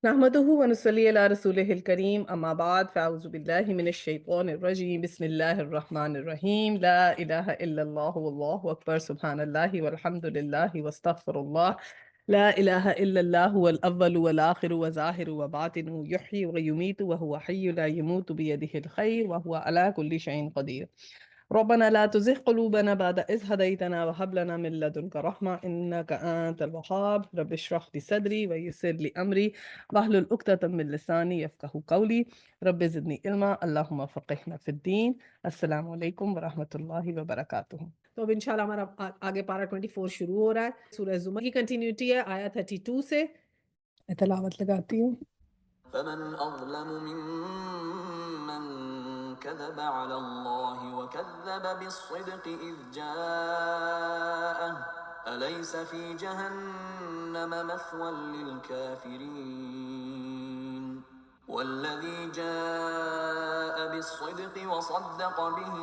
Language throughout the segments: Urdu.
نحمده ونصلي على رسوله الكريم اما بعد فاعوذ بالله من الشيطان الرجيم بسم الله الرحمن الرحيم لا اله الا الله والله اكبر سبحان الله والحمد لله واستغفر الله لا اله الا الله هو الاول والاخر وظاهر وباطن يحيي ويميت وهو حي لا يموت بيده الخير وهو على كل شيء قدير ربنا لا تزغ قلوبنا بعد إذ هديتنا وهب لنا من لدنك رحمة إنك أنت الوهاب رب اشرح لي صدري ويسر لي أمري واحلل عقدة من لساني يفقهوا قولي رب زدني علما اللهم فقهنا في الدين السلام علیکم ورحمۃ اللہ وبرکاتہ۔ تو اب انشاءاللہ ہمارا آگے پارا 24 شروع ہو رہا ہے۔ سورہ زمر کی کنٹینیوٹی ہے آیا 32 سے۔ میں تلاوت لگاتی ہوں۔ فمن أظلم ممن كذب على الله وكذب بالصدق إذ جاءه أليس في جهنم مثوى للكافرين والذي جاء بالصدق وصدق به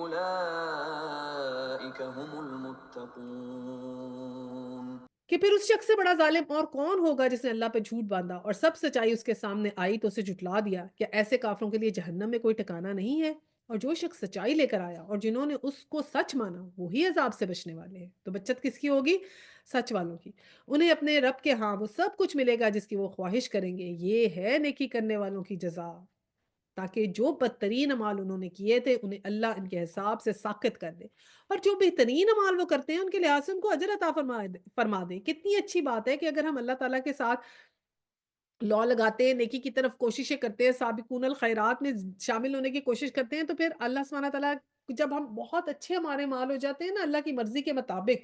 أولئك هم المتقون۔ کہ پھر اس شخص سے بڑا ظالم اور کون ہوگا جس نے اللہ پہ جھوٹ باندھا اور سب سچائی اس کے سامنے آئی تو اسے جھٹلا دیا۔ کیا ایسے کافروں کے لیے جہنم میں کوئی ٹھکانہ نہیں ہے؟ اور جو شخص سچائی لے کر آیا اور جنہوں نے اس کو سچ مانا وہی عذاب سے بچنے والے ہیں۔ تو بچت کس کی ہوگی؟ سچ والوں کی۔ انہیں اپنے رب کے ہاں وہ سب کچھ ملے گا جس کی وہ خواہش کریں گے۔ یہ ہے نیکی کرنے والوں کی جزا، تاکہ جو بدترین اعمال انہوں نے کیے تھے انہیں اللہ ان کے حساب سے ساقط کر دے، اور جو بہترین اعمال وہ کرتے ہیں ان کے لحاظ سے ان کو اجر عطا فرما دے۔ کتنی اچھی بات ہے کہ اگر ہم اللہ تعالیٰ کے ساتھ لا لگاتے ہیں، نیکی کی طرف کوششیں کرتے ہیں، سابقون الخیرات میں شامل ہونے کی کوشش کرتے ہیں، تو پھر اللہ سبحانہ تعالیٰ جب ہم بہت اچھے ہمارے مال ہو جاتے ہیں نا اللہ کی مرضی کے مطابق،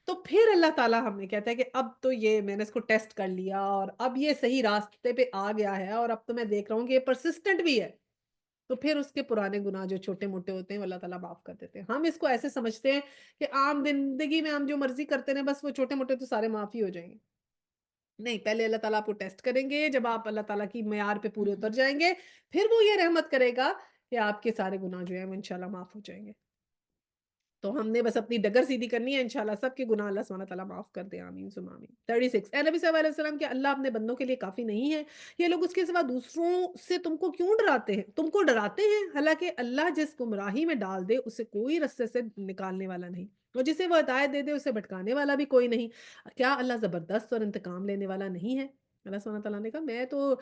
تو پھر اللہ تعالیٰ ہمیں کہتا ہے کہ اب تو یہ میں نے اس کو ٹیسٹ کر لیا اور اب یہ صحیح راستے پہ آ گیا ہے اور اب تو میں دیکھ رہا ہوں کہ یہ پرسسٹنٹ بھی ہے، تو پھر اس کے پرانے گناہ جو چھوٹے موٹے ہوتے ہیں وہ اللہ تعالیٰ معاف کر دیتے ہیں۔ ہم اس کو ایسے سمجھتے ہیں کہ عام زندگی میں ہم جو مرضی کرتے ہیں بس وہ چھوٹے موٹے تو سارے معاف ہی ہو جائیں گے۔ نہیں، پہلے اللہ تعالیٰ آپ کو ٹیسٹ کریں گے، جب آپ اللہ تعالیٰ کی معیار پہ پورے اتر جائیں گے پھر وہ یہ رحمت کرے گا کہ آپ کے سارے گناہ جو ہیں وہ انشاءاللہ معاف ہو جائیں گے۔ تو ہم نے بس اپنی ڈگر سیدھی کرنی ہے، انشاءاللہ سب کے گناہ اللہ سبحانہ تعالیٰ معاف کر دے، آمین ثم آمین۔ 36 اے نبی صلی اللہ علیہ وسلم کہ اللہ اپنے بندوں کے لیے کافی نہیں ہے، یہ لوگ اس کے سوا دوسروں سے تم کو کیوں ڈراتے ہیں؟ تم کو ڈراتے ہیں، حالانکہ اللہ جس گمراہی میں ڈال دے اسے کوئی رستے سے نکالنے والا نہیں، اور جسے وہ ہدایت دے دے اسے بھٹکانے والا بھی کوئی نہیں۔ کیا اللہ زبردست اور انتقام لینے والا نہیں ہے؟ اللہ سبحانہ تعالیٰ نے کہا میں تو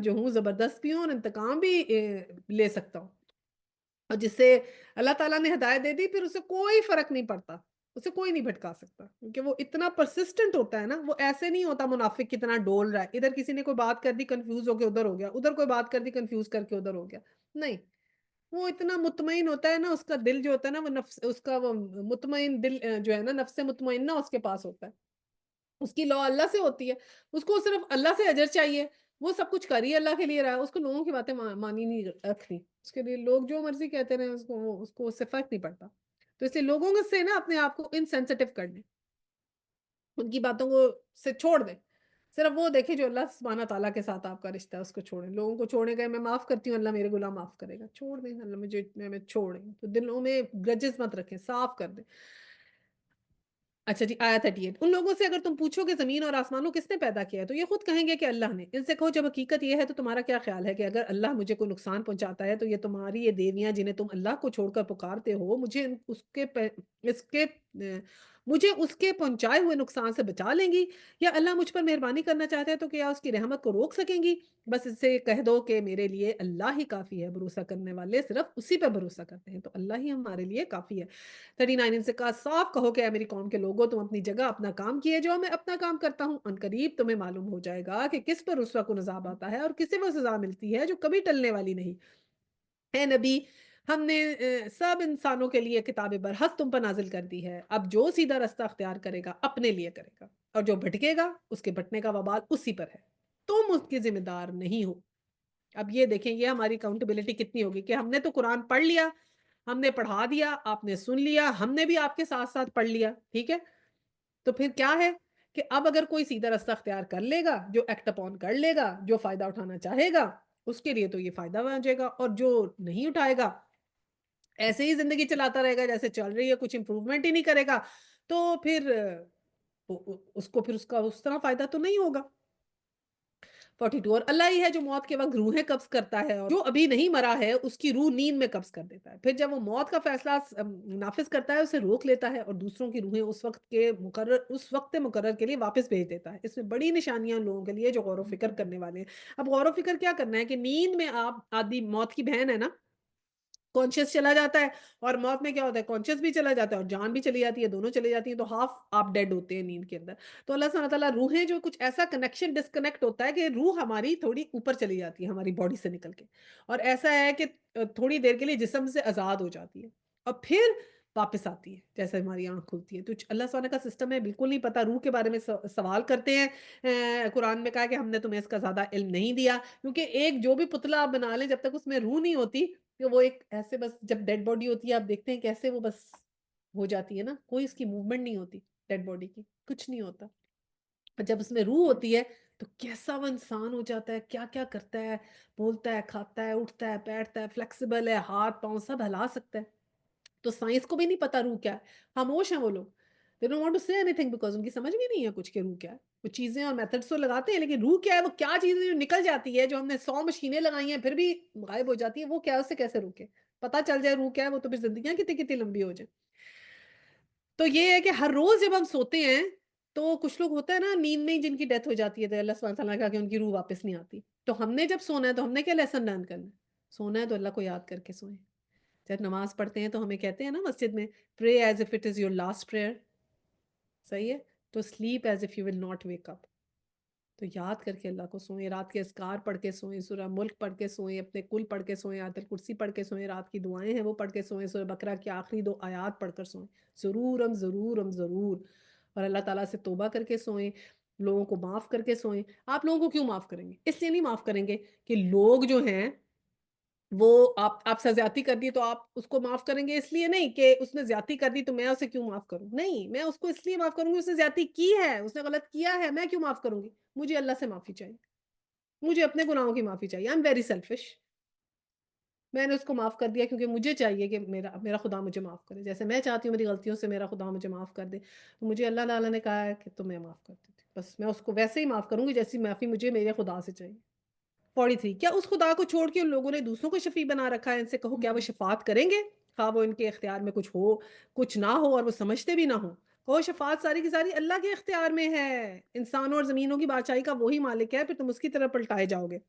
جو ہوں زبردست بھی ہوں اور انتقام بھی لے سکتا ہوں، اور جس سے اللہ تعالیٰ نے ہدایت دے دی پھر اسے کوئی فرق نہیں پڑتا، اسے کوئی نہیں بھٹکا سکتا، کیونکہ وہ اتنا پرسسٹنٹ ہوتا ہے نا، وہ ایسے نہیں ہوتا منافق کتنا ڈول رہا ہے، ادھر کسی نے کوئی بات کر دی کنفیوز ہو کے ادھر ہو گیا، ادھر کوئی بات کر دی کنفیوز کر کے ادھر ہو گیا، نہیں، وہ اتنا مطمئن ہوتا ہے نا، اس کا دل جو ہوتا ہے نا وہ نفس اس کا وہ مطمئن دل جو ہے نا نفس مطمئنہ اس کے پاس ہوتا ہے، اس کی لا اللہ سے ہوتی ہے، اس کو صرف اللہ سے اجر چاہیے، وہ سب کچھ کر ہی اللہ کے لیے رہا ہے، اس کو لوگوں کی باتیں مانی نہیں رکھنی، اس کے لیے لوگ جو مرضی کہتے رہے اس کو اس سے فرق نہیں پڑتا، تو اس لیے لوگوں سے نا اپنے آپ کو انسینسٹیو کر دیں، ان کی باتوں کو سے چھوڑ دیں، صرف وہ دیکھیں جو اللہ سبحانہ تعالیٰ کے ساتھ آپ کا رشتہ ہے اس کو چھوڑیں، لوگوں کو چھوڑنے گئے میں معاف کرتی ہوں اللہ میرے گناہ معاف کرے گا، چھوڑ دیں اللہ مجھے میں چھوڑیں، تو دلوں میں گرجز مت رکھیں، صاف کر دیں۔ اچھا جی، آیا 38 ان لوگوں سے اگر تم پوچھو کہ زمین اور آسمانوں کس نے پیدا کیا ہے تو یہ خود کہیں گے کہ اللہ نے، ان سے کہو جب حقیقت یہ ہے تو تمہارا کیا خیال ہے کہ اگر اللہ مجھے کوئی نقصان پہنچاتا ہے تو یہ تمہاری یہ دیویاں جنہیں تم اللہ کو چھوڑ کر پکارتے ہو مجھے اس کے پہنچائے ہوئے نقصان سے بچا لیں گی، یا اللہ مجھ پر مہربانی کرنا چاہتا ہے تو کیا اس کی رحمت کو روک سکیں گی؟ بس اس سے کہہ دو کہ میرے لیے اللہ ہی کافی ہے، بھروسہ کرنے والے صرف اسی پہ بھروسہ کرتے ہیں تو اللہ ہی ہمارے لیے کافی ہے۔ 39 ان سے کہا صاف کہو کہ اے میری قوم کے لوگوں تم اپنی جگہ اپنا کام کیے جو میں اپنا کام کرتا ہوں، ان قریب تمہیں معلوم ہو جائے گا کہ کس پر رسوا کن عذاب آتا ہے اور کسے وہ سزا ملتی ہے جو کبھی ٹلنے والی نہیں۔ اے نبی ہم نے سب انسانوں کے لیے کتاب برحق تم پر نازل کر دی ہے، اب جو سیدھا رستہ اختیار کرے گا اپنے لیے کرے گا اور جو بھٹکے گا اس کے بھٹنے کا وبال اسی پر ہے، تم اس کی ذمہ دار نہیں ہو۔ اب یہ دیکھیں یہ ہماری اکاؤنٹیبلٹی کتنی ہوگی کہ ہم نے تو قرآن پڑھ لیا، ہم نے پڑھا دیا، آپ نے سن لیا، ہم نے بھی آپ کے ساتھ ساتھ پڑھ لیا، ٹھیک ہے، تو پھر کیا ہے کہ اب اگر کوئی سیدھا رستہ اختیار کر لے گا، جو ایکٹ اپون کر لے گا، جو فائدہ اٹھانا چاہے گا اس کے لیے تو یہ فائدہ بن جائے گا، اور جو نہیں اٹھائے گا ایسے ہی زندگی چلاتا رہے گا جیسے چل رہی ہے، کچھ امپروومنٹ ہی نہیں کرے گا، تو پھر اس کو پھر اس کا اس طرح فائدہ تو نہیں ہوگا۔ 42 اور اللہ ہی ہے جو موت کے وقت روحیں قبض کرتا ہے اور جو ابھی نہیں مرا ہے اس کی روح نیند میں قبض کر دیتا ہے، پھر جب وہ موت کا فیصلہ نافذ کرتا ہے اسے روک لیتا ہے اور دوسروں کی روحیں اس وقت مقرر کے لیے واپس بھیج دیتا ہے۔ اس میں بڑی نشانیاں ان لوگوں کے لیے جو غور و فکر کرنے والے ہیں۔ اب غور و فکر کیا کرنا ہے کہ نیند میں آپ آدھی موت کی بہن ہے نا، کانشیس چلا جاتا ہے، اور موت میں کیا ہوتا ہے کانشیس بھی چلا جاتا ہے اور جان بھی چلی جاتی ہے، دونوں چلی جاتی ہیں، تو ہاف آپ ڈیڈ ہوتے ہیں نیند کے اندر۔ تو اللہ سبحانہ تعالیٰ روحیں جو کچھ ایسا کنیکشن ڈسکنیکٹ ہوتا ہے کہ روح ہماری تھوڑی اوپر چلی جاتی ہے ہماری باڈی سے نکل کے، اور ایسا ہے کہ تھوڑی دیر کے لیے جسم سے آزاد ہو جاتی ہے اور پھر واپس آتی ہے جیسے ہماری آنکھ کھلتی ہے۔ تو اللہ سبحانہ کا سسٹم ہے، بالکل نہیں پتہ، روح کے بارے میں سوال کرتے ہیں۔ قرآن میں کہا کہ ہم نے تمہیں اس کا زیادہ علم نہیں دیا، کیونکہ ایک جو بھی پتلا آپ بنا لیں جب تک اس میں روح نہیں ہوتی کہ وہ ایک ایسے بس جب ڈیڈ باڈی ہوتی ہے آپ دیکھتے ہیں کیسے وہ بس ہو جاتی ہے نا، کوئی اس کی موومنٹ نہیں ہوتی ڈیڈ باڈی کی، کچھ نہیں ہوتا، اور جب اس میں روح ہوتی ہے تو کیسا وہ انسان ہو جاتا ہے، کیا کیا کرتا ہے، بولتا ہے، کھاتا ہے، اٹھتا ہے، بیٹھتا ہے، فلیکسیبل ہے، ہاتھ پاؤں سب ہلا سکتا ہے۔ تو سائنس کو بھی نہیں پتا روح کیا ہے، خاموش ہیں وہ لوگ، they don't want to say anything because ان کی سمجھ بھی نہیں ہے کچھ کہ روح کیا ہے۔ وہ چیزیں اور میتھڈز تو لگاتے ہیں لیکن روح کیا ہے، وہ کیا چیز ہے جو نکل جاتی ہے، جو ہم نے 100 مشینیں لگائی ہیں پھر بھی غائب ہو جاتی ہے، وہ کیا ہے، اسے کیسے روکے؟ پتہ چل جائے روح کیا ہے، وہ تو پھر زندگیاں کتنی کتنی لمبی ہو جائیں۔ تو یہ ہے کہ ہر روز جب ہم سوتے ہیں تو کچھ لوگ ہوتا ہے نا نیند میں ہی جن کی ڈیتھ ہو جاتی ہے، تو اللہ سبحانہ تعالیٰ نے کہا کہ ان کی روح واپس نہیں آتی۔ تو ہم نے جب سونا ہے تو ہم نے کیا لیسن لرن کرنا ہے؟ سونا ہے تو اللہ کو یاد کر کے سوئیں۔ جب نماز پڑھتے ہیں تو ہمیں کہتے ہیں نا مسجد میں pray as if it is your last prayer، صحیح ہے؟ تو sleep as if you will not wake up۔ تو یاد کر کے اللہ کو سوئیں، رات کے اذکار پڑھ کے سوئیں، سورہ ملک پڑھ کے سوئیں، اپنے کل پڑھ کے سوئیں، آیت الکرسی پڑھ کے سوئیں، رات کی دعائیں ہیں وہ پڑھ کے سوئیں، سورہ بقرہ کی آخری 2 آیات پڑھ کر سوئیں، ضرور، اور اللہ تعالیٰ سے توبہ کر کے سوئیں، لوگوں کو معاف کر کے سوئیں۔ آپ لوگوں کو کیوں معاف کریں گے؟ اس لیے نہیں معاف کریں گے کہ لوگ جو ہیں وہ آپ سے زیادتی کر دی تو آپ اس کو معاف کریں گے، اس لیے نہیں کہ اس نے زیادتی کر دی تو میں اسے کیوں معاف کروں، نہیں، میں اس کو اس لیے معاف کروں گی، اس نے زیادتی کی ہے، اس نے غلط کیا ہے، میں کیوں معاف کروں گی؟ مجھے اللہ سے معافی چاہیے، مجھے اپنے گناہوں کی معافی چاہیے، آئی ایم ویری سیلفش۔ میں نے اس کو معاف کر دیا کیونکہ مجھے چاہیے کہ میرا خدا مجھے معاف کرے، جیسے میں چاہتی ہوں میری غلطیوں سے میرا خدا مجھے معاف کر دے، تو مجھے اللہ تعالیٰ نے کہا ہے کہ تو میں معاف کر دیتی ہوں، بس میں اس کو ویسے ہی معاف کروں گی جیسی معافی مجھے میرے خدا سے چاہیے۔ 43 کیا اس خدا کو چھوڑ کے ان لوگوں نے دوسروں کو شفیع بنا رکھا ہے؟ ان سے کہو کیا وہ شفاعت کریں گے، خواہ وہ ان کے اختیار میں کچھ ہو کچھ نہ ہو اور وہ سمجھتے بھی نہ ہو؟ کہو شفاعت ساری کی ساری اللہ کے اختیار میں ہے، انسانوں اور زمینوں کی بادشاہی کا وہی مالک ہے، پھر تم اس کی طرف پلٹائے جاؤ گے۔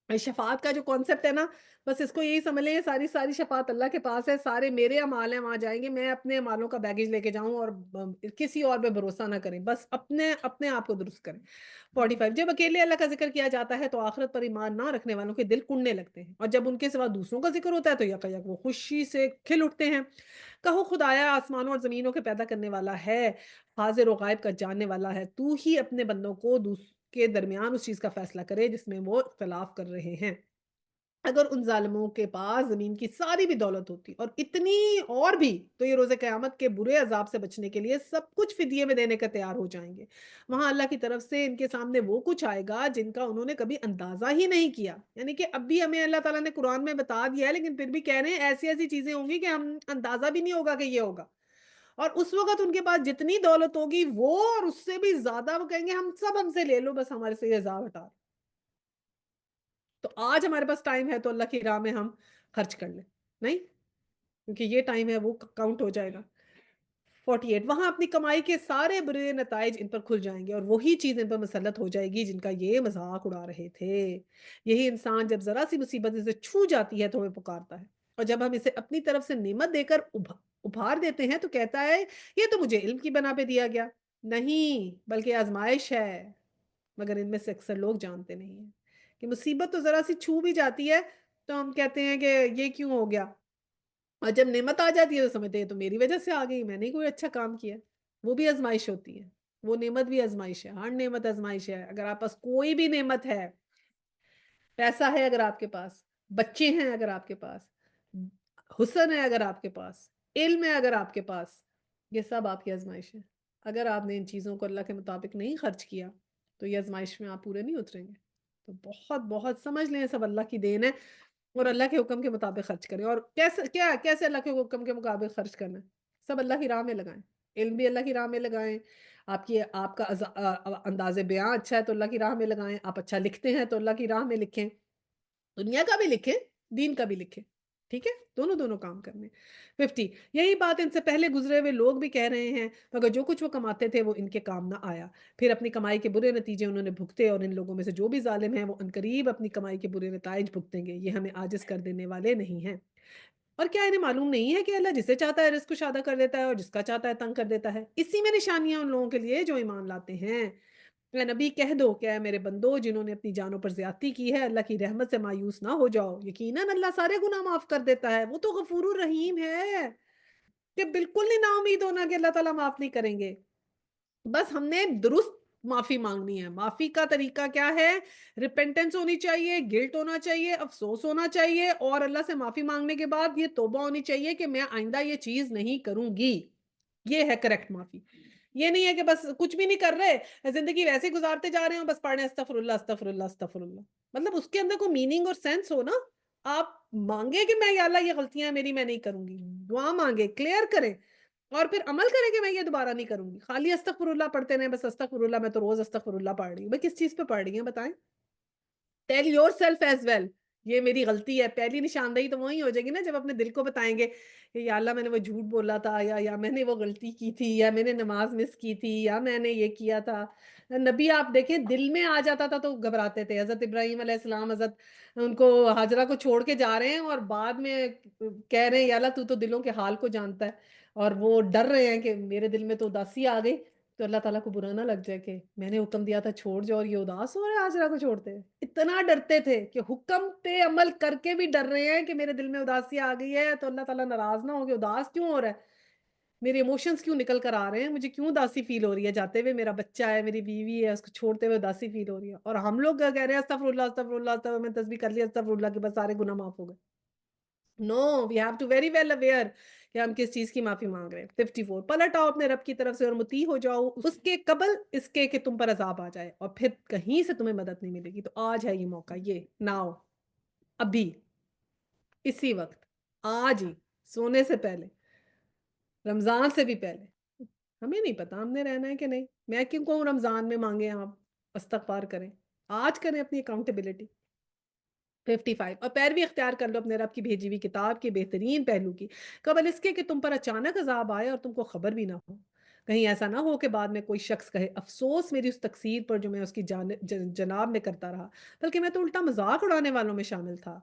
شفاعت کا جو کانسیپٹ ہے نا، بس اس کو یہی سمجھ لیں ساری شفاعت اللہ کے پاس ہے، سارے میرے اعمال ہیں وہاں جائیں گے، میں اپنے اعمالوں کا بیگیج لے کے جاؤں اور کسی اور پہ بھروسہ نہ کریں، بس اپنے آپ کو درست کریں۔ 45 جب اکیلے اللہ کا ذکر کیا جاتا ہے تو آخرت پر ایمان نہ رکھنے والوں کے دل کننے لگتے ہیں، اور جب ان کے سوا دوسروں کا ذکر ہوتا ہے تو یک وہ خوشی سے کھل اٹھتے ہیں۔ کہو خدایا آسمانوں اور زمینوں کے پیدا کرنے والا ہے، حاضر و غائب کا جاننے والا ہے، تو ہی اپنے بندوں کو کے درمیان اس چیز کا فیصلہ کرے جس میں وہ اختلاف کر رہے ہیں۔ اگر ان ظالموں کے پاس زمین کی ساری بھی دولت ہوتی اور اتنی اور بھی، تو یہ روز قیامت کے برے عذاب سے بچنے کے لیے سب کچھ فدیے میں دینے کا تیار ہو جائیں گے۔ وہاں اللہ کی طرف سے ان کے سامنے وہ کچھ آئے گا جن کا انہوں نے کبھی اندازہ ہی نہیں کیا، یعنی کہ اب بھی ہمیں اللہ تعالیٰ نے قرآن میں بتا دیا ہے لیکن پھر بھی کہہ رہے ہیں ایسی ایسی چیزیں ہوں گی کہ ہم اندازہ بھی نہیں ہوگا کہ یہ ہوگا، اور اس وقت ان کے پاس جتنی دولت ہوگی وہ اور اس سے بھی زیادہ، وہ کہیں گے ہم سے لے لو، بس ہمارے سے یہ عذاب ہٹا۔ تو آج ہمارے پاس ٹائم ہے تو اللہ کی راہ میں ہم خرچ کر لیں، نہیں کیونکہ یہ ٹائم ہے وہ کاؤنٹ ہو جائے گا۔ 48 وہاں اپنی کمائی کے سارے برے نتائج ان پر کھل جائیں گے اور وہی چیز ان پر مسلط ہو جائے گی جن کا یہ مذاق اڑا رہے تھے۔ یہی انسان جب ذرا سی مصیبت اسے چھو جاتی ہے تو ہمیں پکارتا ہے، اور جب ہم اسے اپنی طرف سے نعمت دے کر ابھار دیتے ہیں تو کہتا ہے یہ تو مجھے علم کی بنا پہ دیا گیا، نہیں بلکہ آزمائش ہے، مگر ان میں سے اکثر لوگ جانتے نہیں ہیں کہ مصیبت تو ذرا سی چھو بھی جاتی ہے تو ہم کہتے ہیں کہ یہ کیوں ہو گیا، اور جب نعمت آ جاتی ہے تو سمجھتے ہیں تو میری وجہ سے آ گئی، میں نے کوئی اچھا کام کیا۔ وہ بھی آزمائش ہوتی ہے، وہ نعمت بھی آزمائش ہے، ہر نعمت آزمائش ہے۔ اگر آپ پاس کوئی بھی نعمت ہے، پیسہ ہے اگر آپ کے پاس، بچے ہیں اگر آپ کے پاس، حسن ہے اگر آپ کے پاس، علم ہے اگر آپ کے پاس، یہ سب آپ کی آزمائش ہے۔ اگر آپ نے ان چیزوں کو اللہ کے مطابق نہیں خرچ کیا تو یہ آزمائش میں آپ پورے نہیں اتریں گے۔ تو بہت بہت سمجھ لیں سب اللہ کی دین ہے، اور اللہ کے حکم کے مطابق خرچ کریں۔ اور کیسے اللہ کے حکم کے مطابق خرچ کرنا ہے؟ سب اللہ کی راہ میں لگائیں، علم بھی اللہ کی راہ میں لگائیں، آپ کا انداز بیاں اچھا ہے تو اللہ کی راہ میں لگائیں، آپ اچھا لکھتے ہیں تو اللہ کی راہ میں لکھیں، دنیا کا بھی لکھیں، دین کا بھی لکھیں، ٹھیک ہے؟ دونوں کام کرنے۔ 50 یہی بات ان سے پہلے گزرے ہوئے لوگ بھی کہہ رہے ہیں، مگر جو کچھ وہ کماتے تھے وہ ان کے کام نہ آیا، پھر اپنی کمائی کے برے نتیجے انہوں نے بھگتے، اور ان لوگوں میں سے جو بھی ظالم ہیں وہ عنقریب اپنی کمائی کے برے نتائج بھگتیں گے، یہ ہمیں عاجز کر دینے والے نہیں ہیں۔ اور کیا انہیں معلوم نہیں ہے کہ اللہ جسے چاہتا ہے رزق کشادہ کر دیتا ہے اور جس کا چاہتا ہے تنگ کر دیتا ہے؟ اسی میں نشانیاں ان لوگوں کے لیے جو ایمان لاتے ہیں۔ اے نبی کہہ دو کہ اے میرے بندو جنہوں نے اپنی جانوں پر زیادتی کی ہے، اللہ کی رحمت سے مایوس نہ ہو جاؤ، یقیناً اللہ سارے گناہ معاف کر دیتا ہے، وہ تو غفور الرحیم ہے، کہ بالکل نہیں نا امید ہونا کہ اللہ تعالیٰ معاف نہیں کریں گے۔ بس ہم نے درست معافی مانگنی ہے۔ معافی کا طریقہ کیا ہے؟ ریپینٹنس ہونی چاہیے، گلٹ ہونا چاہیے، افسوس ہونا چاہیے، اور اللہ سے معافی مانگنے کے بعد یہ توبہ ہونی چاہیے کہ میں آئندہ یہ چیز نہیں کروں گی۔ یہ ہے کریکٹ معافی۔ یہ نہیں ہے کہ بس کچھ بھی نہیں کر رہے، زندگی ویسے ہی گزارتے جا رہے ہیں، بس پڑھ رہے ہیں استغفر اللہ استغفر اللہ استغفر اللہ۔ مطلب اس کے اندر کوئی میننگ اور سینس ہو نا۔ آپ مانگے کہ میں یا اللہ یہ غلطیاں ہیں میری، میں نہیں کروں گی، دعا مانگے، کلیئر کریں، اور پھر عمل کریں کہ میں یہ دوبارہ نہیں کروں گی۔ خالی استغفر اللہ پڑھتے رہیں، بس استغفر اللہ، میں تو روز استغفر اللہ پڑھ رہی ہوں، بھئی کس چیز پہ پڑھ رہی ہیں بتائیں؟ Tell yourself as well, یہ میری غلطی ہے۔ پہلی نشاندہی تو وہی ہو جائے گی نا جب اپنے دل کو بتائیں گے کہ یا اللہ میں نے وہ جھوٹ بولا تھا، یا میں نے وہ غلطی کی تھی، یا میں نے نماز مس کی تھی، یا میں نے یہ کیا تھا۔ نبی آپ دیکھیں دل میں آ جاتا تھا تو گھبراتے تھے۔ حضرت ابراہیم علیہ السلام حضرت ان کو ہاجرہ کو چھوڑ کے جا رہے ہیں اور بعد میں کہہ رہے ہیں یا اللہ تو دلوں کے حال کو جانتا ہے، اور وہ ڈر رہے ہیں کہ میرے دل میں تو اداسی آ گئی تو اللہ تعالیٰ کو برا نہ لگ جائے کہ میں نے حکم دیا تھا چھوڑ جاؤ اور یہ اداس ہو رہے ہیں ہاجرہ کو چھوڑتے ہوئے۔ اتنا ڈرتے تھے کہ حکم پہ عمل کر کے بھی ڈر رہے ہیں کہ میرے دل میں اداسی آ گئی ہے تو اللہ تعالیٰ ناراض نہ ہو، کہ اداس کیوں ہو رہا ہے، میرے ایموشنز کیوں نکل کر آ رہے ہیں، مجھے کیوں اداسی فیل ہو رہی ہے، جاتے ہوئے میرا بچہ ہے، میری بیوی ہے، اس کو چھوڑتے ہوئے اداسی فیل ہو رہی ہے، اور ہم لوگ کہہ رہے ہیں استغفر اللہ استغفر اللہ استغفر، میں تسبیح کر لیا استغفر اللہ کے بس سارے گناہ معاف ہو گئے۔ No, we have to very well aware کہ ہم کس چیز کی معافی مانگ رہے ہیں۔ 54 پلٹ آؤ اپنے رب کی طرف سے اور مطیع ہو جاؤ اس کے قبل اس کے کہ تم پر عذاب آ جائے اور پھر کہیں سے تمہیں مدد نہیں ملے گی۔ تو آج ہے یہ موقع، یہ ناؤ، ابھی، اسی وقت، آج ہی، سونے سے پہلے، رمضان سے بھی پہلے۔ ہمیں نہیں پتا ہم نے رہنا ہے کہ نہیں، میں کیوں کہوں رمضان میں مانگیں آپ استغفار کریں، آج کریں اپنی اکاؤنٹیبلٹی۔ 55 اور پیروی اختیار کر لو اپنے رب کی بھیجی ہوئی کتاب کے بہترین پہلو کی، قبل اس کے کہ تم پر اچانک عذاب آئے اور تم کو خبر بھی نہ ہو، کہیں ایسا نہ ہو کہ بعد میں کوئی شخص کہے افسوس میری اس تقصیر پر جو میں اس کی جناب میں کرتا رہا، بلکہ میں تو الٹا مذاق اڑانے والوں میں شامل تھا،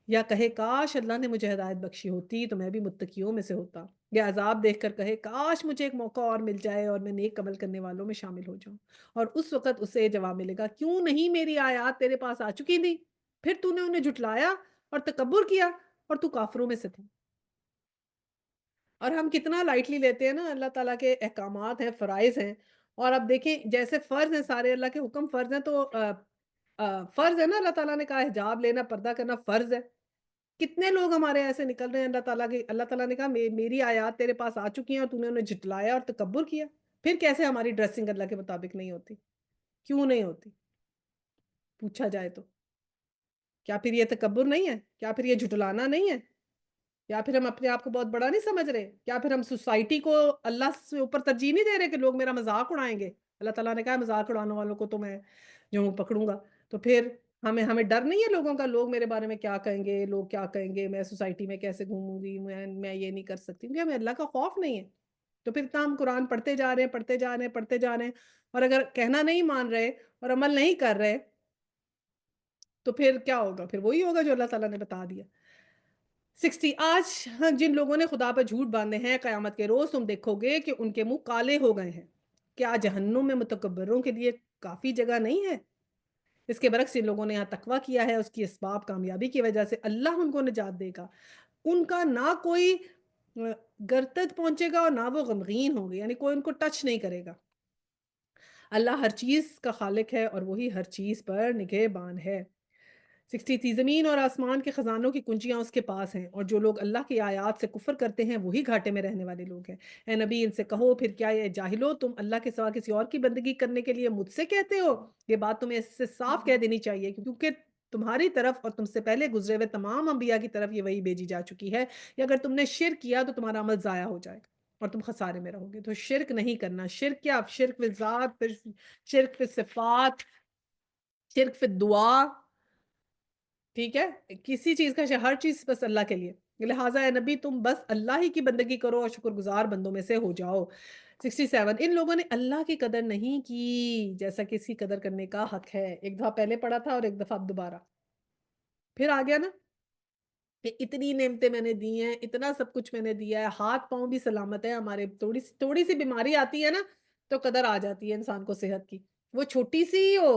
یا کہے کاش اللہ نے مجھے ہدایت بخشی ہوتی تو میں بھی متقیوں میں سے ہوتا، یا عذاب دیکھ کر کہے کاش مجھے ایک موقع اور مل جائے اور میں نیک عمل کرنے والوں میں شامل ہو جاؤں، اور اس وقت اسے جواب ملے گا کیوں نہیں میری آیات تیرے پاس آ چکی تھی، پھر تو نے انہیں جھٹلایا اور تکبر کیا اور تو کافروں میں سے تھا۔ اور ہم کتنا لائٹلی لیتے ہیں نا اللہ تعالیٰ کے احکامات ہیں، فرائض ہیں، اور اب دیکھیں جیسے فرض ہیں، سارے اللہ کے حکم فرض ہیں، تو فرض ہے نا، اللہ تعالیٰ نے کہا حجاب لینا، پردہ کرنا فرض ہے۔ کتنے لوگ ہمارے ایسے نکل رہے ہیں، اللہ تعالیٰ نے کہا میری آیات تیرے پاس آ چکی ہیں اور تو نے انہیں جھٹلایا اور تکبر کیا، پھر کیسے ہماری ڈریسنگ اللہ کے مطابق نہیں ہوتی؟ کیوں نہیں ہوتی پوچھا جائے تو؟ کیا پھر یہ تکبر نہیں ہے؟ کیا پھر یہ جھٹلانا نہیں ہے؟ یا پھر ہم اپنے آپ کو بہت بڑا نہیں سمجھ رہے؟ کیا پھر ہم سوسائٹی کو اللہ سے اوپر ترجیح نہیں دے رہے کہ لوگ میرا مذاق اڑائیں گے؟ اللہ تعالیٰ نے کہا مذاق اڑانے والوں کو تو میں جو ہوں پکڑوں گا۔ تو پھر ہمیں ڈر نہیں ہے لوگوں کا، لوگ میرے بارے میں کیا کہیں گے، لوگ کیا کہیں گے، میں سوسائٹی میں کیسے گھوموں گی، میں یہ نہیں کر سکتی، کیونکہ ہمیں اللہ کا خوف نہیں ہے۔ تو پھر اتنا ہم قرآن پڑھتے جا رہے ہیں، پڑھتے جا رہے ہیں، پڑھتے جا رہے ہیں، اور اگر کہنا نہیں مان رہے اور عمل نہیں کر رہے تو پھر کیا ہوگا؟ پھر وہی ہوگا جو اللہ تعالیٰ نے بتا دیا۔ 60 آج جن لوگوں نے خدا پر جھوٹ باندھے ہیں قیامت کے روز تم دیکھو گے کہ ان کے منہ کالے ہو گئے ہیں، کیا جہنم میں متکبروں کے لیے کافی جگہ نہیں ہے؟ اس کے برعکس ان لوگوں نے یہاں تقویٰ کیا ہے، اس کی اسباب کامیابی کی وجہ سے اللہ ان کو نجات دے گا، ان کا نہ کوئی گرتد پہنچے گا اور نہ وہ غمگین ہوں گے، یعنی کوئی ان کو ٹچ نہیں کرے گا۔ اللہ ہر چیز کا خالق ہے اور وہی ہر چیز پر نگہبان ہے۔ 63 زمین اور آسمان کے خزانوں کی کنجیاں اس کے پاس ہیں، اور جو لوگ اللہ کی آیات سے کفر کرتے ہیں وہی گھاٹے میں رہنے والے لوگ ہیں۔ اے نبی ان سے کہو پھر کیا یہ جاہلو تم اللہ کے سوا کسی اور کی بندگی کرنے کے لیے مجھ سے کہتے ہو؟ یہ بات تمہیں اس سے صاف کہہ دینی چاہیے، کیونکہ تمہاری طرف اور تم سے پہلے گزرے ہوئے تمام انبیاء کی طرف یہ وحی بھیجی جا چکی ہے کہ اگر تم نے شرک کیا تو تمہارا عمل ضائع ہو جائے گا۔ اور تم خسارے میں رہو گے۔ تو شرک نہیں کرنا۔ شرک کیا؟ شرک فی ذات، پھر شرک فی صفات، شرک فی دعا، ٹھیک ہے، کسی چیز کا ہر چیز بس اللہ کے لیے۔ لہٰذا اے نبی تم بس اللہ ہی کی بندگی کرو اور شکر گزار بندوں میں سے ہو جاؤ۔ 67 ان لوگوں نے اللہ کی قدر نہیں کی جیسا کہ اس کی قدر کرنے کا حق ہے۔ ایک دفعہ پہلے پڑھا تھا اور ایک دفعہ اب دوبارہ پھر آ گیا نا کہ اتنی نعمتیں میں نے دی ہیں، اتنا سب کچھ میں نے دیا ہے، ہاتھ پاؤں بھی سلامت ہے ہمارے، تھوڑی سی بیماری آتی ہے نا تو قدر آ جاتی ہے انسان کو صحت کی، وہ چھوٹی سی ہی ہو،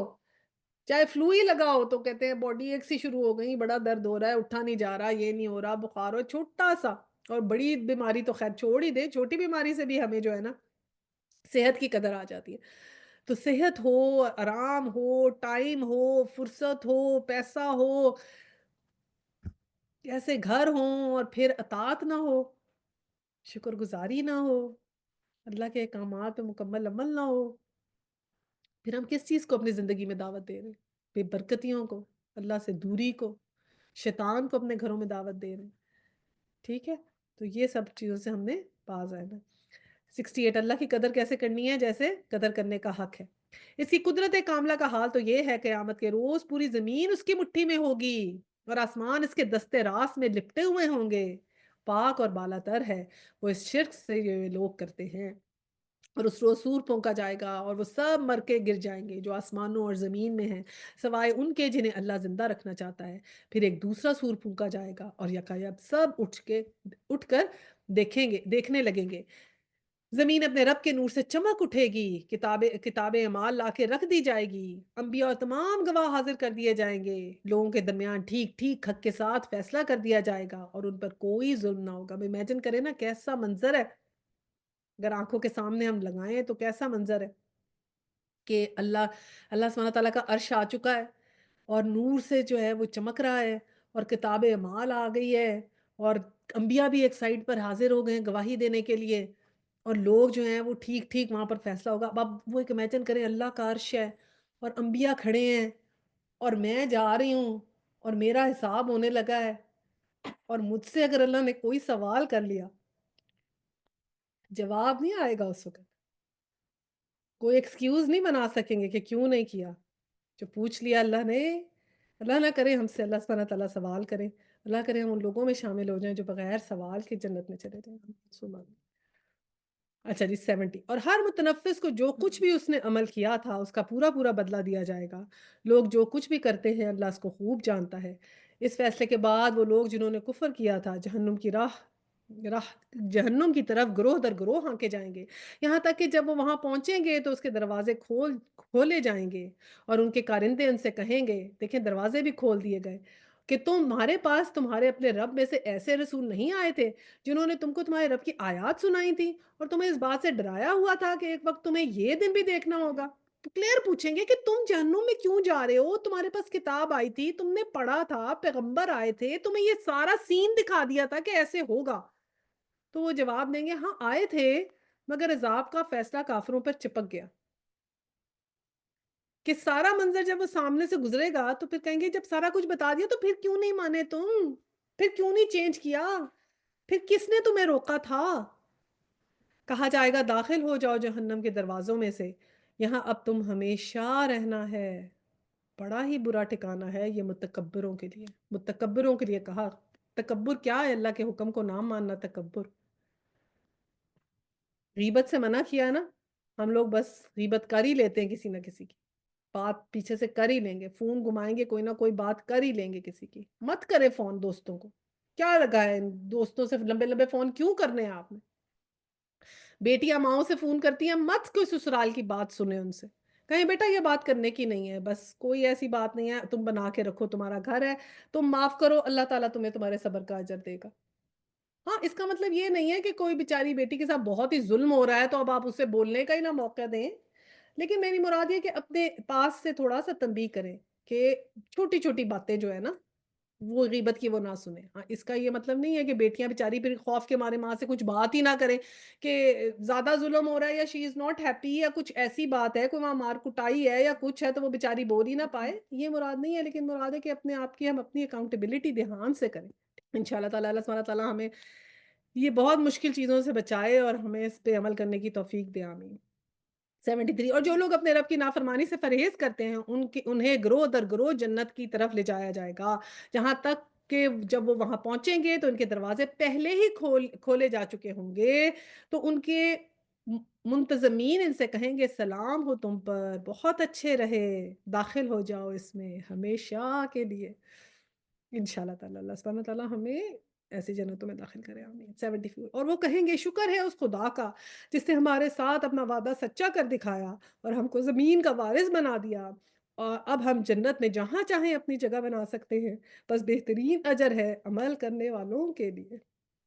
چاہے فلو ہی لگا ہو تو کہتے ہیں باڈی ایک سی شروع ہو گئی، بڑا درد ہو رہا ہے، اٹھا نہیں جا رہا، یہ نہیں ہو رہا، بخار ہو، چھوٹا سا، اور بڑی بیماری تو خیر چھوڑ ہی دے، چھوٹی بیماری سے بھی ہمیں جو ہے نا صحت کی قدر آ جاتی ہے۔ تو صحت ہو، آرام ہو، ٹائم ہو، فرصت ہو، پیسہ ہو، ایسے گھر ہوں اور پھر اطاعت نہ ہو، شکر گزاری نہ ہو، اللہ کے احکامات پہ مکمل عمل نہ ہو، پھر ہم کس چیز کو اپنی زندگی میں دعوت دے رہے ہیں؟ بے برکتیوں کو، اللہ سے دوری کو، شیطان کو اپنے گھروں میں دعوت دے رہے ہیں، ٹھیک ہے؟ تو یہ سب چیزوں سے ہم نے باز آنا۔ 68 اللہ کی قدر کیسے کرنی ہے؟ جیسے قدر کرنے کا حق ہے۔ اس کی قدرت کاملہ کا حال تو یہ ہے قیامت کے روز پوری زمین اس کی مٹھی میں ہوگی اور آسمان اس کے دستے راست میں لپٹے ہوئے ہوں گے، پاک اور بالا تر ہے وہ اس شرک سے یہ لوگ کرتے ہیں۔ اور اس روز سور پھونکا جائے گا اور وہ سب مر کے گر جائیں گے جو آسمانوں اور زمین میں ہیں، سوائے ان کے جنہیں اللہ زندہ رکھنا چاہتا ہے۔ پھر ایک دوسرا سور پھونکا جائے گا اور یکایک سب اٹھ کر دیکھنے لگیں گے۔ زمین اپنے رب کے نور سے چمک اٹھے گی، کتاب اعمال لا کے رکھ دی جائے گی، انبیاء اور تمام گواہ حاضر کر دیے جائیں گے، لوگوں کے درمیان ٹھیک ٹھیک حق کے ساتھ فیصلہ کر دیا جائے گا اور ان پر کوئی ظلم نہ ہوگا۔ اب امیجن کریں نا کیسا منظر ہے، اگر آنکھوں کے سامنے ہم لگائیں تو کیسا منظر ہے کہ اللہ سبحانہ تعالیٰ کا عرش آ چکا ہے اور نور سے جو ہے وہ چمک رہا ہے اور کتاب اعمال آ گئی ہے اور انبیاء بھی ایک سائڈ پر حاضر ہو گئے ہیں گواہی دینے کے لیے اور لوگ جو ہیں وہ ٹھیک ٹھیک وہاں پر فیصلہ ہوگا۔ اب وہ ایک امیجن کریں اللہ کا عرش ہے اور انبیاء کھڑے ہیں اور میں جا رہی ہوں اور میرا حساب ہونے لگا ہے اور مجھ سے اگر اللہ نے کوئی سوال کر لیا، جواب نہیں آئے گا اس وقت، کوئی ایکسکیوز نہیں بنا سکیں گے کہ کیوں نہیں کیا، جو پوچھ لیا اللہ نے، اللہ نہ کرے ہم سے اللہ سبحانہ تعالیٰ سوال کرے، اللہ کرے ہم ان لوگوں میں شامل ہو جائیں جو بغیر سوال کے جنت میں چلے جائیں۔ اچھا جی 70 اور ہر متنفس کو جو کچھ بھی اس نے عمل کیا تھا اس کا پورا پورا بدلہ دیا جائے گا۔ لوگ جو کچھ بھی کرتے ہیں اللہ اس کو خوب جانتا ہے۔ اس فیصلے کے بعد وہ لوگ جنہوں نے کفر کیا تھا جہنم کی طرف گروہ در گروہ ہانکے جائیں گے، یہاں تک کہ جب وہ وہاں پہنچیں گے تو اس کے دروازے کھولے جائیں گے اور ان کے کارندے ان سے کہیں گے، دیکھیں دروازے بھی کھول دیے گئے، کہ تمہارے پاس تمہارے اپنے رب میں سے ایسے رسول نہیں آئے تھے جنہوں نے تم کو تمہارے رب کی آیات سنائی تھی اور تمہیں اس بات سے ڈرایا ہوا تھا کہ ایک وقت تمہیں یہ دن بھی دیکھنا ہوگا۔ کلیئر پوچھیں گے کہ تم جہنم میں کیوں جا رہے ہو، تمہارے پاس کتاب آئی تھی، تم نے پڑھا تھا، پیغمبر آئے تھے، تمہیں یہ سارا سین دکھا دیا تھا کہ ایسے ہوگا۔ تو وہ جواب دیں گے ہاں آئے تھے مگر عذاب کا فیصلہ کافروں پر چپک گیا، کہ سارا منظر جب وہ سامنے سے گزرے گا تو پھر کہیں گے جب سارا کچھ بتا دیا تو پھر کیوں نہیں مانے تم، پھر کیوں نہیں چینج کیا، پھر کس نے تمہیں روکا تھا؟ کہا جائے گا داخل ہو جاؤ جہنم کے دروازوں میں سے، یہاں اب تم ہمیشہ رہنا ہے، بڑا ہی برا ٹھکانہ ہے یہ متکبروں کے لیے کہا۔ تکبر کیا ہے؟ اللہ کے حکم کو نام ماننا تکبر۔ غیبت سے منع کیا ہے نا، ہم لوگ بس غیبت کر ہی لیتے ہیں کسی نہ کسی کی، بات پیچھے سے کر ہی لیں گے، فون گھمائیں گے، کوئی نہ کوئی بات کر ہی لیں گے کسی کی۔ مت کرے فون دوستوں کو، کیا لگا ہے دوستوں سے لمبے لمبے فون کیوں کرنے ہیں آپ نے؟ بیٹیاں ماؤں سے فون کرتی ہیں، مت کوئی سسرال کی بات سنیں ان سے، کہیں بیٹا یہ بات کرنے کی نہیں ہے، بس کوئی ایسی بات نہیں ہے، تم بنا کے رکھو، تمہارا گھر ہے، تم معاف کرو، اللہ تعالیٰ تمہیں تمہارے صبر کا اجر دے گا۔ ہاں اس کا مطلب یہ نہیں ہے کہ کوئی بیچاری بیٹی کے ساتھ بہت ہی ظلم ہو رہا ہے تو اب آپ اسے بولنے کا ہی نہ موقع دیں، لیکن میری مراد یہ کہ اپنے پاس سے تھوڑا سا تنبیہ کریں کہ چھوٹی چھوٹی باتیں جو ہے نا وہ غیبت کی وہ نہ سنیں۔ ہاں اس کا یہ مطلب نہیں ہے کہ بیٹیاں بیچاری پھر خوف کے مارے ماں سے کچھ بات ہی نہ کریں کہ زیادہ ظلم ہو رہا ہے یا شی از ناٹ ہیپی یا کچھ ایسی بات ہے، کوئی وہاں مار کٹائی ہے یا کچھ ہے تو وہ بیچاری بول ہی نہ پائے، یہ مراد نہیں ہے، لیکن مراد ہے کہ اپنے آپ کی ہم اپنی اکاؤنٹیبلٹی دھیان سے کریں۔ انشاءاللہ تعالیٰ اللہ سبحانہ تعالیٰ ہمیں یہ بہت مشکل چیزوں سے بچائے اور ہمیں اس پہ عمل کرنے کی توفیق دے، آمین۔ 73 اور جو لوگ اپنے رب کی نافرمانی سے پرہیز کرتے ہیں انہیں گروہ در گروہ جنت کی طرف لے جایا جائے گا، جہاں تک کہ جب وہ وہاں پہنچیں گے تو ان کے دروازے پہلے ہی کھولے جا چکے ہوں گے، تو ان کے منتظمین ان سے کہیں گے سلام ہو تم پر، بہت اچھے رہے، داخل ہو جاؤ اس میں ہمیشہ کے لیے۔ انشاءاللہ تعالی اللہ سبحانہ وتعالی ہمیں ایسی جنتوں میں داخل کرے، آمین۔ 74 اور وہ کہیں گے شکر ہے اس خدا کا جس نے ہمارے ساتھ اپنا وعدہ سچا کر دکھایا اور ہم کو زمین کا وارث بنا دیا، اور اب ہم جنت میں جہاں چاہیں اپنی جگہ بنا سکتے ہیں، بس بہترین اجر ہے عمل کرنے والوں کے لیے۔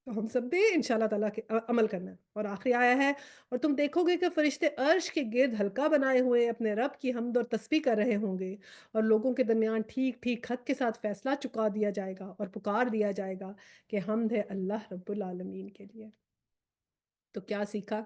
تو ہم سب نے انشاءاللہ تعالیٰ کے عمل کرنا ہے۔ اور آخری آیا ہے، اور تم دیکھو گے کہ فرشتے عرش کے گرد حلقہ بنائے ہوئے اپنے رب کی حمد اور تسبیح کر رہے ہوں گے، اور لوگوں کے درمیان ٹھیک ٹھیک حق کے ساتھ فیصلہ چکا دیا جائے گا اور پکار دیا جائے گا کہ حمد ہے اللہ رب العالمین کے لیے۔ تو کیا سیکھا؟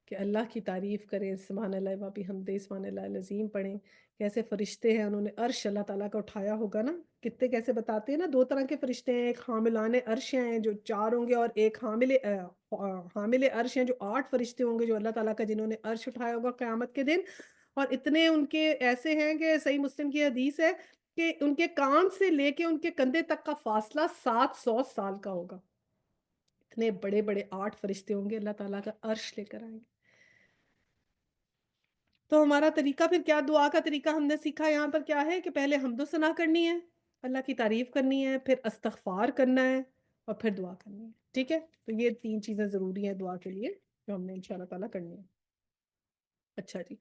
کہ اللہ کی تعریف کریں، سبحان اللہ و بحمدہ، سبحان اللہ العظیم پڑھیں۔ کیسے فرشتے ہیں، انہوں نے عرش اللہ تعالیٰ کا اٹھایا ہوگا نا، کتنے کیسے بتاتے ہیں نا، دو طرح کے فرشتے ہیں، ایک حاملان عرش ہیں جو 4 ہوں گے، اور ایک حامل عرش ہیں جو 8 فرشتے ہوں گے جو اللہ تعالیٰ کا جنہوں نے عرش اٹھایا ہوگا قیامت کے دن۔ اور اتنے ان کے ایسے ہیں کہ صحیح مسلم کی حدیث ہے کہ ان کے کان سے لے کے ان کے کندھے تک کا فاصلہ 700 سال کا ہوگا۔ اتنے بڑے بڑے 8 فرشتے ہوں گے، اللہ تعالیٰ کا عرش لے کر آئیں گے۔ تو ہمارا طریقہ پھر کیا، دعا کا طریقہ ہم نے سیکھا یہاں پر کیا ہے کہ پہلے حمد و ثنا کرنی ہے، اللہ کی تعریف کرنی ہے، پھر استغفار کرنا ہے، اور پھر دعا کرنی ہے۔ ٹھیک ہے، تو یہ 3 چیزیں ضروری ہیں دعا کے لیے جو ہم نے انشاءاللہ تعالیٰ کرنی ہے۔ اچھا جی،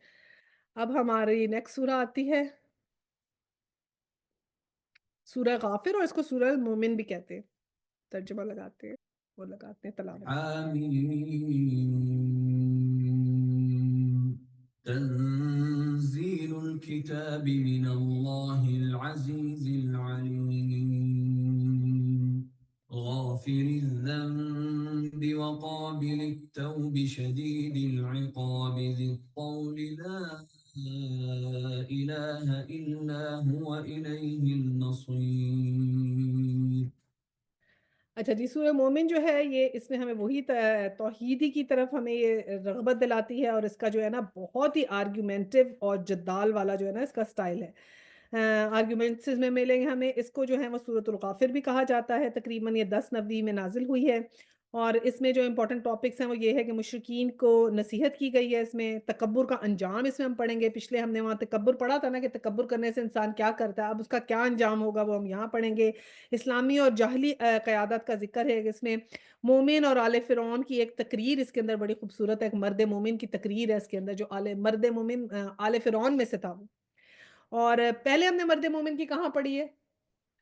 اب ہماری نیکسٹ سورہ آتی ہے سورہ غافر، اور اس کو سورہ المومن بھی کہتے ہیں، ترجمہ لگاتے ہیں، وہ لگاتے ہیں تلاوت۔ تنزيل الكتاب من الله العزيز العليم غافر الذنب وقابل التوب شديد العقاب ذي الطول لا إله إلا هو إليه المصير۔ اچھا جی، سورہ مومن جو ہے یہ اس میں ہمیں وہی توحیدی کی طرف ہمیں یہ رغبت دلاتی ہے، اور اس کا جو ہے نا بہت ہی آرگیومنٹو اور جدال والا جو ہے نا اس کا سٹائل ہے۔ آرگیومنٹس میں ملیں گے ہمیں، اس کو جو ہے وہ سورۃ الغافر بھی کہا جاتا ہے، تقریباً یہ 10 نبوی میں نازل ہوئی ہے، اور اس میں جو امپورٹنٹ ٹاپکس ہیں وہ یہ ہے کہ مشرکین کو نصیحت کی گئی ہے، اس میں تکبر کا انجام اس میں ہم پڑھیں گے۔ پچھلے ہم نے وہاں تکبر پڑھا تھا نا کہ تکبر کرنے سے انسان کیا کرتا ہے، اب اس کا کیا انجام ہوگا وہ ہم یہاں پڑھیں گے۔ اسلامی اور جاہلی قیادت کا ذکر ہے، اس میں مومن اور آل فرعون کی ایک تقریر اس کے اندر بڑی خوبصورت ہے، ایک مرد مومن کی تقریر ہے اس کے اندر، جو مرد مومن آل فرعون میں سے تھا وہ۔ اور پہلے ہم نے مرد مومن کی کہاں پڑھی ہے؟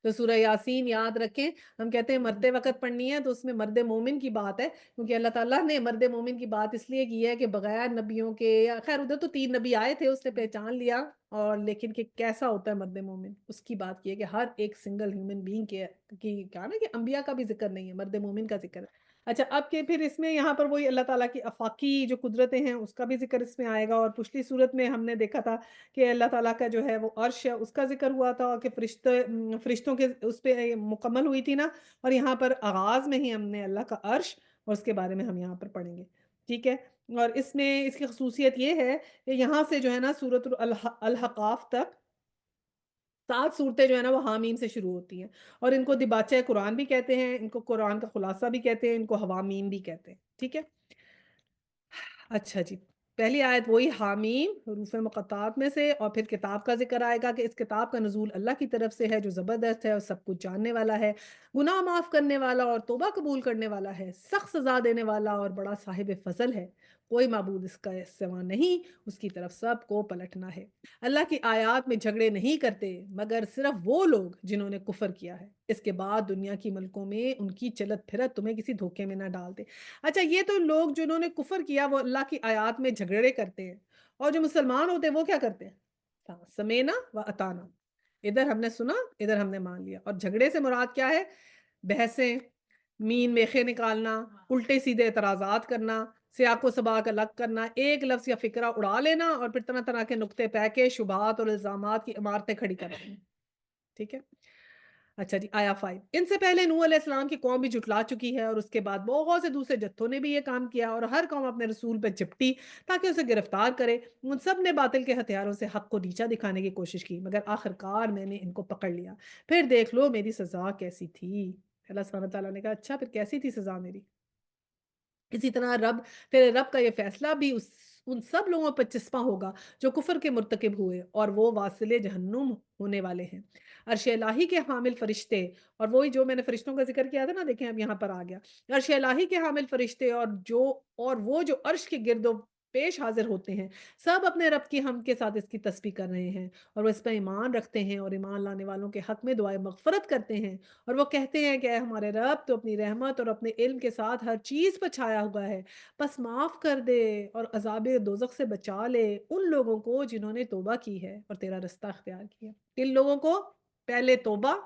تو سورہ یاسین یاد رکھیں، ہم کہتے ہیں مرتے وقت پڑھنی ہے تو اس میں مرد مومن کی بات ہے، کیونکہ اللہ تعالیٰ نے مرد مومن کی بات اس لیے کی ہے کہ بغیر نبیوں کے، یا خیر ادھر تو 3 نبی آئے تھے اس نے پہچان لیا، اور لیکن کہ کیسا ہوتا ہے مرد مومن اس کی بات کی ہے کہ ہر ایک سنگل ہیومن بینگ کی کہا نا کہ انبیاء کا بھی ذکر نہیں ہے، مرد مومن کا ذکر ہے۔ اچھا، اب کہ پھر اس میں یہاں پر وہی اللہ تعالیٰ کی آفاقی جو قدرتیں ہیں اس کا بھی ذکر اس میں آئے گا، اور پچھلی صورت میں ہم نے دیکھا تھا کہ اللہ تعالیٰ کا جو ہے وہ عرش ہے اس کا ذکر ہوا تھا، اور کہ فرشتوں کے اس پہ مکمل ہوئی تھی نا، اور یہاں پر آغاز میں ہی ہم نے اللہ کا عرش اور اس کے بارے میں ہم یہاں پر پڑھیں گے۔ ٹھیک ہے، اور اس میں اس کی خصوصیت یہ ہے کہ یہاں سے جو ہے نا سورۃ الحقاف تک 7 صورتیں جو ہے نا وہ حامیم سے شروع ہوتی ہیں، اور ان کو دباچہ قرآن بھی کہتے ہیں، ان کو قرآن کا خلاصہ بھی کہتے ہیں، ان کو حوامیم بھی کہتے ہیں۔ ٹھیک ہے، اچھا جی، پہلی آیت وہی حامیم حروف مقطعات میں سے، اور پھر کتاب کا ذکر آئے گا کہ اس کتاب کا نزول اللہ کی طرف سے ہے جو زبردست ہے اور سب کچھ جاننے والا ہے، گناہ معاف کرنے والا اور توبہ قبول کرنے والا ہے، سخت سزا دینے والا اور بڑا صاحب فضل ہے، کوئی معبود اس کا سوا نہیں، اس کی طرف سب کو پلٹنا ہے۔ اللہ کی آیات میں جھگڑے نہیں کرتے مگر صرف وہ لوگ جنہوں نے کفر کیا ہے، اس کے بعد دنیا کی ملکوں میں ان کی چلت پھرت تمہیں کسی دھوکے میں نہ ڈال دے۔ اچھا، یہ تو لوگ جنہوں نے کفر کیا وہ اللہ کی آیات میں جھگڑے کرتے ہیں، اور جو مسلمان ہوتے ہیں وہ کیا کرتے ہیں؟ سمینا و اطانا، ادھر ہم نے سنا ادھر ہم نے مان لیا۔ اور جھگڑے سے مراد کیا ہے؟ بحثیں، مین میخے نکالنا، الٹے سیدھے اعتراضات کرنا، سیاق و سباق الگ کرنا، ایک لفظ یا فکرہ اڑا لینا، اور پھر طرح طرح کے نقطے پہ کے شبہات اور الزامات کی عمارتیں کھڑی کر دیں۔ ٹھیک ہے، اچھا جی، آیا 5، ان سے پہلے نوح علیہ السلام کی قوم بھی جھٹلا چکی ہے اور اس کے بعد بہت سے دوسرے جتھوں نے بھی یہ کام کیا اور ہر قوم اپنے رسول پہ چپٹی تاکہ اسے گرفتار کرے۔ ان سب نے باطل کے ہتھیاروں سے حق کو نیچا دکھانے کی کوشش کی، مگر آخرکار میں نے ان کو پکڑ لیا۔ پھر دیکھ لو میری سزا کیسی تھی۔ اللہ سبحانہ تعالیٰ نے کہا اچھا پھر کیسی تھی سزا میری؟ اسی طرح تیرے رب کا یہ فیصلہ بھی ان سب لوگوں پر چسپاں ہوگا جو کفر کے مرتکب ہوئے اور وہ واصل جہنم ہونے والے ہیں۔ عرش الہی کے حامل فرشتے، اور وہی جو میں نے فرشتوں کا ذکر کیا تھا نا، دیکھیں اب یہاں پر آ گیا، عرش الہی کے حامل فرشتے اور وہ جو عرش کے گرد و پیش حاضر ہوتے ہیں، سب اپنے رب کی حمد کے ساتھ اس کی تسبیح کر رہے ہیں اور وہ اس پر ایمان رکھتے ہیں اور ایمان لانے والوں کے حق میں دعائے مغفرت کرتے ہیں، اور وہ کہتے ہیں کہ اے ہمارے رب تو اپنی رحمت اور اپنے علم کے ساتھ ہر چیز پر چھایا ہوا ہے، بس معاف کر دے اور عذاب دوزخ سے بچا لے ان لوگوں کو جنہوں نے توبہ کی ہے اور تیرا رستہ اختیار کیا۔ ان لوگوں کو پہلے توبہ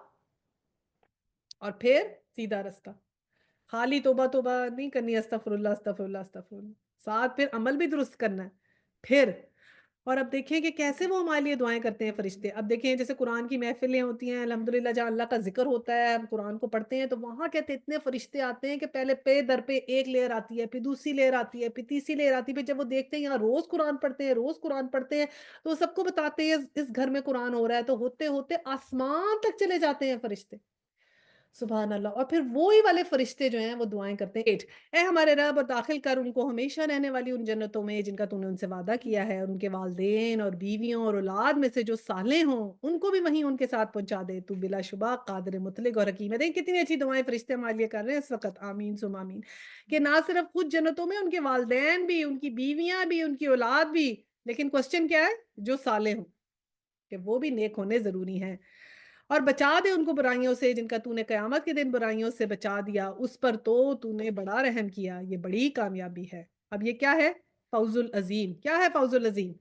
اور پھر سیدھا رستہ، خالی توبہ توبہ نہیں کرنی، استغفر اللہ استغفر اللہ استغفر اللہ، ساتھ پھر عمل بھی درست کرنا ہے پھر۔ اور اب دیکھیں کہ کیسے وہ ہمارے لیے دعائیں کرتے ہیں فرشتے۔ اب دیکھیں جیسے قرآن کی محفلیں ہوتی ہیں الحمدللہ، جہاں اللہ کا ذکر ہوتا ہے، ہم قرآن کو پڑھتے ہیں تو وہاں کہتے ہیں اتنے فرشتے آتے ہیں کہ پہلے پہ در پہ ایک لیئر آتی ہے، پھر دوسری لیئر آتی ہے، پھر تیسری لیئر آتی ہے، پھر جب وہ دیکھتے ہیں یہاں روز قرآن پڑھتے ہیں روز قرآن پڑھتے ہیں تو وہ سب کو بتاتے ہیں اس گھر میں قرآن ہو رہا ہے، تو ہوتے ہوتے آسمان تک چلے جاتے ہیں فرشتے، سبحان اللہ۔ اور پھر وہی والے فرشتے جو ہیں وہ دعائیں کرتے ہیں 8، اے ہمارے رب اور داخل کر ان کو ہمیشہ رہنے والی ان جنتوں میں جن کا تو نے ان سے وعدہ کیا ہے، اور ان کے والدین اور بیویوں اور اولاد میں سے جو صالح ہوں ان کو بھی وہیں ان کے ساتھ پہنچا دے، تو بلا شبہ قادر مطلق اور حکیم ہے۔ دیکھیں کتنی اچھی دعائیں فرشتے ہمارے لیے کر رہے ہیں اس وقت، آمین ثم آمین، کہ نہ صرف خود جنتوں میں ان کے والدین بھی، ان کی بیویاں بھی، ان کی اولاد بھی، لیکن کوسچن کیا ہے؟ جو صالح ہوں، کہ وہ بھی نیک ہونے ضروری ہیں، اور بچا دے ان کو برائیوں سے جن کا تو نے قیامت کے دن برائیوں سے بچا دیا، اس پر تو نے بڑا رحم کیا، یہ بڑی کامیابی ہے۔ اب یہ کیا ہے؟ فوز العظیم۔ کیا ہے فوز العظیم؟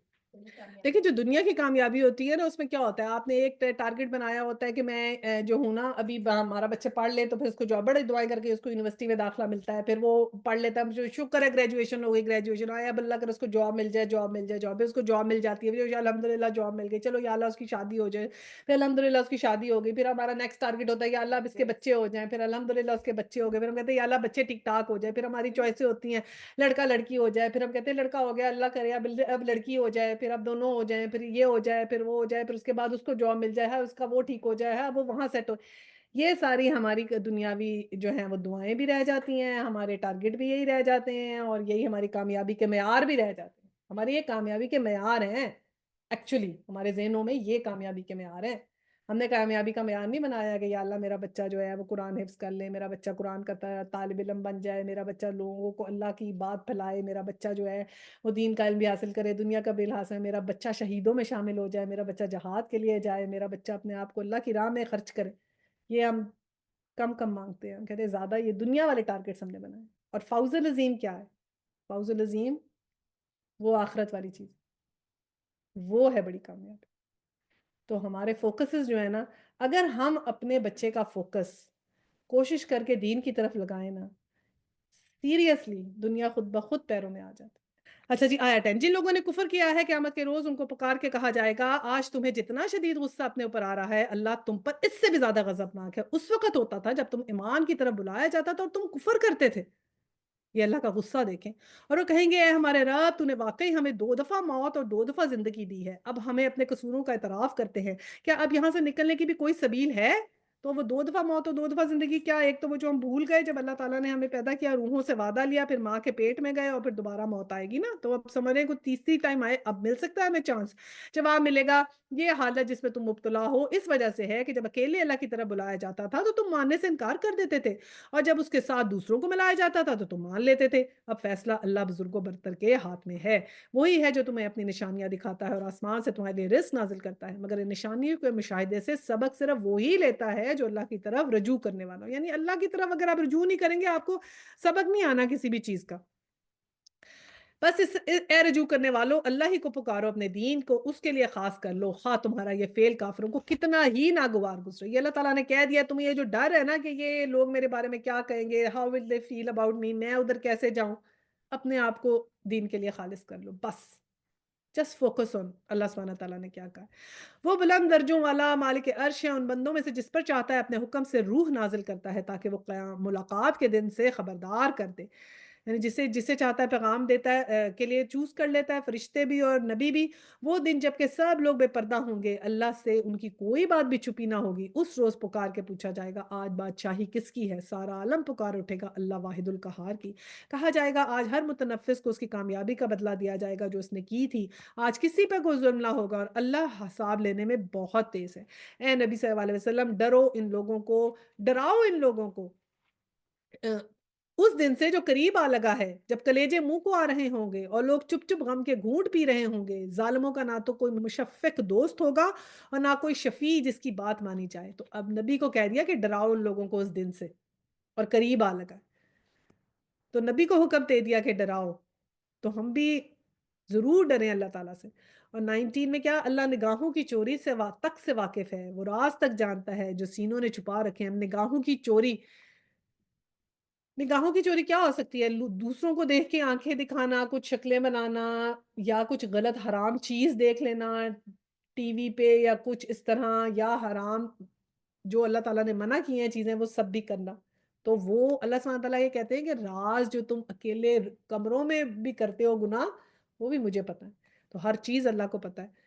دیکھیں جو دنیا کی کامیابی ہوتی ہے نا، اس میں کیا ہوتا ہے، آپ نے ایک ٹارگٹ بنایا ہوتا ہے کہ میں جو ہوں نا ابھی ہمارا بچہ پڑھ لے تو پھر اس کو جو بڑے دعائیں کر کے اس کو یونیورسٹی میں داخلہ ملتا ہے، پھر وہ پڑھ لیتا ہے، جو شکر ہے گریجویشن ہو گئی، گریجویشن آیا، اب اللہ کر اس کو جاب مل جائے، جاب مل جائے، جاب اس کو جاب مل جاتی ہے، پھر الحمدللہ جاب مل گئی، چلو یا اللہ اس کی شادی ہو جائے، پھر الحمدللہ اس کی شادی ہو گئی، پھر ہمارا نیکسٹ ٹارگٹ ہوتا ہے یا اللہ اب اس کے بچے ہو جائیں، پھر الحمدللہ اس کے بچے ہو گئے، پھر ہم کہتے ہیں یا اللہ بچے ٹھیک ٹھاک ہو جائے، پھر ہماری چوائسیں ہوتی ہیں لڑکا لڑکی ہو جائے، پھر ہم کہتے ہیں لڑکا ہو گیا اللہ کرے اب لڑکی ہو جائے، پھر اب دونوں ہو جائیں، پھر یہ ہو جائے، پھر وہ ہو جائے، پھر اس کے بعد اس کو جاب مل جائے، اس کا وہ ٹھیک ہو جائے، اب وہ وہاں سیٹ ہو۔ یہ ساری ہماری دنیاوی جو ہیں وہ دعائیں بھی رہ جاتی ہیں، ہمارے ٹارگٹ بھی یہی رہ جاتے ہیں، اور یہی ہماری کامیابی کے معیار بھی رہ جاتے ہیں۔ ہماری یہ کامیابی کے معیار ہیں، ایکچولی ہمارے ذہنوں میں یہ کامیابی کے معیار ہیں۔ ہم نے کامیابی کا معیار نہیں بنایا کہ یا اللہ میرا بچہ جو ہے وہ قرآن حفظ کر لے، میرا بچہ قرآن کا طالب علم بن جائے، میرا بچہ لوگوں کو اللہ کی بات پھیلائے، میرا بچہ جو ہے وہ دین کا علم بھی حاصل کرے، دنیا کا بھی حاصل، میرا بچہ شہیدوں میں شامل ہو جائے، میرا بچہ جہاد کے لیے جائے، میرا بچہ اپنے آپ کو اللہ کی راہ میں خرچ کرے۔ یہ ہم کم مانگتے ہیں، ہم کہتے ہیں زیادہ یہ دنیا والے ٹارگٹس ہم نے بنائے۔ اور فوز العظیم کیا ہے؟ فوز العظیم وہ آخرت والی چیز، وہ ہے بڑی کامیابی۔ تو ہمارے فوکسز جو ہے نا، اگر ہم اپنے بچے کا فوکس کوشش کر کے دین کی طرف لگائیں نا، سیریسلی دنیا خود بخود پیروں میں آ جاتی۔ اچھا جی، آیا 10، جن لوگوں نے کفر کیا ہے قیامت کے روز ان کو پکار کے کہا جائے گا آج تمہیں جتنا شدید غصہ اپنے اوپر آ رہا ہے اللہ تم پر اس سے بھی زیادہ غضبناک ہے۔ اس وقت ہوتا تھا جب تم ایمان کی طرف بلایا جاتا تھا اور تم کفر کرتے تھے۔ یہ اللہ کا غصہ دیکھیں، اور وہ کہیں گے اے ہمارے رب تو نے واقعی ہمیں 2 دفعہ موت اور 2 دفعہ زندگی دی ہے، اب ہمیں اپنے قصوروں کا اعتراف کرتے ہیں، کیا اب یہاں سے نکلنے کی بھی کوئی سبیل ہے؟ تو وہ 2 دفعہ موت اور 2 دفعہ زندگی کیا؟ ایک تو وہ جو ہم بھول گئے جب اللہ تعالیٰ نے ہمیں پیدا کیا، روحوں سے وعدہ لیا، پھر ماں کے پیٹ میں گئے اور پھر دوبارہ موت آئے گی نا، تو اب سمجھ رہے ہیں کوئی تیسری ٹائم آئے، اب مل سکتا ہے ہمیں چانس؟ جواب ملے گا یہ حالت جس میں تم مبتلا ہو اس وجہ سے ہے کہ جب اکیلے اللہ کی طرف بلایا جاتا تھا تو تم ماننے سے انکار کر دیتے تھے، اور جب اس کے ساتھ دوسروں کو ملایا جاتا تھا تو تم مان لیتے تھے۔ اب فیصلہ اللہ بزرگ و برتر کے ہاتھ میں ہے، وہی ہے جو تمہیں اپنی نشانیاں دکھاتا ہے اور آسمان سے تمہارے لیے رزق نازل کرتا ہے، مگر ان نشانیوں کے مشاہدے سے سبق صرف وہی لیتا ہے جو اللہ کی طرف رجوع کرنے والا ہو۔ یعنی اللہ کی طرف اگر آپ رجوع نہیں کریں گے آپ کو سبق نہیں آنا کسی بھی چیز کا۔ بس اے رجوع کرنے والوں اللہ ہی کو پکارو، اپنے دین کو اس کے لیے خاص کر لو، خواہ تمہارا یہ فعل کافروں کو کتنا ہی ناگوار گزرے۔ یہ اللہ تعالیٰ نے کہہ دیا، تمہیں یہ جو ڈر ہے نا کہ یہ لوگ میرے بارے میں کیا کہیں گے، how will they feel about me, میں ادھر کیسے جاؤں، اپنے آپ کو دین کے لیے خالص کر لو بس۔ جسٹ فوکس آن اللہ سبحانہ تعالیٰ نے کیا کہا. وہ بلند درجوں والا مالک عرش ہے، ان بندوں میں سے جس پر چاہتا ہے اپنے حکم سے روح نازل کرتا ہے تاکہ وہ قیام ملاقات کے دن سے خبردار کر دے. یعنی جسے جسے چاہتا ہے پیغام دیتا ہے کے لیے چوز کر لیتا ہے، فرشتے بھی اور نبی بھی. وہ دن جب کہ سب لوگ بے پردہ ہوں گے، اللہ سے ان کی کوئی بات بھی چھپی نہ ہوگی. اس روز پکار کے پوچھا جائے گا آج بادشاہی کس کی ہے؟ سارا عالم پکار اٹھے گا اللہ واحد القہار کی. کہا جائے گا آج ہر متنفس کو اس کی کامیابی کا بدلہ دیا جائے گا جو اس نے کی تھی. آج کسی پہ کوئی ظلم نہ ہوگا اور اللہ حساب لینے میں بہت تیز ہے. اے نبی صلی اللہ علیہ وسلم ڈرو ان لوگوں کو، ڈراؤ ان لوگوں کو اس دن سے جو قریب آ لگا ہے، جب کلیجے منہ کو آ رہے ہوں گے اور لوگ چپ چپ غم کے گھونٹ پی رہے ہوں گے. ظالموں کا نہ تو کوئی مشفق دوست ہوگا اور نہ کوئی شفیع جس کی بات مانی جائے. تو اب نبی کو کہہ دیا کہ ڈراؤ ان لوگوں کو اس دن سے، اور قریب آ لگا تو نبی کو حکم دے دیا کہ ڈراؤ. تو ہم بھی ضرور ڈریں اللہ تعالیٰ سے. اور 19 میں کیا، اللہ نگاہوں کی چوری سے تک سے واقف ہے، وہ راز تک جانتا ہے جو سینوں نے چھپا رکھے ہیں. ہم نگاہوں کی چوری، نگاہوں کی چوری کیا ہو سکتی ہے؟ دوسروں کو دیکھ کے آنکھیں دکھانا، کچھ شکلیں بنانا، یا کچھ غلط حرام چیز دیکھ لینا ٹی وی پہ، یا کچھ اس طرح، یا حرام جو اللہ تعالیٰ نے منع کی ہیں چیزیں وہ سب بھی کرنا. تو وہ اللہ سبحانہ تعالیٰ یہ کہتے ہیں کہ راز جو تم اکیلے کمروں میں بھی کرتے ہو گناہ، وہ بھی مجھے پتہ ہے. تو ہر چیز اللہ کو پتہ ہے،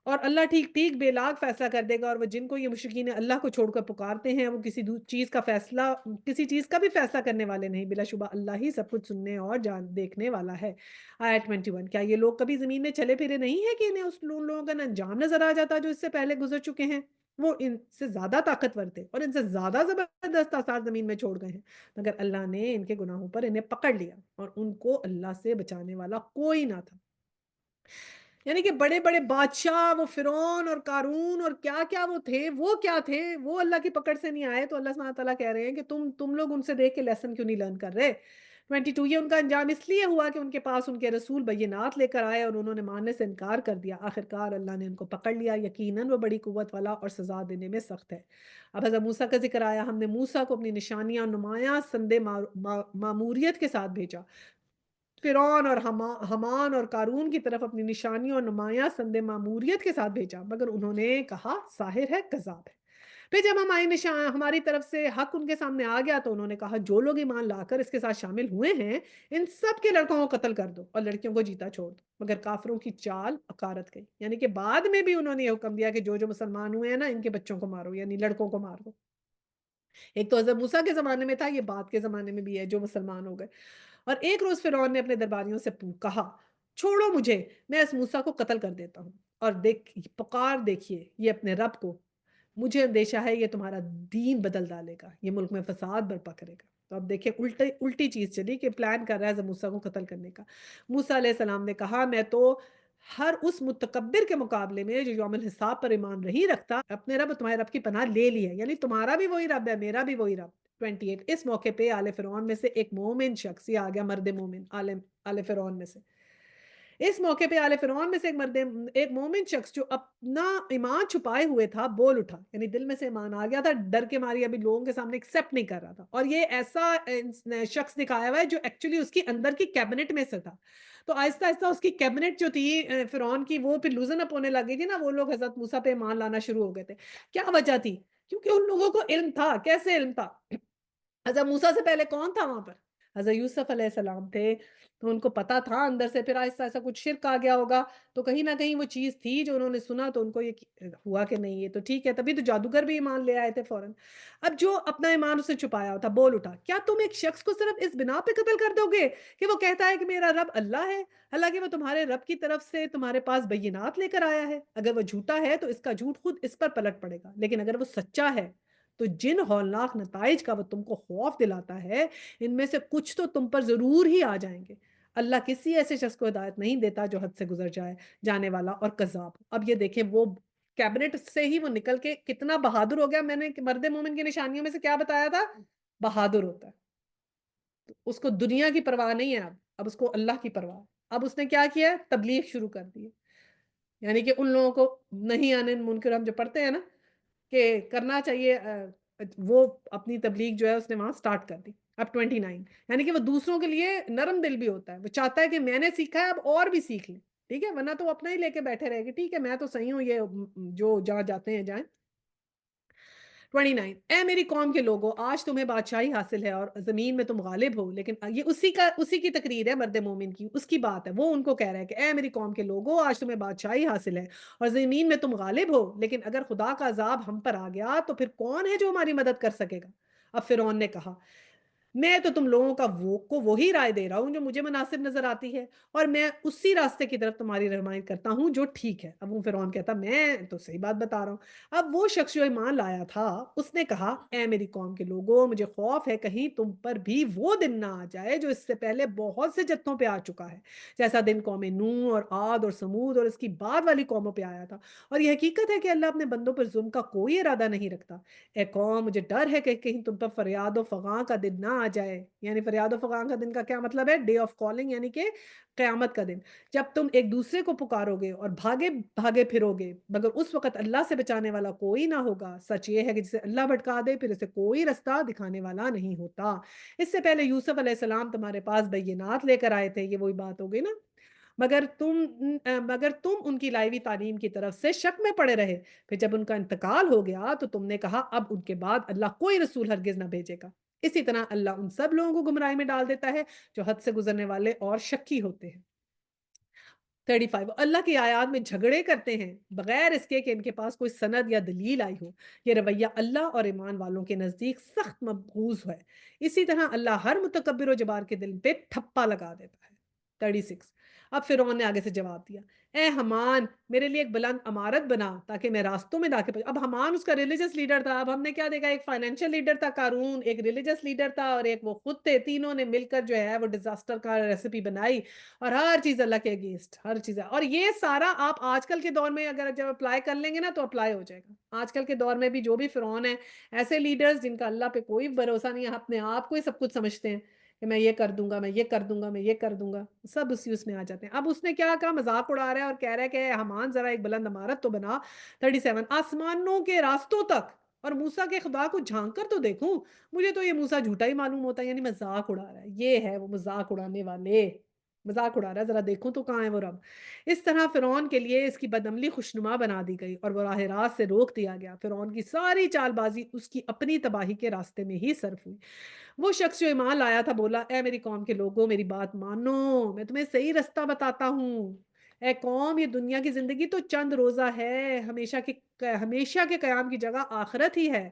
اور اللہ ٹھیک ٹھیک بے لاگ فیصلہ کر دے گا. اور وہ جن کو یہ مشرکین اللہ کو چھوڑ کر پکارتے ہیں وہ کسی چیز کا فیصلہ، کسی چیز کا بھی فیصلہ کرنے والے نہیں. بلا شبہ اللہ ہی سب کچھ سننے اور جان دیکھنے والا ہے. آیت 21، کیا یہ لوگ کبھی زمین میں چلے پھرے نہیں ہیں کہ انہیں ان لوگوں کا انجام نظر آ جاتا جو اس سے پہلے گزر چکے ہیں؟ وہ ان سے زیادہ طاقتور تھے اور ان سے زیادہ زبردست آثار زمین میں چھوڑ گئے ہیں، مگر اللہ نے ان کے گناہوں پر انہیں پکڑ لیا اور ان کو اللہ سے بچانے والا کوئی نہ تھا. یعنی کہ بڑے بڑے بادشاہ، وہ فرعون اور قارون اور کیا کیا وہ تھے، وہ کیا تھے، وہ اللہ کی پکڑ سے نہیں آئے. تو اللہ سبحانہ تعالیٰ کہہ رہے ہیں کہ تم لوگ ان سے دیکھ کے لیسن کیوں نہیں لرن کر رہے. 22، یہ ان کا انجام اس لیے ہوا کہ ان کے پاس ان کے رسول بینات لے کر آئے اور انہوں نے ماننے سے انکار کر دیا. آخرکار اللہ نے ان کو پکڑ لیا، یقیناً وہ بڑی قوت والا اور سزا دینے میں سخت ہے. اب حضرت موسیٰ کا ذکر آیا. ہم نے موسیٰ کو اپنی نشانیاں اور نمایاں سندِ ماموریت کے ساتھ بھیجا. فرعون اور حمان اور قارون کی طرف اپنی نشانیوں اور نمایاں سند ماموریت کے ساتھ بھیجا، مگر انہوں نے کہا ساحر ہے، کذاب ہے. پھر جب ہماری طرف سے حق ان کے سامنے آ گیا تو انہوں نے کہا جو لوگ ایمان لا کر اس کے ساتھ شامل ہوئے ہیں ان سب کے لڑکوں کو قتل کر دو اور لڑکیوں کو جیتا چھوڑ دو. مگر کافروں کی چال اکارت گئی، یعنی کہ بعد میں بھی انہوں نے یہ حکم دیا کہ جو مسلمان ہوئے ہیں نا ان کے بچوں کو مارو، یعنی لڑکوں کو مار دو. ایک تو حضرت موسیٰ کے زمانے میں تھا، یہ بعد کے زمانے میں بھی ہے جو مسلمان ہو گئے. اور ایک روز فرعون نے اپنے درباریوں سے کہا چھوڑو مجھے، میں اس موسیٰ کو قتل کر دیتا ہوں. اور پکار دیکھیے یہ اپنے رب کو، مجھے اندیشہ ہے یہ تمہارا دین بدل ڈالے گا، یہ ملک میں فساد برپا کرے گا. تو اب دیکھیں الٹی چیز چلی کہ پلان کر رہا ہے حضرت موسیٰ کو قتل کرنے کا. موسیٰ علیہ السلام نے کہا میں تو ہر اس متکبر کے مقابلے میں جو یوم الحساب پر ایمان نہیں رکھتا، اپنے رب تمہارے رب کی پناہ لے لی ہے. یعنی تمہارا بھی وہی رب ہے، میرا بھی وہی رب. 28، اس موقع پہ آل فرعون میں سے ایک مومن شخص، یہ آ گیا مرد مومن آل فرعون میں سے، اس موقع پہ آل فرعون میں سے ایک مومن شخص جو اپنا ایمان چھپائے ہوئے تھا بول اٹھا. یعنی دل میں سے ایمان آ گیا تھا، ڈر کے ماری ابھی لوگوں کے سامنے ایکسیپٹ نہیں کر رہا تھا. اور یہ ایسا شخص دکھایا ہوا ہے جو ایکچولی اس کی اندر کی کیبنٹ میں سے تھا. تو آہستہ آہستہ اس کی کیبنٹ جو تھی فرعون کی، وہ پھر لوزن اپ ہونے لگی تھی نا. وہ لوگ حضرت موسیٰ پہ ایمان لانا شروع ہو گئے تھے. کیا وجہ تھی؟ کیونکہ ان لوگوں کو علم تھا. کیسے علم تھا؟ حضرت موسیٰ سے پہلے کون تھا وہاں پر؟ حضرت یوسف علیہ السلام تھے. تو ان کو پتا تھا اندر سے، پھر آہستہ آہستہ کچھ شرک آ گیا ہوگا. تو کہیں نہ کہیں وہ چیز تھی جو انہوں نے سنا تو ان کو یہ ہوا کہ نہیں یہ تو ٹھیک ہے. تبھی تو جادوگر بھی ایمان لے آئے تھے فوراً. اب جو اپنا ایمان اس نے چھپایا ہوتا بول اٹھا. کیا تم ایک شخص کو صرف اس بنا پہ قتل کر دو گے کہ وہ کہتا ہے کہ میرا رب اللہ ہے، حالانکہ وہ تمہارے رب کی طرف سے تمہارے پاس بینات لے کر آیا ہے؟ اگر وہ جھوٹا ہے تو اس کا جھوٹ خود اس پر پلٹ پڑے گا، لیکن اگر وہ سچا ہے تو جن ہولناک نتائج کا وہ تم کو خوف دلاتا ہے ان میں سے کچھ تو تم پر ضرور ہی آ جائیں گے. اللہ کسی ایسے شخص کو ہدایت نہیں دیتا جو حد سے گزر جانے والا اور کذاب. اب یہ دیکھیں وہ کیبنٹ سے ہی وہ نکل کے کتنا بہادر ہو گیا. میں نے مرد مومن کی نشانیوں میں سے کیا بتایا تھا؟ بہادر ہوتا ہے. اس کو دنیا کی پرواہ نہیں ہے، اب اس کو اللہ کی پرواہ. اب اس نے کیا کیا؟ تبلیغ شروع کر دی. یعنی کہ ان لوگوں کو نہیں آنے منکر ہم جو پڑھتے ہیں نا کہ کرنا چاہیے، وہ اپنی تبلیغ جو ہے اس نے وہاں سٹارٹ کر دی. اب 29، یعنی کہ وہ دوسروں کے لیے نرم دل بھی ہوتا ہے. وہ چاہتا ہے کہ میں نے سیکھا ہے اب اور بھی سیکھ لیں. ٹھیک ہے، ورنہ تو وہ اپنا ہی لے کے بیٹھے رہے گی، ٹھیک ہے میں تو صحیح ہوں، یہ جو جہاں جاتے ہیں جائیں۔ 29 اے میری قوم کے لوگوں، آج تمہیں بادشاہی حاصل ہے اور زمین میں تم غالب ہو، لیکن یہ اسی کی تقریر ہے مرد مومن کی، اس کی بات ہے، وہ ان کو کہہ رہا ہے کہ اے میری قوم کے لوگوں، آج تمہیں بادشاہی حاصل ہے اور زمین میں تم غالب ہو، لیکن اگر خدا کا عذاب ہم پر آ گیا تو پھر کون ہے جو ہماری مدد کر سکے گا؟ اب فرعون نے کہا میں تو تم لوگوں کو وہی رائے دے رہا ہوں جو مجھے مناسب نظر آتی ہے، اور میں اسی راستے کی طرف تمہاری رہنمائی کرتا ہوں جو ٹھیک ہے۔ اب وہ فرعون کہتا میں تو صحیح بات بتا رہا ہوں۔ اب وہ شخص جو ایمان لایا تھا اس نے کہا اے میری قوم کے لوگوں، مجھے خوف ہے کہیں تم پر بھی وہ دن نہ آ جائے جو اس سے پہلے بہت سے جتوں پہ آ چکا ہے، جیسا دن قوم نوح اور عاد اور سمود اور اس کی بعد والی قوموں پہ آیا تھا، اور یہ حقیقت ہے کہ اللہ اپنے بندوں پر ظلم کا کوئی ارادہ نہیں رکھتا۔ اے قوم، مجھے ڈر ہے کہ کہیں تم پر فریاد و فغاں کا دن نہ آ جائے۔ یعنی فریاد و فغاں کا دن کا کیا مطلب ہے؟ ڈے آف کالنگ، یعنی کہ قیامت کا دن، جب تم ایک دوسرے کو پکارو گے اور بھاگے بھاگے پھرو گے، مگر اس وقت اللہ سے بچانے والا کوئی نہ ہوگا۔ سچ یہ ہے کہ جسے اللہ بھٹکا دے پھر اسے کوئی رستہ دکھانے والا نہیں ہوتا۔ اس سے پہلے یوسف علیہ السلام تمہارے پاس بینات لے کر آئے تھے، یہ وہی بات ہو گئی نا، مگر تم ان کی لائی ہوئی تعلیم کی طرف سے شک میں پڑے رہے، پھر جب ان کا انتقال ہو گیا تو تم نے کہا اب ان کے بعد اللہ کوئی رسول ہرگز نہ بھیجے گا۔ اسی طرح اللہ ان سب لوگوں کو گمراہی میں ڈال دیتا ہے جو حد سے گزرنے والے اور شکی ہوتے ہیں۔ 35 وہ اللہ کی آیات میں جھگڑے کرتے ہیں بغیر اس کے کہ ان کے پاس کوئی سند یا دلیل آئی ہو، یہ رویہ اللہ اور ایمان والوں کے نزدیک سخت مبغوض ہے۔ اسی طرح اللہ ہر متکبر و جبار کے دل پہ ٹھپا لگا دیتا ہے۔ 36 اب فرعون نے آگے سے جواب دیا اے حمان، میرے لیے ایک بلند عمارت بنا تاکہ میں راستوں میں داخل اب حمان اس کا ریلیجس لیڈر تھا، اب ہم نے کیا دیکھا، ایک فائنینشیل لیڈر تھا قارون، ایک ریلیجس لیڈر تھا اور ایک وہ خود تھے، تینوں نے مل کر جو ہے وہ ڈیزاسٹر کا ریسیپی بنائی، اور ہر چیز اللہ کے اگینسٹ، ہر چیز ہے۔ اور یہ سارا آپ آج کل کے دور میں اگر جب اپلائی کر لیں گے نا تو اپلائی ہو جائے گا۔ آج کل کے دور میں بھی جو بھی فرعون ہے، ایسے لیڈرز جن کا اللہ پہ کوئی بھروسہ نہیں ہے، اپنے آپ کو ہی سب کچھ سمجھتے ہیں کہ میں یہ کر دوں گا، میں یہ کر دوں گا، میں یہ کر دوں گا، سب اسی اس میں آ جاتے ہیں۔ اب اس نے کیا کہا، مذاق اڑا رہا ہے اور کہہ رہا ہے کہ حمان ذرا ایک بلند عمارت تو بنا۔ 37 آسمانوں کے راستوں تک اور موسیٰ کے خدا کو جھانک کر تو دیکھوں، مجھے تو یہ موسیٰ جھوٹا ہی معلوم ہوتا ہے، یعنی مذاق اڑا رہا ہے، یہ ہے وہ مذاق اڑانے والے، مذاق اڑا رہا ہے، ذرا دیکھوں تو کہاں ہے وہ رب۔ اس طرح فرعون کے لیے اس کی بدعملی خوشنما بنا دی گئی اور وہ راہ راست سے روک دیا گیا۔ فرعون کی ساری چال بازی اس کی اپنی تباہی کے راستے میں ہی صرف ہوئی۔ وہ شخص جو ایمان لایا تھا بولا اے میری قوم کے لوگوں، میری بات مانو، میں تمہیں صحیح رستہ بتاتا ہوں۔ اے قوم، یہ دنیا کی زندگی تو چند روزہ ہے، ہمیشہ کے قیام کی جگہ آخرت ہی ہے۔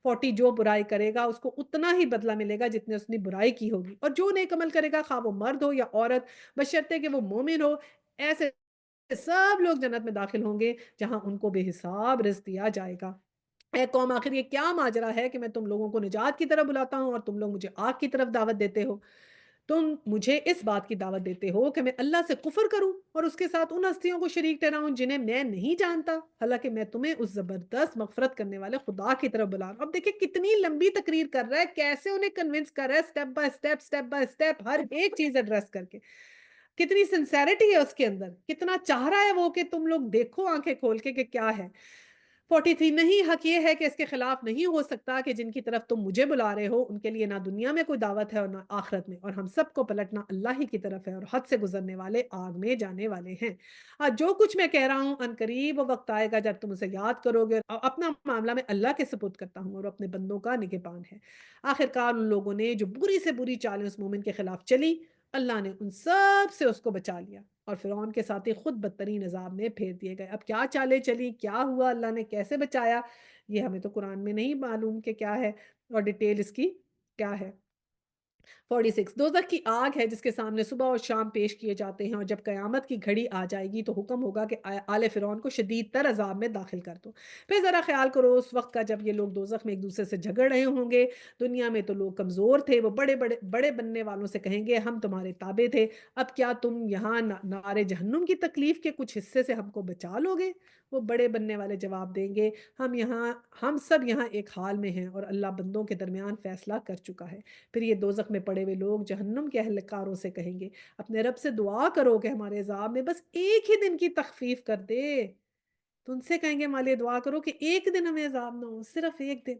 40 جو برائی کرے گا اس کو اتنا ہی بدلہ ملے گا جتنے اس نے برائی کی ہوگی، اور جو نیک عمل کرے گا خواہ وہ مرد ہو یا عورت، بشرطے کہ وہ مومن ہو، ایسے سب لوگ جنت میں داخل ہوں گے جہاں ان کو بے حساب رزق دیا جائے گا۔ اے قوم، آخر یہ کیا ماجرا ہے کہ میں تم لوگوں کو نجات کی طرف بلاتا ہوں اور تم لوگ مجھے آگ کی طرف دعوت دیتے ہو؟ تم مجھے اس بات کی دعوت دیتے ہو کہ میں اللہ سے کفر کروں اور اس کے ساتھ ان ہستیوں کو شریک ٹھہراؤں جنہیں میں نہیں جانتا، حالانکہ میں تمہیں اس زبردست مغفرت کرنے والے خدا کی طرف بلا رہا ہوں۔ اب دیکھیں کتنی لمبی تقریر کر رہا ہے، کیسے انہیں کنونس کر رہا ہے، step by step, step by step, ہر ایک چیز ایڈریس کر کے۔ کتنی سنسیریٹی ہے اس کے اندر، کتنا چاہ رہا ہے وہ کہ تم لوگ دیکھو آنکھیں کھول کے کہ کیا ہے۔ 43 نہیں، حق یہ ہے کہ اس کے خلاف نہیں ہو سکتا کہ جن کی طرف تم مجھے بلا رہے ہو ان کے لیے نہ دنیا میں کوئی دعوت ہے اور نہ آخرت میں، اور ہم سب کو پلٹنا اللہ ہی کی طرف ہے اور حد سے گزرنے والے آگ میں جانے والے ہیں۔ آج جو کچھ میں کہہ رہا ہوں ان قریب وہ وقت آئے گا جب تم اسے یاد کرو گے، اور اپنا معاملہ میں اللہ کے سپرد کرتا ہوں اور اپنے بندوں کا نگہبان ہے۔ آخرکار ان لوگوں نے جو بری سے بری چالیں اس مومن کے خلاف چلی، اللہ نے ان سب سے اس کو بچا لیا، اور فرعون کے ساتھی خود بدترین عذاب میں پھیر دیے گئے۔ اب کیا چالیں چلی، کیا ہوا، اللہ نے کیسے بچایا، یہ ہمیں تو قرآن میں نہیں معلوم کہ کیا ہے اور ڈیٹیل اس کی کیا ہے۔ 46 دوزخ کی آگ ہے جس کے سامنے صبح اور شام پیش کیے جاتے ہیں، اور جب قیامت کی گھڑی آ جائے گی تو حکم ہوگا کہ آل فرعون کو شدید تر عذاب میں داخل کر دو۔ پھر ذرا خیال کرو اس وقت کا جب یہ لوگ دوزخ میں ایک دوسرے سے جھگڑ رہے ہوں گے۔ دنیا میں تو لوگ کمزور تھے، وہ بڑے بڑے بڑے بننے والوں سے کہیں گے ہم تمہارے تابع تھے، اب کیا تم یہاں نار جہنم کی تکلیف کے کچھ حصے سے ہم کو بچا لو گے؟ وہ بڑے بننے والے جواب دیں گے ہم سب یہاں ایک حال میں ہیں اور اللہ بندوں کے درمیان فیصلہ کر چکا ہے۔ پھر یہ دوزخ میں پڑے ہوئے لوگ جہنم کے اہلکاروں سے کہیں گے اپنے رب سے دعا کرو کہ ہمارے عذاب میں بس ایک ہی دن کی تخفیف کر دے۔ تو ان سے کہیں گے ہمارے لیے دعا کرو کہ ایک دن ہمیں عذاب نہ ہو، صرف ایک دن۔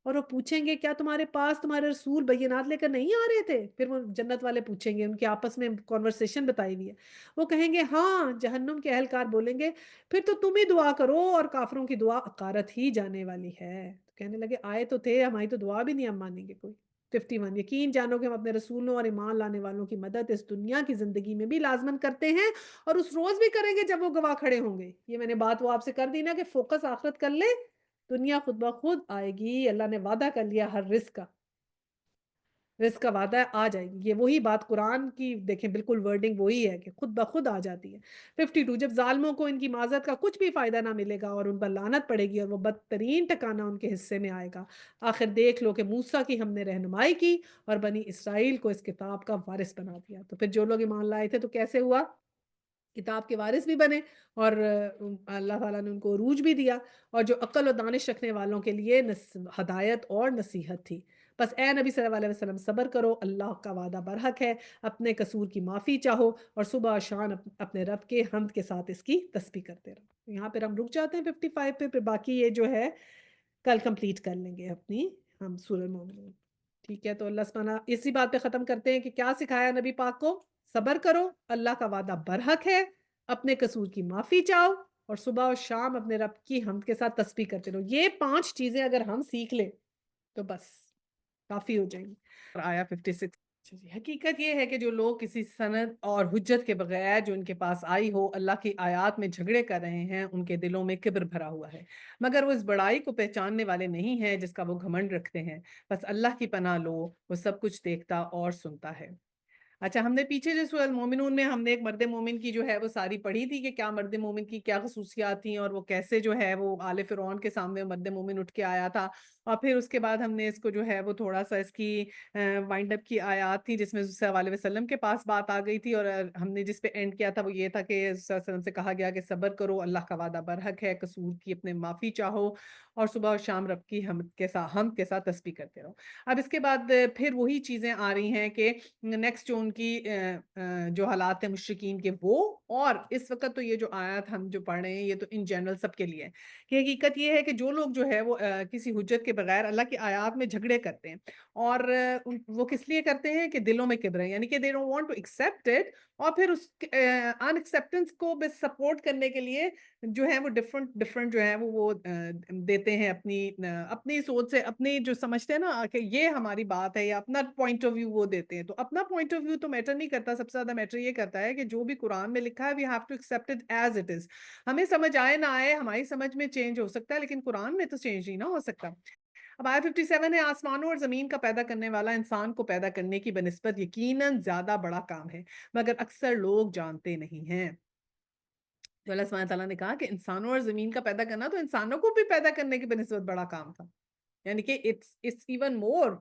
اور وہ پوچھیں گے کیا تمہارے پاس تمہارے رسول بینات لے کر نہیں آ رہے تھے؟ پھر وہ جنت والے پوچھیں گے، ان کے آپس میں کانورسیشن بتائی ہوئی ہے، وہ کہیں گے ہاں، جہنم کے اہلکار بولیں گے پھر تو تم ہی دعا کرو اور کافروں کی دعا اکارت ہی جانے والی ہے۔ تو کہنے لگے آئے تو تھے، ہماری تو دعا بھی نہیں ہم مانیں گے کوئی۔ 51 یقین جانو کہ ہم اپنے رسولوں اور ایمان لانے والوں کی مدد اس دنیا کی زندگی میں بھی لازمن کرتے ہیں اور اس روز بھی کریں گے جب وہ گواہ کھڑے ہوں گے۔ یہ میں نے بات وہ آپ سے کر دی نا کہ فوکس آخرت کر لے، دنیا خود بخود آئے گی، اللہ نے وعدہ کر لیا ہر رزق کا، رزق کا وعدہ ہے آ جائے گی۔ یہ وہی بات قرآن کی دیکھیں، بالکل ورڈنگ وہی ہے کہ خود بخود آ جاتی ہے۔ 52 جب ظالموں کو ان کی معذرت کا کچھ بھی فائدہ نہ ملے گا اور ان پر لعنت پڑے گی اور وہ بدترین ٹھکانہ ان کے حصے میں آئے گا، آخر دیکھ لو کہ موسیٰ کی ہم نے رہنمائی کی اور بنی اسرائیل کو اس کتاب کا وارث بنا دیا۔ تو پھر جو لوگ ایمان لائے تھے تو کیسے ہوا؟ کتاب کے وارث بھی بنے اور اللہ تعالیٰ نے ان کو عروج بھی دیا، اور جو عقل و دانش رکھنے والوں کے لیے ہدایت اور نصیحت تھی۔ بس اے نبی صلی اللہ علیہ وسلم صبر کرو، اللہ کا وعدہ برحق ہے، اپنے قصور کی معافی چاہو اور صبح و شام اپنے رب کے حمد کے ساتھ اس کی تسبیح کرتے رہو۔ یہاں پہ ہم رک جاتے ہیں 55 پہ، پھر باقی یہ جو ہے کل کمپلیٹ کر لیں گے اپنی ہم سورہ المومنون۔ ٹھیک ہے، تو اللہ سبحانہ اسی بات پہ ختم کرتے ہیں کہ کیا سکھایا نبی پاک کو؟ صبر کرو، اللہ کا وعدہ برحق ہے، اپنے قصور کی معافی چاہو اور صبح و شام اپنے رب کی حمد کے ساتھ تسبیح کرتے رہو۔ یہ 5 چیزیں اگر ہم سیکھ لیں تو بس کافی ہو جائیں گی۔ اور آیا 56 حقیقت یہ ہے کہ جو لوگ کسی سند اور حجت کے بغیر جو ان کے پاس آئی ہو اللہ کی آیات میں جھگڑے کر رہے ہیں، ان کے دلوں میں کبر بھرا ہوا ہے، مگر وہ اس بڑائی کو پہچاننے والے نہیں ہیں جس کا وہ گھمنڈ رکھتے ہیں۔ بس اللہ کی پناہ لو، وہ سب کچھ دیکھتا اور سنتا ہے۔ اچھا، ہم نے پیچھے جو سورہ المومنون میں ہم نے ایک مرد مومن کی جو ہے وہ ساری پڑھی تھی کہ کیا مرد مومن کی کیا خصوصیات تھیں اور وہ کیسے جو ہے وہ آل فرعون کے سامنے مرد مومن اٹھ کے آیا تھا، اور پھر اس کے بعد ہم نے اس کو جو ہے وہ تھوڑا سا اس کی وائنڈ اپ کی آیات تھی جس میں صلی اللہ علیہ وسلم کے پاس بات آ گئی تھی، اور ہم نے جس پہ اینڈ کیا تھا وہ یہ تھا کہ صلی اللہ علیہ وسلم سے کہا گیا کہ صبر کرو، اللہ کا وعدہ برحق ہے، قصور کی اپنے معافی چاہو اور صبح اور شام رب کی حمد کے ساتھ تسبیح کرتے رہو۔ اب اس کے بعد پھر وہی چیزیں آ رہی ہیں کہ نیکسٹ جو ان کی جو حالات ہیں مشرکین کے وہ، اور اس وقت تو یہ جو آیات ہم جو پڑھ رہے ہیں یہ تو ان جنرل سب کے لیے ہے کہ حقیقت یہ ہے کہ جو لوگ جو ہے وہ کسی حجت کے بغیر اللہ کی آیات میں جھگڑے کرتے ہیں، اور وہ کس لیے کرتے ہیں کہ دلوں میں کبر ہے، یعنی کہ they don't want to accept it، اور پھر اس ان ایکسیپٹنس کو بس سپورٹ کرنے کے لیے جو ہے وہ ڈفرنٹ جو ہے وہ دیتے ہیں اپنی سوچ سے، اپنی جو سمجھتے ہیں نا کہ یہ ہماری بات ہے، یا اپنا پوائنٹ آف ویو وہ دیتے ہیں۔ تو اپنا پوائنٹ آف ویو تو میٹر نہیں کرتا، سب سے زیادہ میٹر یہ کرتا ہے کہ جو بھی قرآن میں لکھا ہے we have to accept it as it is, ہمیں سمجھ آئے نہ آئے، ہماری سمجھ میں چینج ہو سکتا ہے لیکن قرآن میں تو چینج نہیں نہ ہو سکتا۔ اب آیت 57 ہے، آسمانوں اور زمین کا پیدا کرنے والا انسان کو پیدا کرنے کی بنسبت یقیناً زیادہ بڑا کام ہے، مگر اکثر لوگ جانتے نہیں ہیں۔ تو اللہ سبحانہ تعالیٰ نے کہا کہ انسانوں اور زمین کا پیدا کرنا تو انسانوں کو بھی پیدا کرنے کی بنسبت بڑا کام تھا، یعنی کہ it's even more۔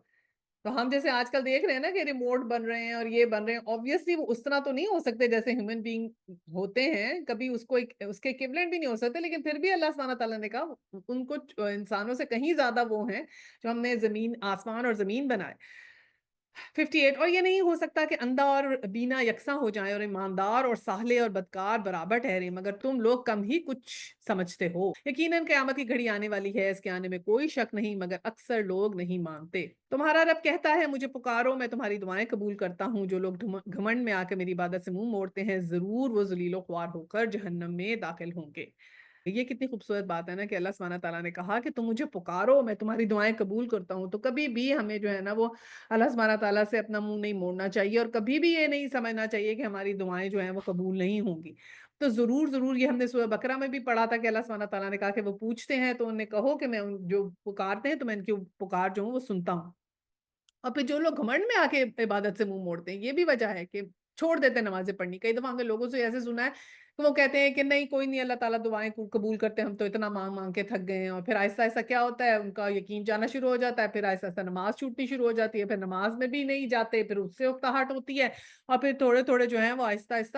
تو ہم جیسے آج کل دیکھ رہے ہیں نا کہ ریموٹ بن رہے ہیں اور یہ بن رہے ہیں، obviously وہ اس طرح تو نہیں ہو سکتے جیسے ہیومن بینگ ہوتے ہیں، کبھی اس کو اس کے ایکویولنٹ بھی نہیں ہو سکتے، لیکن پھر بھی اللہ سبحانہ تعالیٰ نے کہا ان کو انسانوں سے کہیں زیادہ وہ ہیں جو ہم نے آسمان اور زمین بنائے۔ 58 اور یہ نہیں ہو سکتا کہ اندھا اور بینا یکساں ہو جائیں اور ایماندار اور سالے اور بدکار برابر ٹھہرے، مگر تم لوگ کم ہی کچھ سمجھتے ہو۔ یقیناً قیامت کی گھڑی آنے والی ہے، اس کے آنے میں کوئی شک نہیں، مگر اکثر لوگ نہیں مانتے۔ تمہارا رب کہتا ہے مجھے پکارو، میں تمہاری دعائیں قبول کرتا ہوں۔ جو لوگ گھمنڈ میں آ کے میری عبادت سے منہ موڑتے ہیں، ضرور وہ ذلیل و خوار ہو کر جہنم میں داخل ہوں گے۔ یہ کتنی خوبصورت بات ہے نا کہ اللہ سبحانہ تعالیٰ نے کہا کہ تم مجھے پکارو، میں تمہاری دعائیں قبول کرتا ہوں۔ تو کبھی بھی ہمیں جو ہے نا وہ اللہ سبحانہ تعالیٰ سے اپنا منہ نہیں موڑنا چاہیے، اور کبھی بھی یہ نہیں سمجھنا چاہیے کہ ہماری دعائیں جو ہیں وہ قبول نہیں ہوں گی۔ تو ضرور یہ ہم نے سورہ بقرہ میں بھی پڑھا تھا کہ اللہ سبحانہ تعالیٰ نے کہا کہ وہ پوچھتے ہیں تو انہیں کہو کہ میں جو پکارتے ہیں تو میں ان کی پکار جو ہوں وہ سنتا ہوں۔ اور پھر جو لوگ گھمنڈ میں آ کے عبادت سے منہ موڑتے ہیں، یہ بھی وجہ ہے کہ چھوڑ دیتے ہیں نمازیں پڑھنی۔ کئی دفعہ ہم نے لوگوں سے ایسے سنا ہے کہ وہ کہتے ہیں کہ نہیں کوئی نہیں، اللہ تعالیٰ دعائیں قبول کرتے ہیں، ہم تو اتنا مانگ مانگ کے تھک گئے ہیں، اور پھر آہستہ آہستہ کیا ہوتا ہے ان کا یقین جانا شروع ہو جاتا ہے، پھر آہستہ آہستہ نماز چھوٹنی شروع ہو جاتی ہے، پھر نماز میں بھی نہیں جاتے، پھر اس سے اکتاہٹ ہوتی ہے، اور پھر تھوڑے تھوڑے جو ہیں وہ آہستہ آہستہ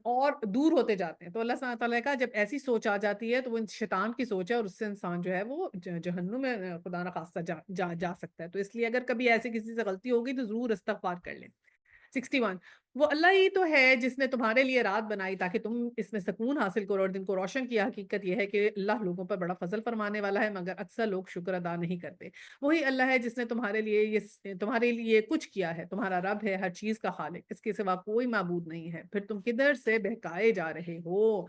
اور دور ہوتے جاتے ہیں۔ تو اللہ سبحانہ تعالیٰ نے کہا جب ایسی سوچ آ جاتی ہے تو وہ شیطان کی سوچ ہے، اور اس سے انسان جو ہے وہ جہنم میں خدا نخواستہ جا سکتا ہے۔ تو اس لیے اگر کبھی ایسے کسی سے غلطی ہوگی تو ضرور استغفار کر لیں۔ 61 وہ اللہ ہی تو ہے جس نے تمہارے لیے رات بنائی تاکہ تم اس میں سکون حاصل کرو اور دن کو روشن کیا. حقیقت یہ ہے کہ اللہ لوگوں پر بڑا فضل فرمانے والا ہے مگر اکثر لوگ شکر ادا نہیں کرتے. وہی اللہ ہے جس نے تمہارے لیے کچھ کیا ہے. تمہارا رب ہے ہر چیز کا خالق, اس کے سوا کوئی معبود نہیں ہے. پھر تم کدھر سے بہکائے جا رہے ہو.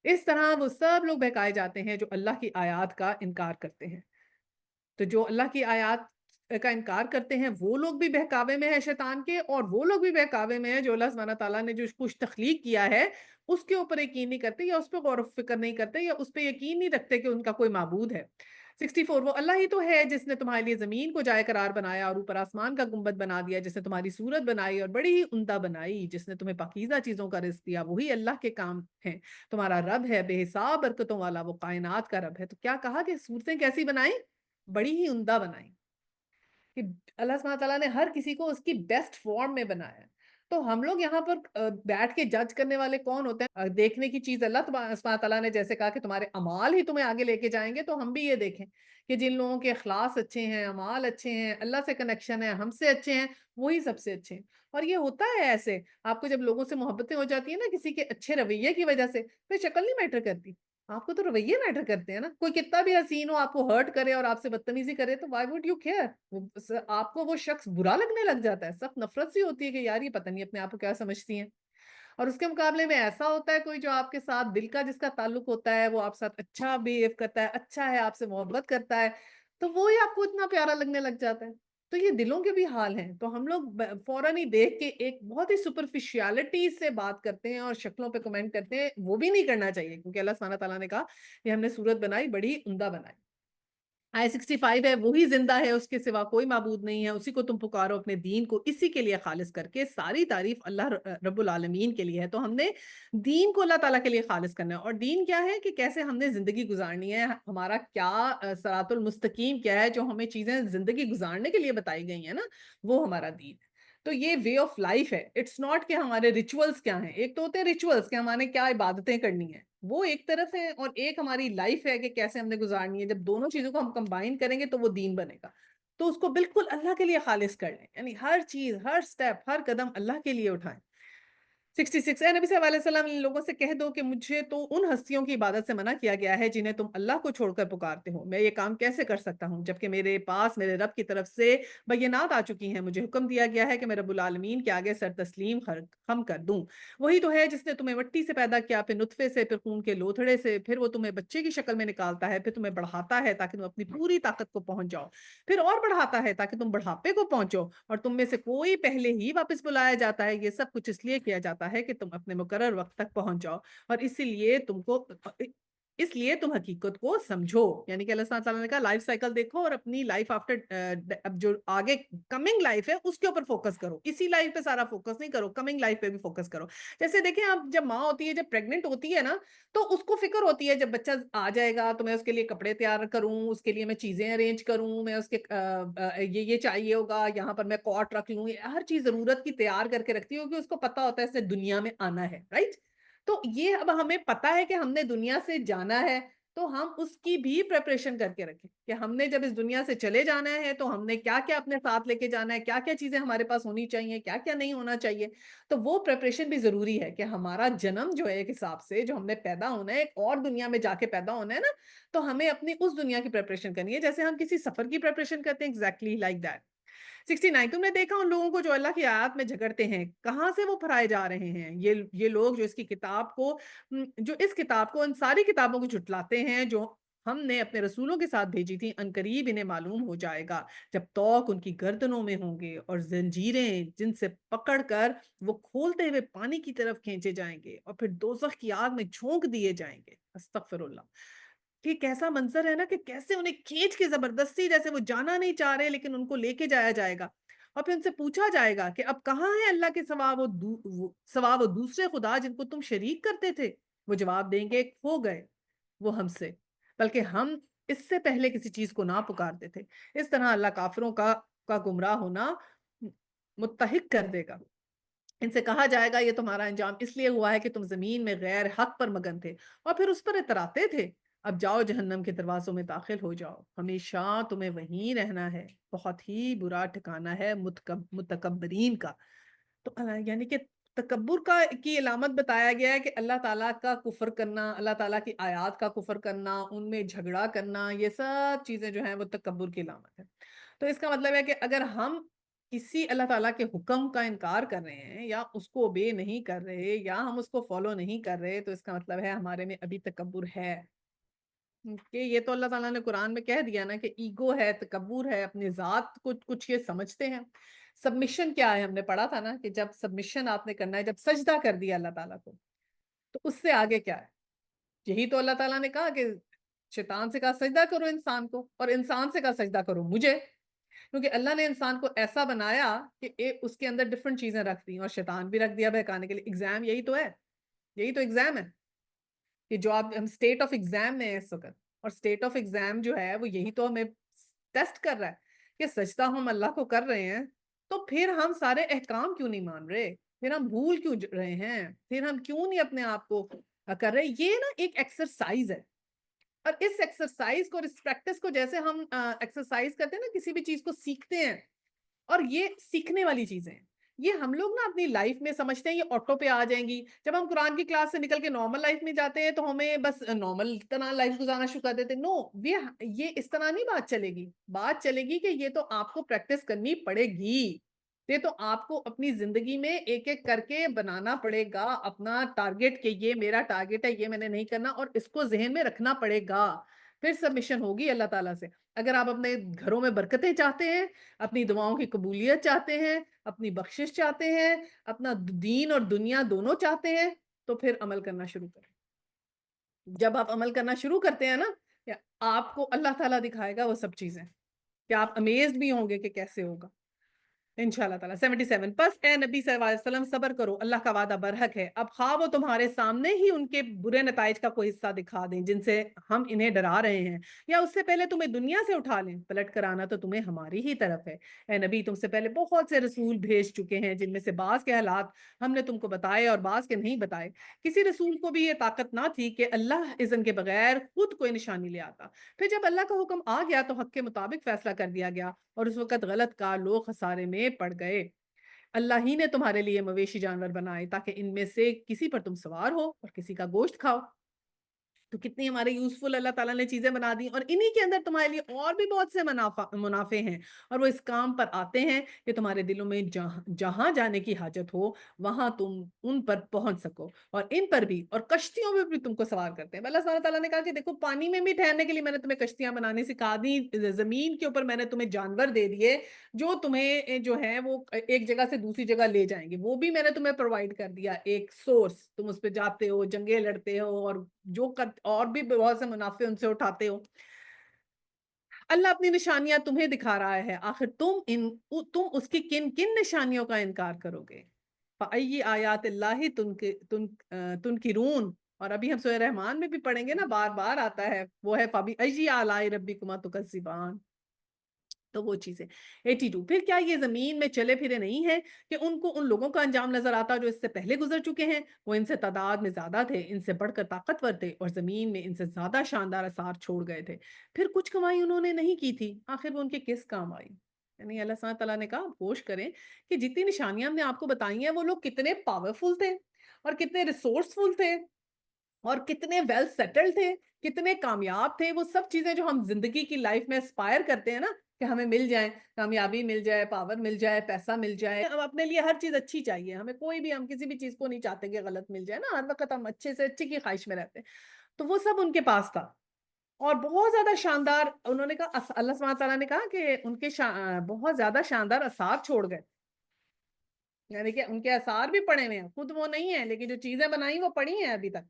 اس طرح وہ سب لوگ بہکائے جاتے ہیں جو اللہ کی آیات کا انکار کرتے ہیں. تو جو اللہ کی آیات کا انکار کرتے ہیں وہ لوگ بھی بہکاوے میں ہیں شیطان کے, اور وہ لوگ بھی بہکاوے میں ہیں جو اللہ سبحانہ تعالیٰ نے جو کچھ تخلیق کیا ہے اس کے اوپر یقین نہیں کرتے, یا اس پہ غور و فکر نہیں کرتے, یا اس پہ یقین نہیں رکھتے کہ ان کا کوئی معبود ہے. 64 وہ اللہ ہی تو ہے جس نے تمہارے لیے زمین کو جائے قرار بنایا اور اوپر آسمان کا گنبد بنا دیا, جس نے تمہاری صورت بنائی اور بڑی ہی عمدہ بنائی, جس نے تمہیں پاکیزہ چیزوں کا رزق دیا. وہی اللہ کے کام ہیں. تمہارا رب ہے بے حساب برکتوں والا, وہ کائنات کا رب ہے. تو کیا کہا کہ صورتیں کیسی بنائیں؟ بڑی ہی عمدہ بنائیں, کہ اللہ سبحانہ تعالیٰ نے ہر کسی کو اس کی بیسٹ فارم میں بنایا ہے. تو ہم لوگ یہاں پر بیٹھ کے جج کرنے والے کون ہوتے ہیں؟ دیکھنے کی چیز اللہ سبحانہ تعالیٰ نے جیسے کہا کہ تمہارے اعمال ہی تمہیں آگے لے کے جائیں گے, تو ہم بھی یہ دیکھیں کہ جن لوگوں کے اخلاص اچھے ہیں, اعمال اچھے ہیں, اللہ سے کنیکشن ہے, ہم سے اچھے ہیں, وہی سب سے اچھے ہیں. اور یہ ہوتا ہے ایسے, آپ کو جب لوگوں سے محبتیں ہو جاتی ہیں نا کسی کے اچھے رویے کی وجہ سے, پھر شکل نہیں میٹر کرتی, آپ کو تو رویے میٹر کرتے ہیں نا. کوئی کتنا بھی حسین ہو, آپ کو ہرٹ کرے اور آپ سے بدتمیزی کرے تو وائی وڈ یو کیئر؟ آپ کو وہ شخص برا لگنے لگ جاتا ہے, سخت نفرت سی ہوتی ہے کہ یار یہ پتہ نہیں اپنے آپ کو کیا سمجھتی ہیں. اور اس کے مقابلے میں ایسا ہوتا ہے کوئی جو آپ کے ساتھ دل کا جس کا تعلق ہوتا ہے, وہ آپ کے ساتھ اچھا بہیو کرتا ہے, اچھا ہے, آپ سے محبت کرتا ہے, تو وہی آپ کو اتنا پیارا لگنے لگ جاتا ہے. تو یہ دلوں کے بھی حال ہیں. تو ہم لوگ فوراً ہی دیکھ کے ایک بہت ہی سپرفیشیلٹی سے بات کرتے ہیں اور شکلوں پہ کمنٹ کرتے ہیں, وہ بھی نہیں کرنا چاہیے, کیونکہ اللہ سبحانہ تعالیٰ نے کہا کہ ہم نے صورت بنائی بڑی عمدہ بنائی. آئے 65 ہے وہی زندہ ہے, اس کے سوا کوئی معبود نہیں ہے, اسی کو تم پکارو اپنے دین کو اسی کے لیے خالص کر کے. ساری تعریف اللہ رب العالمین کے لیے ہے. تو ہم نے دین کو اللہ تعالیٰ کے لیے خالص کرنا ہے. اور دین کیا ہے کہ کیسے ہم نے زندگی گزارنی ہے, ہمارا کیا صراط المستقیم کیا ہے, جو ہمیں چیزیں زندگی گزارنے کے لیے بتائی گئی ہیں نا, وہ ہمارا دین ہے. تو یہ وے آف لائف ہے. اٹس ناٹ کہ ہمارے ریچولز کیا ہیں. ایک تو ہوتے ہیں ریچولز کہ ہمارے کیا عبادتیں کرنی ہیں, وہ ایک طرف ہے, اور ایک ہماری لائف ہے کہ کیسے ہم نے گزارنی ہے. جب دونوں چیزوں کو ہم کمبائن کریں گے تو وہ دین بنے گا. تو اس کو بالکل اللہ کے لیے خالص کر لیں, یعنی ہر چیز, ہر سٹیپ, ہر قدم اللہ کے لیے اٹھائیں. 66 اے نبی صلی اللہ علیہ وسلم, ان لوگوں سے کہہ دو کہ مجھے تو ان ہستیوں کی عبادت سے منع کیا گیا ہے جنہیں تم اللہ کو چھوڑ کر پکارتے ہو. میں یہ کام کیسے کر سکتا ہوں جبکہ میرے پاس میرے رب کی طرف سے بینات آ چکی ہیں. مجھے حکم دیا گیا ہے کہ میں رب العالمین کے آگے سر تسلیم خم کر دوں. وہی تو ہے جس نے تمہیں مٹی سے پیدا کیا, پھر نطفے سے, پھر خون کے لوتھڑے سے, پھر وہ تمہیں بچے کی شکل میں نکالتا ہے, پھر تمہیں بڑھاتا ہے تاکہ تم اپنی پوری طاقت کو پہنچ جاؤ, پھر اور بڑھاتا ہے تاکہ تم بڑھاپے کو پہنچو, اور تم میں سے کوئی پہلے ہی واپس بلایا جاتا ہے. یہ سب کچھ اس لیے کیا جاتا ہے کہ تم اپنے مقرر وقت تک پہنچ جاؤ, اور اس لیے تم حقیقت کو سمجھو. یعنی کہ اللہ سبحانہ تعالیٰ نے کہا لائف سائیکل دیکھو اور اپنی لائف آفٹر اب جو آگے کمنگ لائف ہے اس کے اوپر فوکس کرو. اسی لائف پہ سارا فوکس نہیں کرو, کمنگ لائف پہ بھی فوکس کرو. جیسے دیکھیں آپ, جب ماں ہوتی ہے, جب پریگننٹ ہوتی ہے نا, تو اس کو فکر ہوتی ہے جب بچہ آ جائے گا تو میں اس کے لیے کپڑے تیار کروں, اس کے لیے میں چیزیں ارینج کروں, میں اس کے یہ چاہیے ہوگا, یہاں پر میں کاٹ رکھ لوں, ہر چیز ضرورت کی تیار کر کے رکھتی ہو کہ اس کو پتا ہوتا ہے اس نے دنیا میں آنا ہے, رائٹ. تو یہ اب ہمیں پتا ہے کہ ہم نے دنیا سے جانا ہے, تو ہم اس کی بھی پریپریشن کر کے رکھیں کہ ہم نے جب اس دنیا سے چلے جانا ہے تو ہم نے کیا کیا اپنے ساتھ لے کے جانا ہے, کیا کیا چیزیں ہمارے پاس ہونی چاہیے, کیا کیا نہیں ہونا چاہیے. تو وہ پریپریشن بھی ضروری ہے کہ ہمارا جنم جو ہے ایک حساب سے جو ہم نے پیدا ہونا ہے, ایک اور دنیا میں جا کے پیدا ہونا ہے نا, تو ہمیں اپنی اس دنیا کی پریپریشن کرنی ہے جیسے ہم کسی سفر کی پریپریشن کرتے ہیں. Exactly like that. 69 تم نے دیکھا ان لوگوں کو جو اللہ کی آیات میں جھگڑتے ہیں, کہاں سے وہ پھرائے جا رہے ہیں. یہ لوگ جو اس کتاب کو ان ساری کتابوں کو جھٹلاتے ہیں جو ہم نے اپنے رسولوں کے ساتھ بھیجی تھی, عنقریب انہیں معلوم ہو جائے گا جب توق ان کی گردنوں میں ہوں گے اور زنجیریں جن سے پکڑ کر وہ کھولتے ہوئے پانی کی طرف کھینچے جائیں گے اور پھر دوزخ کی آگ میں جھونک دیے جائیں گے. استغفر اللہ. کہ کیسا منظر ہے نا, کہ کیسے انہیں کھینچ کے زبردستی, جیسے وہ جانا نہیں چاہ رہے لیکن ان کو لے کے جایا جائے گا, اور پھر ان سے پوچھا جائے گا کہ اب کہاں ہے اللہ کے سوا وہ دوسرے خدا جن کو تم شریک کرتے تھے. وہ جواب دیں گے کھو گئے وہ ہم سے, بلکہ ہم اس سے پہلے کسی چیز کو نہ پکارتے تھے. اس طرح اللہ کافروں کا گمراہ ہونا متحق کر دے گا. ان سے کہا جائے گا یہ تمہارا انجام اس لیے ہوا ہے کہ تم زمین میں غیر حق پر مگن تھے اور پھر اس پر اتراتے تھے. اب جاؤ جہنم کے دروازوں میں داخل ہو جاؤ, ہمیشہ تمہیں وہیں رہنا ہے, بہت ہی برا ٹھکانہ ہے متکبرین کا. تو یعنی کہ تکبر کا کی علامت بتایا گیا ہے کہ اللہ تعالیٰ کا کفر کرنا، اللہ تعالیٰ کی آیات کا کفر کرنا، ان میں جھگڑا کرنا، یہ سب چیزیں جو ہیں وہ تکبر کی علامت ہے۔ تو اس کا مطلب ہے کہ اگر ہم کسی اللہ تعالیٰ کے حکم کا انکار کر رہے ہیں یا اس کو obey نہیں کر رہے یا ہم اس کو فالو نہیں کر رہے، تو اس کا مطلب ہے ہمارے میں ابھی تکبر ہے۔ کہ یہ تو اللہ تعالیٰ نے قرآن میں کہہ دیا نا کہ ایگو ہے، تکبر ہے، اپنی ذات کو کچھ یہ سمجھتے ہیں۔ سبمیشن کیا ہے؟ ہم نے پڑھا تھا نا کہ جب سبمیشن آپ نے کرنا ہے، جب سجدہ کر دیا اللہ تعالیٰ کو، تو اس سے آگے کیا ہے؟ یہی تو اللہ تعالیٰ نے کہا کہ شیطان سے کہا سجدہ کرو انسان کو، اور انسان سے کہا سجدہ کرو مجھے، کیونکہ اللہ نے انسان کو ایسا بنایا کہ اس کے اندر ڈفرنٹ چیزیں رکھ دی اور شیطان بھی رکھ دیا بہکانے کے لیے۔ ایگزام یہی تو ہے، یہی تو ایگزام ہے کہ جو آپ ہم اسٹیٹ آف ایگزام میں ہیں اس وقت، اور اسٹیٹ آف ایگزام جو ہے وہ یہی تو ہمیں ٹیسٹ کر رہا ہے کہ سجدہ ہم اللہ کو کر رہے ہیں، تو پھر ہم سارے احکام کیوں نہیں مان رہے، پھر ہم بھول کیوں رہے ہیں، پھر ہم کیوں نہیں اپنے آپ کو کر رہے۔ یہ نا ایک ایکسرسائز ہے، اور اس ایکسرسائز کو اور اس پریکٹس کو جیسے ہم ایکسرسائز کرتے ہیں نا، کسی بھی چیز کو سیکھتے ہیں، اور یہ سیکھنے والی چیزیں ہیں، یہ ہم لوگ نا اپنی لائف میں سمجھتے ہیں یہ آٹو پہ آ جائیں گی۔ جب ہم قرآن کی کلاس سے نکل کے نارمل لائف میں جاتے ہیں تو ہمیں بس نارمل طرح لائف گزارنا شروع کر دیتے ہیں۔ نو، یہ اس طرح نہیں بات چلے گی۔ بات چلے گی کہ یہ تو آپ کو پریکٹس کرنی پڑے گی، یہ تو آپ کو اپنی زندگی میں ایک ایک کر کے بنانا پڑے گا اپنا ٹارگٹ کہ یہ میرا ٹارگٹ ہے، یہ میں نے نہیں کرنا، اور اس کو ذہن میں رکھنا پڑے گا، پھر سبمیشن ہوگی اللہ تعالیٰ سے۔ اگر آپ اپنے گھروں میں برکتیں چاہتے ہیں، اپنی دعاؤں کی قبولیت چاہتے ہیں، اپنی بخشش چاہتے ہیں، اپنا دین اور دنیا دونوں چاہتے ہیں، تو پھر عمل کرنا شروع کریں۔ جب آپ عمل کرنا شروع کرتے ہیں نا، آپ کو اللہ تعالیٰ دکھائے گا وہ سب چیزیں کہ آپ امیزڈ بھی ہوں گے کہ کیسے ہوگا انشاءاللہ تعالیٰ۔ 77 پس اے نبی صلی اللہ علیہ وسلم صبر کرو، اللہ کا وعدہ برحق ہے، اب خواہ وہ تمہارے سامنے ہی ان کے برے نتائج کا کوئی حصہ دکھا دیں جن سے ہم انہیں ڈرا رہے ہیں، یا اس سے پہلے تمہیں دنیا سے اٹھا لیں، پلٹ کر آنا تو تمہیں ہماری ہی طرف ہے۔ اے نبی تم سے پہلے بہت سے رسول بھیج چکے ہیں جن میں سے بعض کے حالات ہم نے تم کو بتائے اور بعض کے نہیں بتائے۔ کسی رسول کو بھی یہ طاقت نہ تھی کہ اللہ اذن کے بغیر خود کوئی نشانی لے آتا، پھر جب اللہ کا حکم آ گیا تو حق کے مطابق فیصلہ کر دیا گیا، اور اس وقت غلط کا لوگ خسارے میں پڑ گئے۔ اللہ ہی نے تمہارے لیے مویشی جانور بنائے تاکہ ان میں سے کسی پر تم سوار ہو اور کسی کا گوشت کھاؤ۔ تو کتنی ہمارے یوزفل اللہ تعالیٰ نے چیزیں بنا دی، اور انہی کے اندر تمہارے لیے اور بھی بہت سے منافع ہیں، اور وہ اس کام پر آتے ہیں کہ تمہارے دلوں میں جہاں جانے کی حاجت ہو وہاں تم ان پر پہنچ سکو، اور ان پر بھی اور کشتیوں میں بھی تم کو سوار کرتے ہیں۔ اللہ سبحانہ تعالیٰ نے کہا کہ دیکھو پانی میں بھی ٹھہرنے کے لیے میں نے تمہیں کشتیاں بنانی سکھا دی، زمین کے اوپر میں نے تمہیں جانور دے دیے جو تمہیں جو ہے وہ ایک جگہ سے دوسری جگہ لے جائیں گے، وہ بھی میں نے تمہیں پرووائڈ کر دیا، ایک سورس، تم اس پہ جاتے ہو، جنگیں لڑتے ہو، اور اور بھی بہت سے منافع ان سے اٹھاتے ہو۔ اللہ اپنی نشانیاں تمہیں دکھا رہا ہے، آخر تم اس کی کن کن نشانیوں کا انکار کرو گے؟ فَأَيِّ آیات اللہ تنکرون، اور ابھی ہم سورہ رحمان میں بھی پڑھیں گے نا، بار بار آتا ہے، وہ ہے فَبِأَيِّ آلاءِ رَبِّكُمَا تُكَذِّبَانِ۔ تو وہ چیزیں 82، پھر کیا یہ زمین میں چلے پھرے نہیں ہیں کہ ان کو ان لوگوں کا انجام نظر آتا جو اس سے پہلے گزر چکے ہیں؟ وہ ان سے تعداد میں زیادہ تھے، ان سے بڑھ کر طاقتور تھے، اور زمین میں ان سے زیادہ شاندار اثار چھوڑ گئے تھے، پھر کچھ کمائی انہوں نے نہیں کی تھی، آخر وہ ان کے کس کام آئی؟ یعنی اللہ سبحانہ تعالیٰ نے کہا آپ ہوش کریں کہ جتنی نشانیاں ہم نے آپ کو بتائی ہیں وہ لوگ کتنے پاورفل تھے، اور کتنے ریسورسفل تھے، اور کتنے ویل سیٹلڈ تھے، کتنے کامیاب تھے۔ وہ سب چیزیں جو ہم زندگی کی لائف میں اسپائر کرتے ہیں نا کہ ہمیں مل جائیں، کامیابی مل جائے، پاور مل جائے، پیسہ مل جائے، ہم اپنے لیے ہر چیز اچھی چاہیے، ہمیں کوئی بھی، ہم کسی بھی چیز کو نہیں چاہتے کہ غلط مل جائے نا، ہر وقت ہم اچھے سے اچھی کی خواہش میں رہتے ہیں۔ تو وہ سب ان کے پاس تھا، اور بہت زیادہ شاندار، انہوں نے کہا اللہ سبحانہ تعالیٰ نے کہا کہ ان کے بہت زیادہ شاندار اثار چھوڑ گئے، یعنی کہ ان کے اثار بھی پڑے ہوئے ہیں، خود وہ نہیں ہیں لیکن جو چیزیں بنائی وہ پڑی ہیں ابھی تک،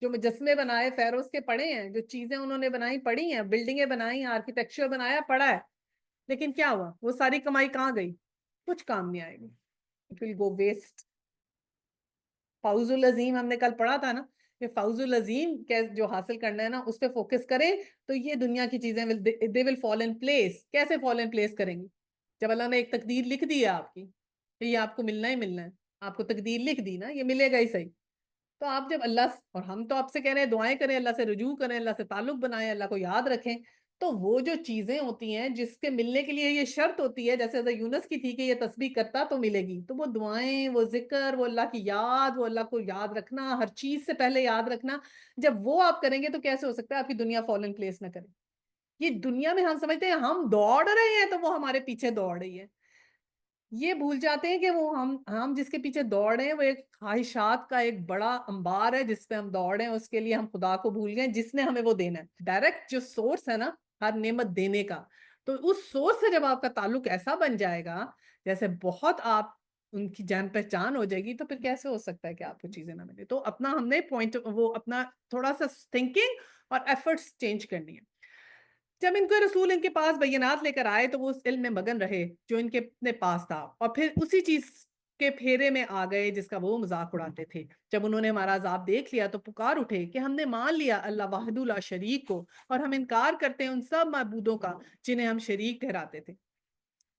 جو مجسمے بنائے فیروز کے پڑے ہیں، جو چیزیں انہوں نے بنائی پڑی ہیں، بلڈنگیں بنائی، آرکیٹیکچر بنایا پڑا ہے، لیکن کیا ہوا؟ وہ ساری کمائی کہاں گئی؟ کچھ کام نہیں آئے گی، اٹ ول گو ویسٹ۔ فوز العظیم ہم نے کل پڑھا تھا نا کہ فوز العظیم جو حاصل کرنا ہے نا اس پہ فوکس کریں تو یہ دنیا کی چیزیں they will fall in place۔ کیسے fall in place کریں گی؟ جب اللہ نے ایک تقدیر لکھ دی ہے آپ کی کہ یہ آپ کو ملنا ہی ملنا ہے، آپ کو تقدیر لکھ دی نا، یہ ملے گا ہی صحیح، تو آپ جب اللہ اور ہم تو آپ سے کہہ رہے ہیں دعائیں کریں، اللہ سے رجوع کریں، اللہ سے تعلق بنائیں، اللہ کو یاد رکھیں، تو وہ جو چیزیں ہوتی ہیں جس کے ملنے کے لیے یہ شرط ہوتی ہے، جیسے حضرت یونس کی تھی کہ یہ تسبیح کرتا تو ملے گی، تو وہ دعائیں، وہ ذکر، وہ اللہ کی یاد، وہ اللہ کو یاد رکھنا، ہر چیز سے پہلے یاد رکھنا، جب وہ آپ کریں گے تو کیسے ہو سکتا ہے آپ کی دنیا فالن پلیس نہ کرے؟ یہ دنیا میں ہم سمجھتے ہیں ہم دوڑ رہے ہیں تو وہ ہمارے پیچھے دوڑ رہی ہے، یہ بھول جاتے ہیں کہ وہ ہم جس کے پیچھے دوڑ رہے ہیں وہ ایک خواہشات کا ایک بڑا انبار ہے جس پہ ہم دوڑ رہے ہیں، اس کے لیے ہم خدا کو بھول گئے جس نے ہمیں وہ دینا ہے، ڈائریکٹ جو سورس ہے نا ہر نعمت دینے کا، تو اس سورس سے جب آپ کا تعلق ایسا بن جائے گا جیسے بہت آپ ان کی جان پہچان ہو جائے گی، تو پھر کیسے ہو سکتا ہے کہ آپ کو چیزیں نہ ملے؟ تو اپنا ہم نے پوائنٹ وہ اپنا تھوڑا سا تھنکنگ اور ایفرٹس چینج کرنی ہے۔ جب ان کو رسول ان کے پاس بینات لے کر آئے تو وہ اس علم میں مگن رہے جو ان کے اپنے پاس تھا، اور پھر اسی چیز کے پھیرے میں آ گئے جس کا وہ مذاق اڑاتے تھے۔ جب انہوں نے ہمارا عذاب دیکھ لیا تو پکار اٹھے کہ ہم نے مان لیا اللہ وحدہ لا شریک کو، اور ہم انکار کرتے ہیں ان سب معبودوں کا جنہیں ہم شریک ٹھہراتے تھے،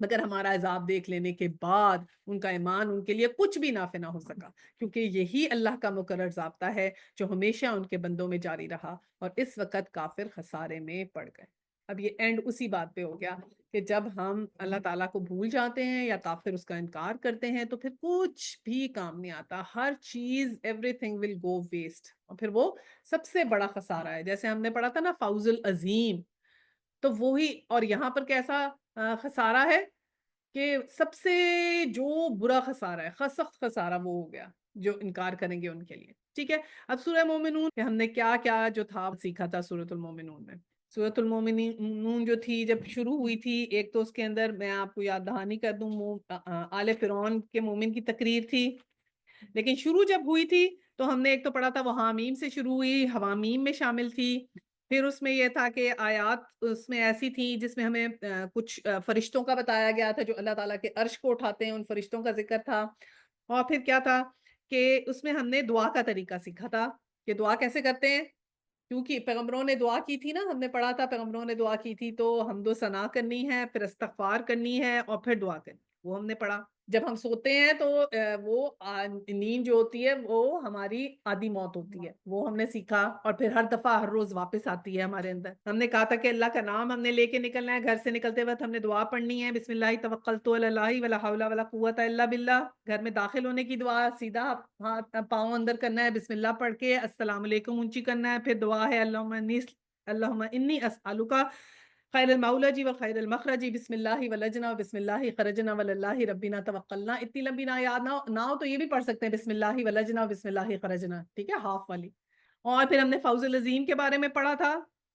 مگر ہمارا عذاب دیکھ لینے کے بعد ان کا ایمان ان کے لیے کچھ بھی نافع نہ ہو سکا، کیونکہ یہی اللہ کا مقرر ضابطہ ہے جو ہمیشہ ان کے بندوں میں جاری رہا، اور اس وقت کافر خسارے میں پڑ گئے۔ اب یہ اینڈ اسی بات پہ ہو گیا کہ جب ہم اللہ تعالیٰ کو بھول جاتے ہیں یا کافر اس کا انکار کرتے ہیں تو پھر کچھ بھی کام نہیں آتا، ہر چیز everything will go waste, اور پھر وہ سب سے بڑا خسارہ ہے۔ جیسے ہم نے پڑھا تھا نا فوز العظیم، تو وہی، اور یہاں پر کیسا خسارہ ہے کہ سب سے جو برا خسارہ ہے، سخت خسارہ وہ ہو گیا جو انکار کریں گے ان کے لیے۔ ٹھیک ہے، اب سورہ مومنون کہ ہم نے کیا کیا جو تھا سیکھا تھا سورۃ المومنون میں۔ سورۃ المومنون جو تھی جب شروع ہوئی تھی، ایک تو اس کے اندر میں آپ کو یاد دہانی کر دوں، آل فرعون کے مومن کی تقریر تھی، لیکن شروع جب ہوئی تھی تو ہم نے ایک تو پڑھا تھا وہ حامیم سے شروع ہوئی، حوامیم میں شامل تھی، پھر اس میں یہ تھا کہ آیات اس میں ایسی تھی جس میں ہمیں کچھ فرشتوں کا بتایا گیا تھا جو اللہ تعالیٰ کے عرش کو اٹھاتے ہیں، ان فرشتوں کا ذکر تھا، اور پھر کیا تھا کہ اس میں ہم نے دعا کا طریقہ سیکھا تھا کہ دعا کیسے کرتے ہیں، کیونکہ پیغمبروں نے دعا کی تھی نا، ہم نے پڑھا تھا پیغمبروں نے دعا کی تھی تو حمد و ثنا کرنی ہے، پھر استغفار کرنی ہے، اور پھر دعا کرنی، وہ ہم نے پڑھا۔ جب ہم سوتے ہیں تو وہ نیند جو ہوتی ہے وہ ہماری آدھی موت ہوتی ہے، وہ ہم نے سیکھا، اور پھر ہر دفعہ ہر روز واپس آتی ہے ہمارے اندر۔ ہم نے کہا تھا کہ اللہ کا نام ہم نے لے کے نکلنا ہے، گھر سے نکلتے وقت ہم نے دعا پڑھنی ہے، بسم اللہ توکلت علی اللہ ولا حول ولا قوت الا باللہ، گھر میں داخل ہونے کی دعا سیدھا ہاتھ پاؤں اندر کرنا ہے، بسم اللہ پڑھ کے السلام علیکم اونچی کرنا ہے، پھر دعا ہے اللہم انی اسألک خیر المولج و خیر المخرج، بسم اللہ ولجنا بسم اللہ خرجنا وللہ ربنا توکلنا، اتنی لمبی نہ یاد نہ ہو تو یہ بھی پڑھ سکتے ہیں بسم اللہ ولجنا بسم اللہ خرجنا، ٹھیک ہے، ہاف والی۔ اور پھر ہم نے فوز العظیم کے بارے میں پڑھا تھا،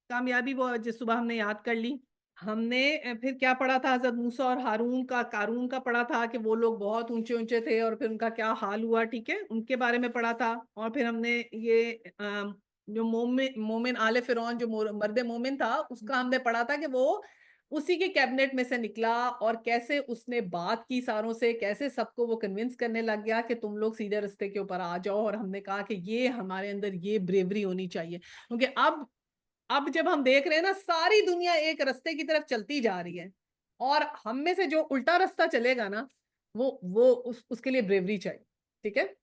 کامیابی وہ جس صبح ہم نے یاد کر لی۔ ہم نے پھر کیا پڑھا تھا، حضرت موسیٰ اور ہارون کا، قارون کا پڑھا تھا کہ وہ لوگ بہت اونچے اونچے تھے اور پھر ان کا کیا حال ہوا، ٹھیک ہے، ان کے بارے میں پڑھا تھا۔ اور پھر ہم نے یہ جو مومن آل فرعون جو مرد مومن تھا اس کا ہم نے پڑھا تھا کہ وہ اسی کے کیبنٹ میں سے نکلا، اور کیسے اس نے بات کی ساروں سے، کیسے سب کو وہ کنونس کرنے لگ گیا کہ تم لوگ سیدھے رستے کے اوپر آ جاؤ، اور ہم نے کہا کہ یہ ہمارے اندر یہ بریوری ہونی چاہیے، کیونکہ اب جب ہم دیکھ رہے ہیں نا ساری دنیا ایک رستے کی طرف چلتی جا رہی ہے، اور ہم میں سے جو الٹا رستہ چلے گا نا وہ اس کے لیے بریوری چاہیے، ٹھیک ہے۔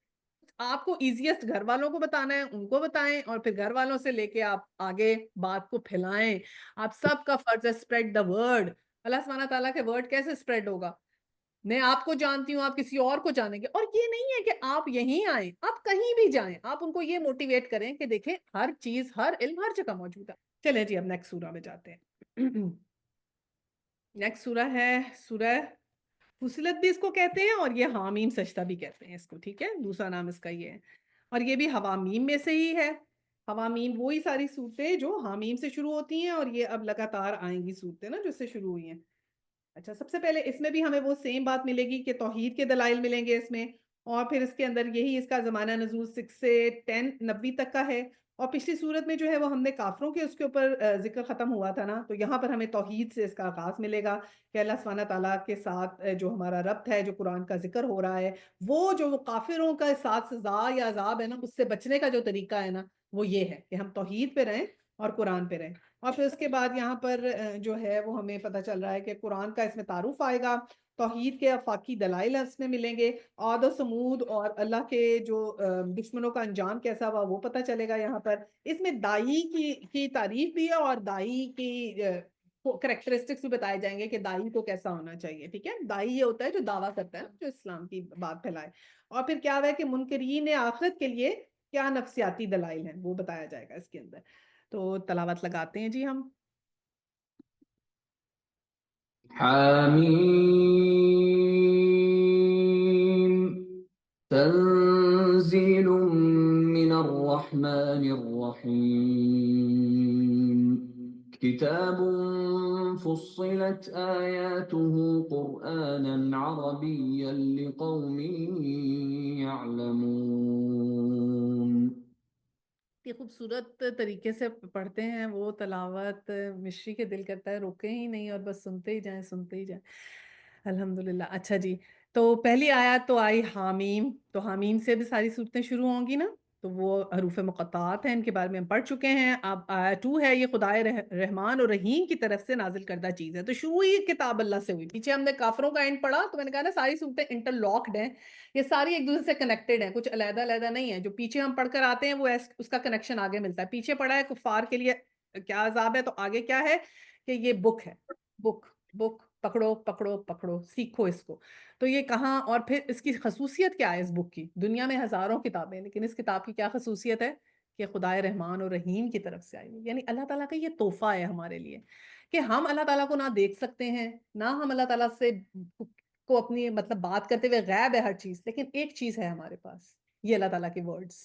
آپ کو ایزیسٹ گھر والوں کو بتانا ہے، ان کو بتائیں، اور پھر گھر والوں سے لے کے آپ آگے بات کو پھیلائیں، آپ سب کا فرض ہے اسپریڈ دا ورڈ۔ اللہ سبحانہ تعالیٰ کے ورڈ کیسے اسپریڈ ہوگا؟ میں آپ کو جانتی ہوں، آپ کسی اور کو جانیں گے، اور یہ نہیں ہے کہ آپ یہیں آئیں، آپ کہیں بھی جائیں، آپ ان کو یہ موٹیویٹ کریں کہ دیکھیں ہر چیز، ہر علم ہر جگہ موجود ہے۔ چلیں جی اب نیکسٹ سورہ میں جاتے ہیں۔ نیکسٹ سورہ ہے سورہ فصلت بھی اس کو کہتے ہیں، اور یہ حامیم سجدہ بھی کہتے ہیں اس کو، ٹھیک ہے، دوسرا نام اس کا یہ ہے، اور یہ بھی حوامیم میں سے ہی ہے۔ حوامیم وہی ساری صورتیں جو حامیم سے شروع ہوتی ہیں، اور یہ اب لگاتار آئیں گی صورتیں نا جو اس سے شروع ہوئی ہیں۔ اچھا، سب سے پہلے اس میں بھی ہمیں وہ سیم بات ملے گی کہ توحید کے دلائل ملیں گے اس میں، اور پھر اس کے اندر یہی اس کا زمانہ نزول 6 سے 10 90 تک کا ہے، اور پچھلی صورت میں جو ہے وہ ہم نے کافروں کے اس کے اوپر ذکر ختم ہوا تھا نا، تو یہاں پر ہمیں توحید سے اس کا آغاز ملے گا کہ اللہ سبحانہ تعالیٰ کے ساتھ جو ہمارا ربط ہے، جو قرآن کا ذکر ہو رہا ہے، وہ جو کافروں کا ساتھ سزا یا عذاب ہے نا، اس سے بچنے کا جو طریقہ ہے نا وہ یہ ہے کہ ہم توحید پہ رہیں، اور قرآن پہ رہیں. اور پھر اس کے بعد یہاں پر جو ہے وہ ہمیں پتہ چل رہا ہے کہ قرآن کا اس میں تعارف آئے گا، توحید کے افاقی دلائل اس میں ملیں گے، عاد و سمود اور اللہ کے جو دشمنوں کا انجام کیسا ہوا وہ پتہ چلے گا یہاں پر. اس میں دائی کی تعریف بھی ہے اور دائی کی کریکٹرسٹکس بھی بتائے جائیں گے کہ دائی کو کیسا ہونا چاہیے. ٹھیک ہے، دائی یہ ہوتا ہے جو دعویٰ کرتا ہے، جو اسلام کی بات پھیلائے. اور پھر کیا ہے کہ منکرین آخرت کے لیے کیا نفسیاتی دلائل ہیں وہ بتایا جائے گا اس کے اندر. تو تلاوت لگاتے ہیں جی ہم. حمیم تنزیل من الرحمن الرحیم کتاب فصلت آیاته قرآنا عربیا لقوم يعلمون. یہ خوبصورت طریقے سے پڑھتے ہیں وہ تلاوت، مشری کے دل کرتا ہے روکے ہی نہیں اور بس سنتے ہی جائیں سنتے ہی جائیں. الحمدللہ. اچھا جی، تو پہلی آیت تو آئی حامیم. تو حامیم سے بھی ساری صورتیں شروع ہوں گی نا، تو وہ حروف مقطعات ہیں، ان کے بارے میں ہم پڑھ چکے ہیں. اب آیت 2 ہے، یہ خدائے رحمان اور رحیم کی طرف سے نازل کردہ چیز ہے. تو شروع ہی کتاب اللہ سے ہوئی. پیچھے ہم نے کافروں کا اینڈ پڑھا تو میں نے کہا نا ساری صورتیں انٹر لاکڈ ہیں، یہ ساری ایک دوسرے سے کنیکٹڈ ہیں، کچھ علیحدہ علیحدہ نہیں ہے. جو پیچھے ہم پڑھ کر آتے ہیں وہ اس کا کنیکشن آگے ملتا ہے. پیچھے پڑھا ہے کفار کے لیے کیا عذاب ہے، تو آگے کیا ہے کہ یہ بک ہے، بک بک پکڑو پکڑو پکڑو، سیکھو اس کو. تو یہ کہاں، اور پھر اس کی خصوصیت کیا ہے اس بک کی؟ دنیا میں ہزاروں کتابیں، لیکن اس کتاب کی کیا خصوصیت ہے کہ خدائے رحمان اور رحیم کی طرف سے آئی ہوئی. یعنی اللہ تعالیٰ کا یہ تحفہ ہے ہمارے لیے کہ ہم اللہ تعالیٰ کو نہ دیکھ سکتے ہیں، نہ ہم اللہ تعالیٰ سے کو اپنی مطلب بات کرتے ہوئے غائب ہے ہر چیز، لیکن ایک چیز ہے ہمارے پاس، یہ اللہ تعالیٰ کے ورڈز.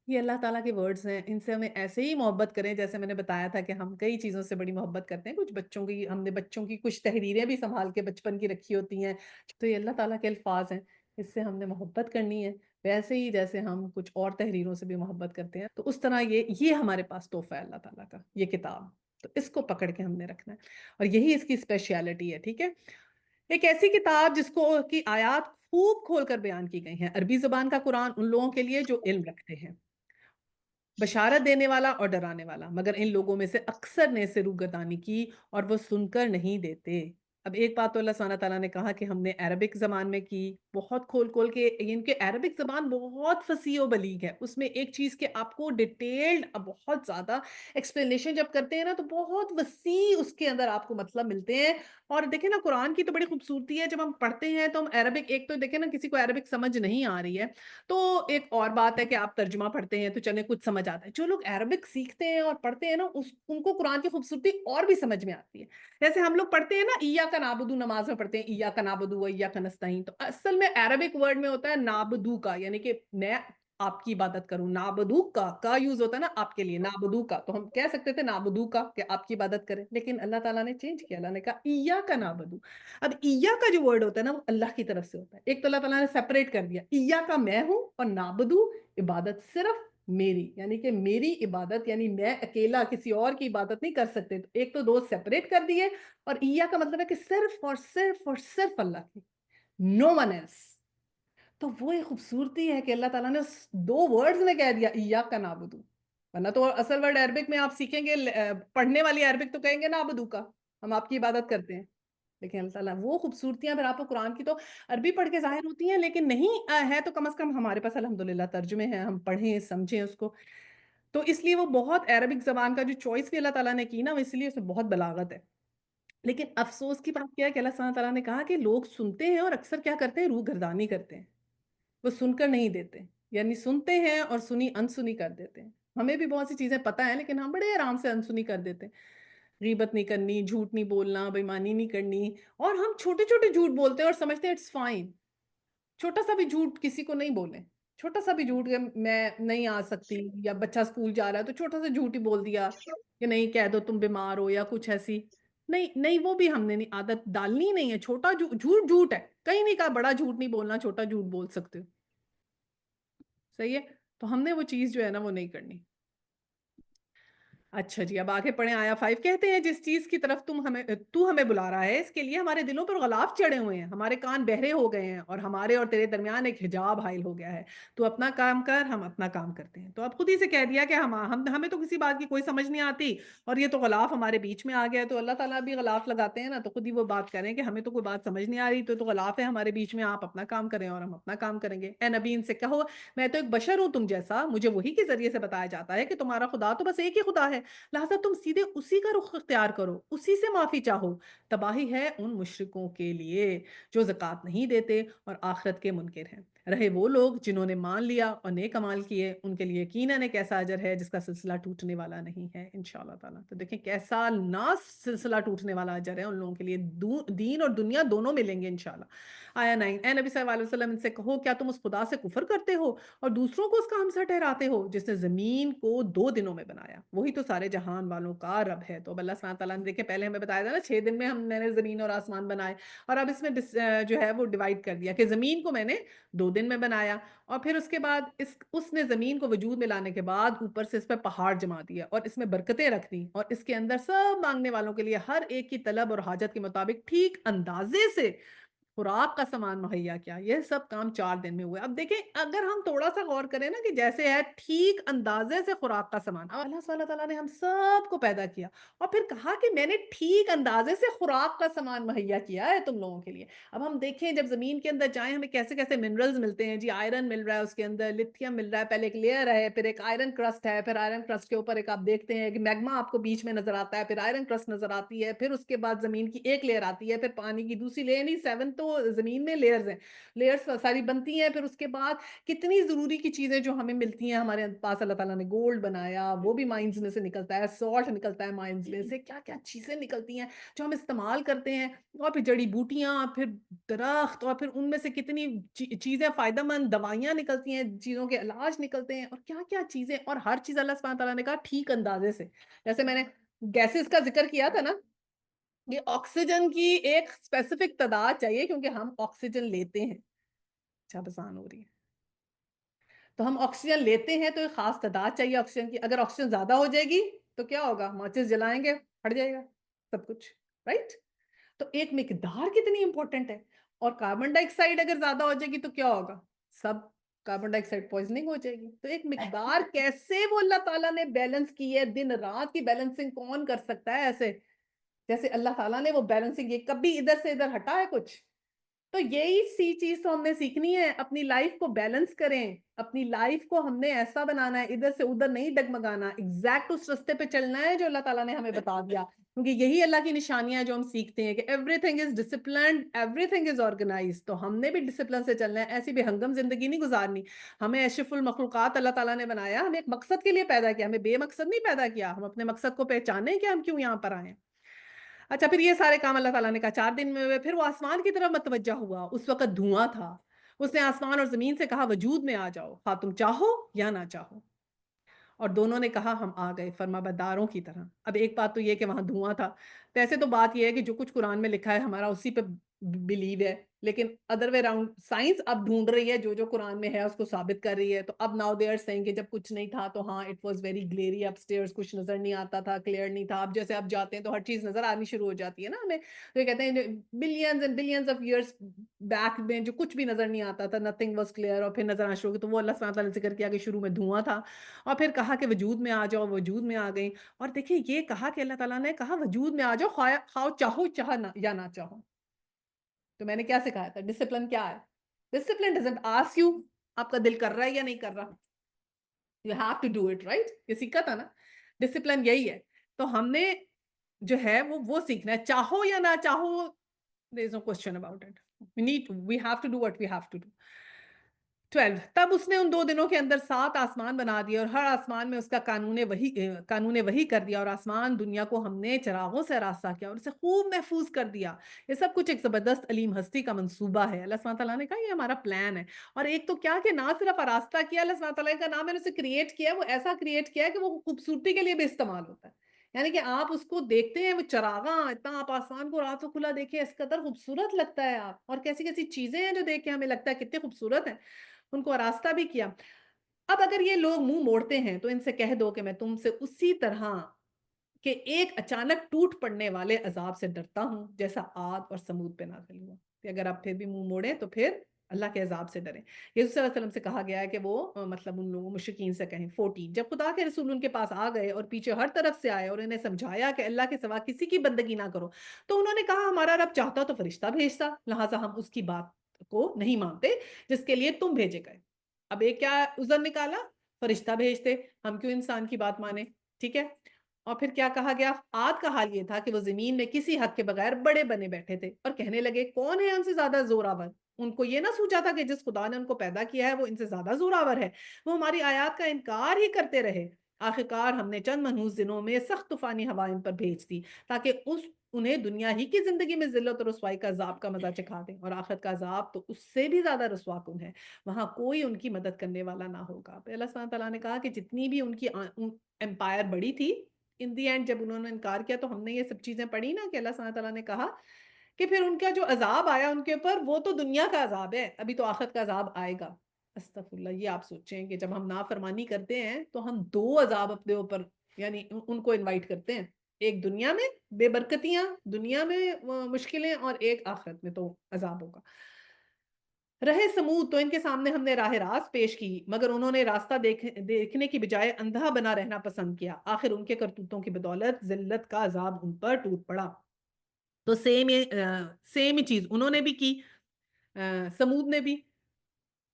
یہ اللہ تعالیٰ کے ورڈز ہیں، ان سے ہمیں ایسے ہی محبت کریں جیسے میں نے بتایا تھا کہ ہم کئی چیزوں سے بڑی محبت کرتے ہیں. کچھ بچوں کی، ہم نے بچوں کی کچھ تحریریں بھی سنبھال کے بچپن کی رکھی ہوتی ہیں، تو یہ اللہ تعالیٰ کے الفاظ ہیں، اس سے ہم نے محبت کرنی ہے ویسے ہی جیسے ہم کچھ اور تحریروں سے بھی محبت کرتے ہیں. تو اس طرح یہ ہمارے پاس تحفہ ہے اللہ تعالیٰ کا، یہ کتاب. تو اس کو پکڑ کے ہم نے رکھنا ہے، اور یہی اس کی اسپیشیلٹی ہے. ٹھیک ہے، ایک ایسی کتاب جس کو کی آیات خوب کھول کر بیان کی گئی ہیں. عربی زبان کا قرآن ان لوگوں کے لیے جو علم رکھتے ہیں، بشارت دینے والا اور ڈرانے والا. مگر ان لوگوں میں سے اکثر نے اسے روگردانی کی اور وہ سن کر نہیں دیتے. اب ایک بات تو اللہ سبحانہ تعالیٰ نے کہا کہ ہم نے عربک زبان میں کی، بہت کھول کھول کے. ان کے عربک زبان بہت فصیح و بلیغ ہے، اس میں ایک چیز کے آپ کو ڈیٹیلڈ بہت زیادہ ایکسپلینیشن جب کرتے ہیں نا تو بہت وسیع اس کے اندر آپ کو مطلب ملتے ہیں. اور دیکھیں نا قرآن کی تو بڑی خوبصورتی ہے، جب ہم پڑھتے ہیں تو ہم عربک، ایک تو دیکھیں نا کسی کو عربک سمجھ نہیں آ رہی ہے تو ایک اور بات ہے کہ آپ ترجمہ پڑھتے ہیں تو چلیں کچھ سمجھ آتا ہے. جو لوگ عربک سیکھتے ہیں اور پڑھتے ہیں نا ان کو قرآن کی خوبصورتی اور بھی سمجھ میں آتی ہے. جیسے ہم لوگ پڑھتے ہیں نا ایاک نعبدو، نماز میں پڑھتے ہیں ایاک نعبدو و ایاک نستعین، تو اصل میں عربک ورڈ میں ہوتا ہے نعبدو کا، یعنی کہ میں آپ کی عبادت کروں. نعبدو کا یوز ہوتا ہے نا آپ کے لیے، نعبدو کا، تو ہم کہہ سکتے تھے نعبدو کا کہ آپ کی عبادت کریں، لیکن اللہ تعالیٰ نے چینج کیا، اللہ نے کہا ایاک نعبدو. اب ایاک کا جو ورڈ ہوتا ہے نا وہ اللہ کی طرف سے ہوتا ہے. ایک تو اللہ تعالیٰ نے سیپریٹ کر دیا، ایاک میں ہوں اور نعبدو عبادت صرف میری، یعنی کہ میری عبادت، یعنی میں اکیلا کسی اور کی عبادت نہیں کر سکتے. تو ایک تو دو سیپریٹ کر دیے، اور ایاک کا مطلب ہے کہ صرف اور صرف اور صرف اللہ کی، نو ون ایلس. تو وہ ایک خوبصورتی ہے کہ اللہ تعالیٰ نے دو ورڈز میں کہہ دیا ایاک کا نعبدو. ورنہ تو اصل ورڈ عربک میں آپ سیکھیں گے، پڑھنے والی عربک تو کہیں گے نعبدو کا، ہم آپ کی عبادت کرتے ہیں. لیکن اللہ تعالیٰ وہ خوبصورتیاں پھر آپ کو قرآن کی تو عربی پڑھ کے ظاہر ہوتی ہیں، لیکن نہیں ہے تو کم از کم ہمارے پاس الحمدللہ ترجمے ہیں، ہم پڑھیں سمجھیں اس کو. تو اس لیے وہ بہت عربک زبان کا جو چوائس بھی اللہ تعالیٰ نے کی نا، اس لیے اس میں بہت بلاغت ہے. لیکن افسوس کی بات کیا ہے کہ اللہ سبحانہ تعالیٰ نے کہا کہ لوگ سنتے ہیں اور اکثر کیا کرتے ہیں، روح گردانی کرتے ہیں، وہ سن کر نہیں دیتے. یعنی سنتے ہیں اور سنی انسنی کر دیتے ہیں. ہمیں بھی بہت سی چیزیں پتہ ہیں لیکن ہم بڑے آرام سے انسنی کر دیتے ہیں. غیبت نہیں کرنی، جھوٹ نہیں بولنا، بےایمانی نہیں کرنی، اور ہم چھوٹے چھوٹے جھوٹ بولتے ہیں اور سمجھتے ہیں اٹس فائن. چھوٹا سا بھی جھوٹ کسی کو نہیں بولیں، چھوٹا سا بھی جھوٹ کہ میں نہیں آ سکتی، یا بچہ اسکول جا رہا ہے تو چھوٹا سا جھوٹ ہی بول دیا کہ نہیں کہہ دو تم بیمار ہو یا کچھ ایسی. نہیں نہیں، وہ بھی ہم نے نہیں عادت ڈالنی نہیں ہے. چھوٹا جھوٹ جھوٹ ہے، کہیں نہیں کہا بڑا جھوٹ نہیں بولنا، چھوٹا جھوٹ بول سکتے ہو. صحیح ہے، تو ہم نے وہ چیز جو ہے نا وہ نہیں کرنی. اچھا جی، اب آگے پڑھیں آیا 5 کہتے ہیں جس چیز کی طرف تو ہمیں بلا رہا ہے اس کے لیے ہمارے دلوں پر غلاف چڑھے ہوئے ہیں، ہمارے کان بہرے ہو گئے ہیں اور ہمارے اور تیرے درمیان ایک حجاب حائل ہو گیا ہے۔ تو اپنا کام کر، ہم اپنا کام کرتے ہیں۔ تو اب خود ہی سے کہہ دیا کہ ہمیں تو کسی بات کی کوئی سمجھ نہیں آتی اور یہ تو غلاف ہمارے بیچ میں آ گیا ہے۔ تو اللہ تعالیٰ بھی غلاف لگاتے ہیں نا، تو خود ہی وہ بات کریں کہ ہمیں تو کوئی بات سمجھ نہیں آ رہی، تو غلاف ہے ہمارے بیچ میں، آپ اپنا کام کریں اور ہم اپنا کام کریں گے۔ اے نبی ان سے کہو میں تو ایک بشر ہوں تم جیسا، مجھے وہی کے ذریعے سے بتایا جاتا ہے کہ تمہارا خدا تو بس ایک ہی خدا ہے، لہٰذا تم سیدھے اسی کا رخ اختیار کرو، اسی سے معافی چاہو۔ تباہی ہے ان مشرکوں کے لیے جو زکوٰۃ نہیں دیتے اور آخرت کے منکر ہیں۔ رہے وہ لوگ جنہوں نے مان لیا اور نیک اعمال کیے، ان کے لیے یقیناً ایک ایسا اجر ہے جس کا سلسلہ ٹوٹنے والا نہیں ہے انشاءاللہ تعالیٰ۔ تو دیکھیں کیسا نہ سلسلہ ٹوٹنے والا اجر ہے ان لوگوں کے لیے، دین اور دنیا دونوں ملیں گے انشاءاللہ۔ آیا 9 اے نبی صلی اللہ علیہ وسلم ان سے کہو کیا تم اس خدا سے کفر کرتے ہو اور دوسروں کو اس کا ہمسر ٹھہراتے ہو جس نے زمین کو 2 دنوں میں بنایا، وہی تو سارے جہان والوں کا رب ہے۔ تو اب اللہ سبحانہ تعالیٰ نے دیکھیں پہلے ہمیں بتایا تھا نا 6 دن میں میں نے زمین اور آسمان بنائے، اور اب اس میں جو ہے وہ ڈیوائڈ کر دیا کہ زمین کو میں نے 2 دن میں بنایا، اور پھر اس کے بعد اس نے زمین کو وجود میں لانے کے بعد اوپر سے اس پہ پہاڑ جما دیا اور اس میں برکتیں رکھ دی، اور اس کے اندر سب مانگنے والوں کے لیے ہر ایک کی طلب اور حاجت کے مطابق ٹھیک اندازے سے خوراک کا سامان مہیا کیا۔ یہ سب کام 4 دن میں ہوئے۔ اب دیکھیں اگر ہم تھوڑا سا غور کریں نا کہ جیسے ہے ٹھیک اندازے سے خوراک کا سامان، اب اللہ سبحانہ تعالیٰ نے ہم سب کو پیدا کیا اور پھر کہا کہ میں نے ٹھیک اندازے سے خوراک کا سامان مہیا کیا ہے تم لوگوں کے لیے۔ اب ہم دیکھیں جب زمین کے اندر جائیں ہمیں کیسے کیسے منرلز ملتے ہیں جی، آئرن مل رہا ہے اس کے اندر، لتھیم مل رہا ہے، پہلے ایک لیئر ہے، پھر ایک آئرن کرسٹ ہے، پھر آئرن کرسٹ کے اوپر ایک آپ دیکھتے ہیں کہ میگما آپ کو بیچ میں نظر آتا ہے، پھر آئرن کرسٹ نظر آتی ہے، پھر اس کے بعد زمین کی ایک لیئر آتی ہے، پھر پانی کی دوسری لیئر، نہیں 7 تو زمین میں لیئرز ہیں، لیئرز ساری بنتی ہیں۔ پھر اس کے بعد کتنی ضروری کی چیزیں جو ہمیں ملتی ہیں ہمارے پاس، اللہ تعالیٰ نے گولڈ بنایا، وہ بھی مائنز میں سے نکلتا ہے، سالٹ نکلتا ہے مائنز میں سے، کیا کیا چیزیں نکلتی ہیں جو ہم استعمال کرتے ہیں، اور پھر جڑی بوٹیاں، پھر درخت، اور پھر ان میں سے کتنی چیزیں فائدہ مند دوائیاں نکلتی ہیں، چیزوں کے علاج نکلتے ہیں، اور کیا کیا چیزیں، اور ہر چیز اللہ سبحانہ تعالیٰ نے کہا ٹھیک اندازے سے۔ جیسے میں نے گیسز کا ذکر کیا تھا نا، یہ آکسیجن کی ایک اسپیسیفک تعداد چاہیے کیونکہ ہم آکسیجن لیتے ہیں، اچھا بسان ہو رہی ہے، تو ہم آکسیجن لیتے ہیں تو ایک خاص تعداد چاہیے آکسیجن کی۔ اگر آکسیجن زیادہ ہو جائے گی تو کیا ہوگا، ماچس جلائیں گے پھٹ جائے گا سب کچھ، رائٹ؟ تو ایک مقدار کتنی امپورٹنٹ ہے، اور کاربن ڈائی آکسائڈ اگر زیادہ ہو جائے گی تو کیا ہوگا، سب کاربن ڈائی آکسائڈ پوائزننگ ہو جائے گی۔ تو ایک مقدار کیسے وہ اللہ تعالیٰ نے بیلنس کی ہے، دن رات کی بیلنسنگ کون کر سکتا ہے ایسے، جیسے اللہ تعالیٰ نے وہ بیلنسنگ، یہ کبھی ادھر سے ادھر ہٹا ہے کچھ؟ تو یہی سی چیز تو ہم نے سیکھنی ہے، اپنی لائف کو بیلنس کریں، اپنی لائف کو ہم نے ایسا بنانا ہے، ادھر سے ادھر نہیں ڈگمگانا، ایگزیکٹ اس رستے پہ چلنا ہے جو اللہ تعالیٰ نے ہمیں بتا دیا، کیونکہ یہی اللہ کی نشانیاں ہیں جو ہم سیکھتے ہیں کہ everything is disciplined, everything is organise. تو ہم نے بھی ڈسپلن سے چلنا ہے، ایسی بھی ہنگم زندگی نہیں گزارنی۔ ہمیں اشرف المخلوقات اللہ تعالیٰ نے بنایا، ہمیں ایک مقصد کے لیے پیدا کیا، ہمیں بے مقصد نہیں پیدا کیا۔ ہم اپنے مقصد کو پہچانیں کہ ہم کیوں یہاں پر آئے ہیں۔ اچھا پھر یہ سارے کام اللہ تعالیٰ نے کہا 4 دن میں ہوئے، پھر وہ آسمان کی طرف متوجہ ہوا، اس وقت دھواں تھا، اس نے آسمان اور زمین سے کہا وجود میں آ جاؤ، خواہ تم چاہو یا نہ چاہو، اور دونوں نے کہا ہم آ گئے فرما برداروں کی طرح۔ اب ایک بات تو یہ کہ وہاں دھواں تھا، ویسے تو بات یہ ہے کہ جو کچھ قرآن میں لکھا ہے ہمارا اسی پہ بلیو ہے، لیکن ادر وے راؤنڈ سائنس اب ڈھونڈ رہی ہے جو قرآن میں ہے اس کو ثابت کر رہی ہے۔ تو اب ناؤ دے آر سیئنگ کہ جب کچھ نہیں تھا تو ہاں it was very gallery up stairs, کچھ نظر نہیں آتا تھا، کلیئر نہیں تھا۔ اب جیسے اب جاتے ہیں تو ہر چیز نظر آنی شروع ہو جاتی ہے نا ہمیں، تو یہ کہتے ہیں billions and billions of years back میں جو کچھ بھی نظر نہیں آتا تھا، نتھنگ واز کلیئر، اور پھر نظر آنا شروع ہو گیا، تو وہ اللہ سبحانہ تعالیٰ نے ذکر کیا کہ شروع میں دھواں تھا، اور پھر کہا کہ وجود میں آ جاؤ، وجود میں آ گئی۔ اور دیکھیں یہ کہا کہ اللہ تعالیٰ نے کہا وجود میں آ جاؤ، خواہ چاہو یا نہ چاہو۔ تو میں نے کیا سکھایا تھا، ڈسپلن کیا ہے، ڈسپلن ڈزنٹ آسک یو آپ کا دل کر رہا ہے یا نہیں کر رہا، you have to do it, right? یہ سیکھا تھا نا، ڈسپلن یہی ہے۔ تو ہم نے جو ہے وہ سیکھنا ہے، چاہو یا نہ چاہو، there is no question about it. We have to do what we have to do. 12 تب اس نے ان 2 دنوں کے اندر 7 آسمان بنا دیے اور ہر آسمان میں اس کا قانون وحی کر دیا، اور آسمان دنیا کو ہم نے چراغوں سے آراستہ کیا اور اسے خوب محفوظ کر دیا۔ یہ سب کچھ ایک زبردست علیم ہستی کا منصوبہ ہے، اللہ سبحانہ تعالیٰ نے کہا یہ ہمارا پلان ہے۔ اور ایک تو کیا کہ نہ صرف آراستہ کیا اللہ سبحانہ تعالیٰ کا، نام میں نے اسے کریٹ کیا، وہ ایسا کریٹ کیا کہ وہ خوبصورتی کے لیے بھی استعمال ہوتا ہے، یعنی کہ آپ اس کو دیکھتے ہیں وہ چراغاں اتنا، آپ آسمان کو رات کو کھلا دیکھیں اس قدر خوبصورت لگتا ہے آپ، اور کیسی کیسی چیزیں ہیں جو دیکھ کے ہمیں لگتا ہے کتنے خوبصورت ہیں، ان کو آراستہ بھی کیا۔ اب اگر یہ لوگ منہ موڑتے ہیں تو ان سے کہہ دو کہ میں تم سے اسی طرح کہ ایک اچانک ٹوٹ پڑنے والے عذاب سے ڈرتا ہوں جیسا عاد اور سمود پہ نازل ہوا، کہ اگر آپ پھر بھی منہ موڑیں تو پھر اللہ کے عذاب سے ڈریں۔ یسوع صلی اللہ علیہ وسلم سے کہا گیا ہے کہ وہ مطلب ان لوگوں مشرکین سے کہیں 14 جب خدا کے رسول ان کے پاس آ گئے اور پیچھے ہر طرف سے آئے اور انہیں سمجھایا کہ اللہ کے سوا کسی کی بندگی نہ کرو، تو انہوں نے کہا ہمارا رب چاہتا تو فرشتہ بھیجتا، لہٰذا ہم اس کی بات کو نہیں مانتے جس کے لیے تم بھیجے گئے۔ اب ایک کیا عذر نکالا؟ فرشتہ بھیجتے، ہم کیوں انسان کی بات مانیں؟ ٹھیک ہے۔ اور پھر کیا کہا گیا؟ عاد کا حال یہ تھا کہ وہ زمین میں کسی حق کے بغیر بڑے بنے بیٹھے تھے اور کہنے لگے کون ہے ہم سے زیادہ زوراور؟ ان کو یہ نہ سوچا تھا کہ جس خدا نے ان کو پیدا کیا ہے وہ ان سے زیادہ زوراور ہے، وہ ہماری آیات کا انکار ہی کرتے رہے۔ آخرکار ہم نے چند منحوس دنوں میں سخت طوفانی ہوا ان پر بھیج دی تاکہ انہیں دنیا ہی کی زندگی میں ذلت اور رسوائی کا عذاب کا مزہ چکھا دیں، اور آخرت کا عذاب تو اس سے بھی زیادہ رسوا کن ہے، وہاں کوئی ان کی مدد کرنے والا نہ ہوگا۔ پھر اللہ سبحانہ تعالیٰ نے کہا کہ جتنی بھی ان کی امپائر بڑی تھی، ان دی اینڈ جب انہوں نے انکار کیا تو ہم نے یہ سب چیزیں پڑھی نا کہ اللہ سبحانہ تعالیٰ نے کہا کہ پھر ان کا جو عذاب آیا ان کے اوپر وہ تو دنیا کا عذاب ہے، ابھی تو آخرت کا عذاب آئے گا۔ استغفر اللہ، یہ آپ سوچیں کہ جب ہم نافرمانی کرتے ہیں تو ہم دو عذاب اپنے اوپر یعنی ان کو انوائٹ کرتے ہیں، ایک دنیا میں بے برکتیاں، دنیا میں مشکلیں، اور ایک آخرت میں تو عذاب ہوگا۔ رہے سمود تو ان کے سامنے ہم نے راہ راست پیش کی، مگر انہوں نے راستہ دیکھنے کی بجائے اندھا بنا رہنا پسند کیا، آخر ان کے کرتوتوں کی بدولت ذلت کا عذاب ان پر ٹوٹ پڑا۔ تو سیم ہی چیز انہوں نے بھی کی، سمود نے بھی۔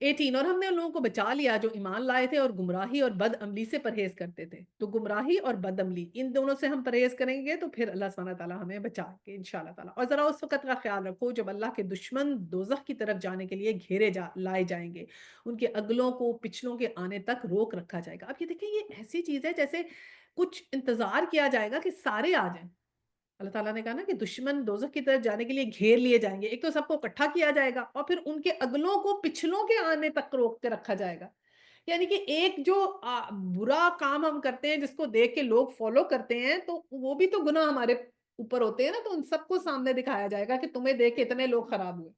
18 اور ہم نے ان لوگوں کو بچا لیا جو ایمان لائے تھے اور گمراہی اور بد عملی سے پرہیز کرتے تھے۔ تو گمراہی اور بد عملی ان دونوں سے ہم پرہیز کریں گے تو پھر اللہ سبحانہ تعالیٰ ہمیں بچائے گے انشاءاللہ تعالیٰ۔ اور ذرا اس وقت کا خیال رکھو جب اللہ کے دشمن دوزخ کی طرف جانے کے لیے لائے جائیں گے، ان کے اگلوں کو پچھلوں کے آنے تک روک رکھا جائے گا۔ اب یہ دیکھیں، یہ ایسی چیز ہے جیسے کچھ انتظار کیا جائے گا کہ سارے آ جائیں۔ اللہ تعالیٰ نے کہا نا کہ دشمن دوزخ کی طرف جانے کے لیے گھیر لیے جائیں گے، ایک تو سب کو اکٹھا کیا جائے گا اور پھر ان کے اگلوں کو پچھلوں کے آنے تک روک کے رکھا جائے گا۔ یعنی کہ ایک جو برا کام ہم کرتے ہیں جس کو دیکھ کے لوگ فالو کرتے ہیں تو وہ بھی تو گناہ ہمارے اوپر ہوتے ہیں نا، تو ان سب کو سامنے دکھایا جائے گا کہ تمہیں دیکھ کے اتنے لوگ خراب ہوئے۔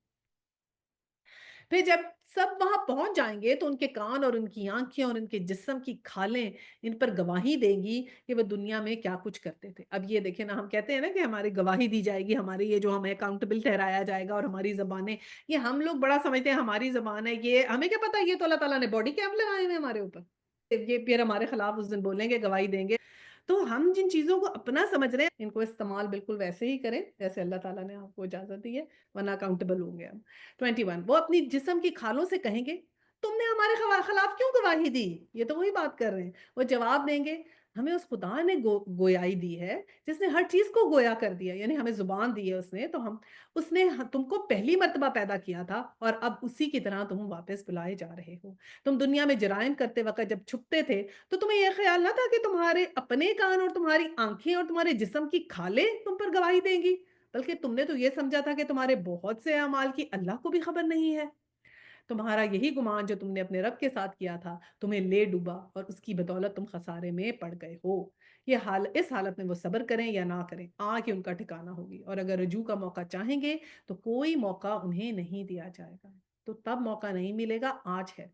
پھر جب سب وہاں پہنچ جائیں گے تو ان کے کان اور ان کی آنکھیں اور ان کے جسم کی کھالیں ان پر گواہی دیں گی کہ وہ دنیا میں کیا کچھ کرتے تھے۔ اب یہ دیکھیں نا، ہم کہتے ہیں نا کہ ہماری گواہی دی جائے گی، ہماری یہ جو ہمیں اکاؤنٹیبل ٹھہرایا جائے گا، اور ہماری زبانیں، یہ ہم لوگ بڑا سمجھتے ہیں ہماری زبان ہے، یہ ہمیں کیا پتا، یہ تو اللہ تعالیٰ نے باڈی کیپ لگائے ہوئے ہمارے اوپر، یہ پھر ہمارے خلاف اس دن بولیں گے، گواہی دیں گے۔ تو ہم جن چیزوں کو اپنا سمجھ رہے ہیں ان کو استعمال بالکل ویسے ہی کریں جیسے اللہ تعالیٰ نے آپ کو اجازت دی ہے، ورنہ اکاؤنٹیبل ہوں گے ہم۔ 21 وہ اپنی جسم کی کھالوں سے کہیں گے تم نے ہمارے خلاف کیوں گواہی دی؟ یہ تو وہی بات کر رہے ہیں۔ وہ جواب دیں گے ہمیں اس خدا نے گویائی دی ہے جس نے ہر چیز کو گویا کر دیا، یعنی ہمیں زبان دی ہے اس نے تم کو پہلی مرتبہ پیدا کیا تھا اور اب اسی کی طرح تم واپس بلائے جا رہے ہو۔ تم دنیا میں جرائم کرتے وقت جب چھپتے تھے تو تمہیں یہ خیال نہ تھا کہ تمہارے اپنے کان اور تمہاری آنکھیں اور تمہارے جسم کی کھالیں تم پر گواہی دیں گی، بلکہ تم نے تو یہ سمجھا تھا کہ تمہارے بہت سے اعمال کی اللہ کو بھی خبر نہیں ہے۔ تمہارا یہی گمان جو تم نے اپنے رب کے ساتھ کیا تھا تمہیں لے ڈوبا اور اس کی بدولت تم خسارے میں پڑ گئے ہو۔ اس حالت میں وہ صبر کریں یا نہ کریں، آنکھ ہی ان کا ٹھکانہ ہوگی، اور اگر رجوع کا موقع چاہیں گے تو کوئی موقع انہیں نہیں دیا جائے گا، تو تب موقع نہیں ملے گا، آج ہے۔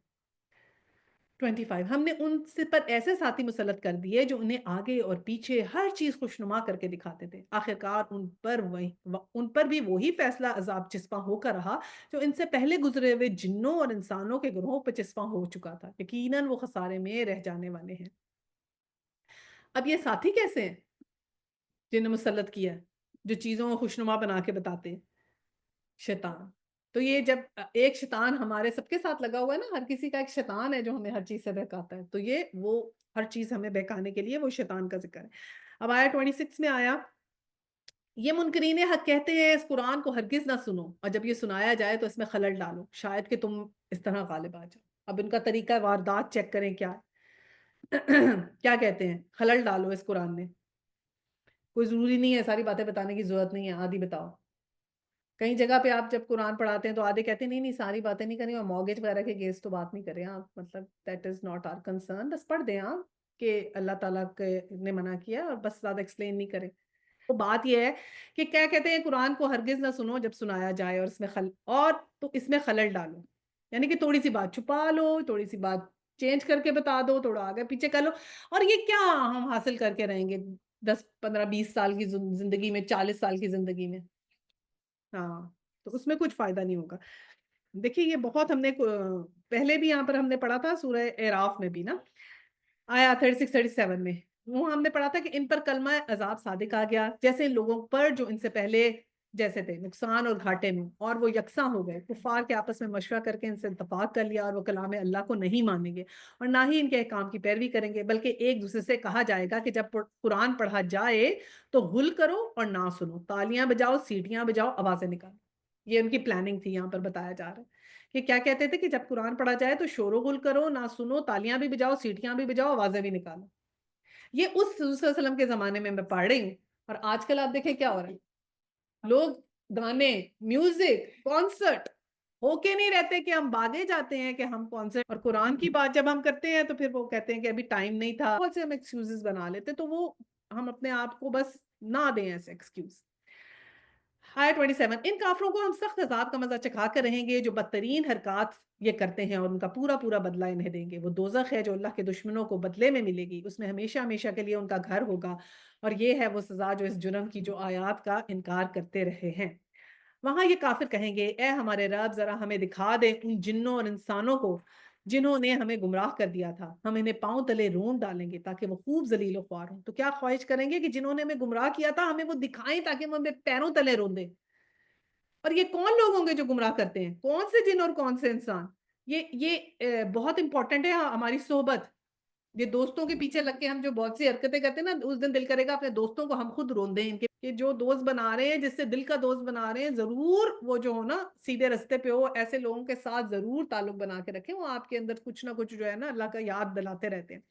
25 ہم نے ان سے پر ایسے ساتھی مسلط کر دیے جو انہیں آگے اور پیچھے ہر چیز خوشنما کر کے دکھاتے تھے، آخرکار ان پر بھی وہی فیصلہ عذاب چسپاں ہو کر رہا جو ان سے پہلے گزرے ہوئے جنوں اور انسانوں کے گروہوں پر چسپاں ہو چکا تھا، یقیناً وہ خسارے میں رہ جانے والے ہیں۔ اب یہ ساتھی کیسے ہیں جنہیں مسلط کیا ہے، جو چیزوں کو خوشنما بنا کے بتاتے ہیں؟ شیطان۔ تو یہ جب ایک شیطان ہمارے سب کے ساتھ لگا ہوا ہے نا، ہر کسی کا ایک شیطان ہے جو ہمیں ہر چیز سے بہکاتا ہے، تو یہ وہ ہر چیز ہمیں بہکانے کے لیے وہ شیطان کا ذکر ہے۔ اب آیا 26 میں آیا، یہ منکرین حق کہتے ہیں اس قرآن کو ہرگز نہ سنو، اور جب یہ سنایا جائے تو اس میں خلل ڈالو شاید کہ تم اس طرح غالب آ جاؤ۔ اب ان کا طریقہ واردات چیک کریں کیا کیا کہتے ہیں، خلل ڈالو اس قرآن میں۔ کوئی ضروری نہیں ہے ساری باتیں بتانے کی ضرورت نہیں ہے، آدھی بتاؤ۔ کئی جگہ پہ آپ جب قرآن پڑھاتے ہیں تو آدھے کہتے ہیں نہیں ساری باتیں نہیں کریں، اور مارگیج وغیرہ کے کیس تو بات نہیں کریں آپ، مطلب that is not our concern, بس پڑھ دیں آپ کہ اللہ تعالیٰ نے منع کیا، اور بس زیادہ ایکسپلین نہیں کریں۔ تو بات یہ ہے کہ کیا کہتے ہیں، قرآن کو ہرگز نہ سنو جب سنایا جائے، اور اس میں خلل ڈالو، یعنی کہ تھوڑی سی بات چھپا لو، تھوڑی سی بات چینج کر کے بتا دو، تھوڑا آگے پیچھے کر لو، اور یہ کیا ہم حاصل کر کے رہیں گے؟ 10 15 20 سال کی زندگی میں، 40 سال کی زندگی میں، ہاں تو اس میں کچھ فائدہ نہیں ہوگا۔ دیکھیے یہ بہت ہم نے پہلے بھی یہاں پر ہم نے پڑھا تھا سورہ اعراف میں بھی نا، آیا 36 37 میں، وہ ہم نے پڑھا تھا کہ ان پر کلمہ عذاب صادق آ گیا، جیسے ان لوگوں پر جو ان سے پہلے جیسے تھے، نقصان اور گھاٹے میں، اور وہ یکساں ہو گئے، کفار کے آپس میں مشورہ کر کے ان سے اتفاق کر لیا، اور وہ کلام اللہ کو نہیں مانیں گے اور نہ ہی ان کے احکام کی پیروی کریں گے، بلکہ ایک دوسرے سے کہا جائے گا کہ جب قرآن پڑھا جائے تو غل کرو اور نہ سنو، تالیاں بجاؤ، سیٹیاں بجاؤ، آوازیں نکالو۔ یہ ان کی پلاننگ تھی، یہاں پر بتایا جا رہا ہے کہ کیا کہتے تھے کہ جب قرآن پڑھا جائے تو شور و غل کرو، نہ سنو، تالیاں بھی بجاؤ، سیٹیاں بھی بجاؤ، آوازیں بھی نکالو۔ یہ اس حضور صلی اللہ علیہ وسلم کے زمانے میں پڑھ رہی ہوں، اور آج کل آپ دیکھیں کیا ہو رہا ہے، لوگ گانے، میوزک، کانسرٹ ہو کے نہیں رہتے کہ ہم بھاگے جاتے ہیں کہ ہم کانسرٹ، اور قرآن کی بات جب ہم کرتے ہیں تو پھر وہ کہتے ہیں کہ ابھی ٹائم نہیں تھا، بہت سے ہم ایکسکیوزز بنا لیتے، تو وہ ہم اپنے آپ کو بس نہ دیں ایسے ایکسکیوز۔ آیت 27، ان کافروں کو ہم سخت عذاب کا مزہ چکھا کر رہیں گے جو بدترین حرکات یہ کرتے ہیں، اور ان کا پورا پورا بدلہ انہیں دیں گے۔ وہ دوزخ ہے جو اللہ کے دشمنوں کو بدلے میں ملے گی، اس میں ہمیشہ ہمیشہ کے لیے ان کا گھر ہوگا، اور یہ ہے وہ سزا جو اس جرم کی جو آیات کا انکار کرتے رہے ہیں۔ وہاں یہ کافر کہیں گے، اے ہمارے رب ذرا ہمیں دکھا دے ان جنوں اور انسانوں کو جنہوں نے ہمیں گمراہ کر دیا تھا، ہم انہیں پاؤں تلے رون ڈالیں گے تاکہ وہ خوب ذلیل و خوار ہوں۔ تو کیا خواہش کریں گے کہ جنہوں نے ہمیں گمراہ کیا تھا ہمیں وہ دکھائیں تاکہ ہم ہمیں پیروں تلے رون دیں؟ اور یہ کون لوگ ہوں گے جو گمراہ کرتے ہیں؟ کون سے جن اور کون سے انسان؟ یہ بہت امپورٹنٹ ہے ہماری صحبت۔ یہ دوستوں کے پیچھے لگ کے ہم جو بہت سی حرکتیں کرتے ہیں نا، اس دن دل کرے گا اپنے دوستوں کو ہم خود رون دیں، ان کے کہ جو دوست بنا رہے ہیں، جس سے دل کا دوست بنا رہے ہیں، ضرور وہ جو ہو نا سیدھے رستے پہ ہو، ایسے لوگوں کے ساتھ ضرور تعلق بنا کے رکھیں، وہ آپ کے اندر کچھ نہ کچھ جو ہے نا اللہ کا یاد دلاتے رہتے ہیں۔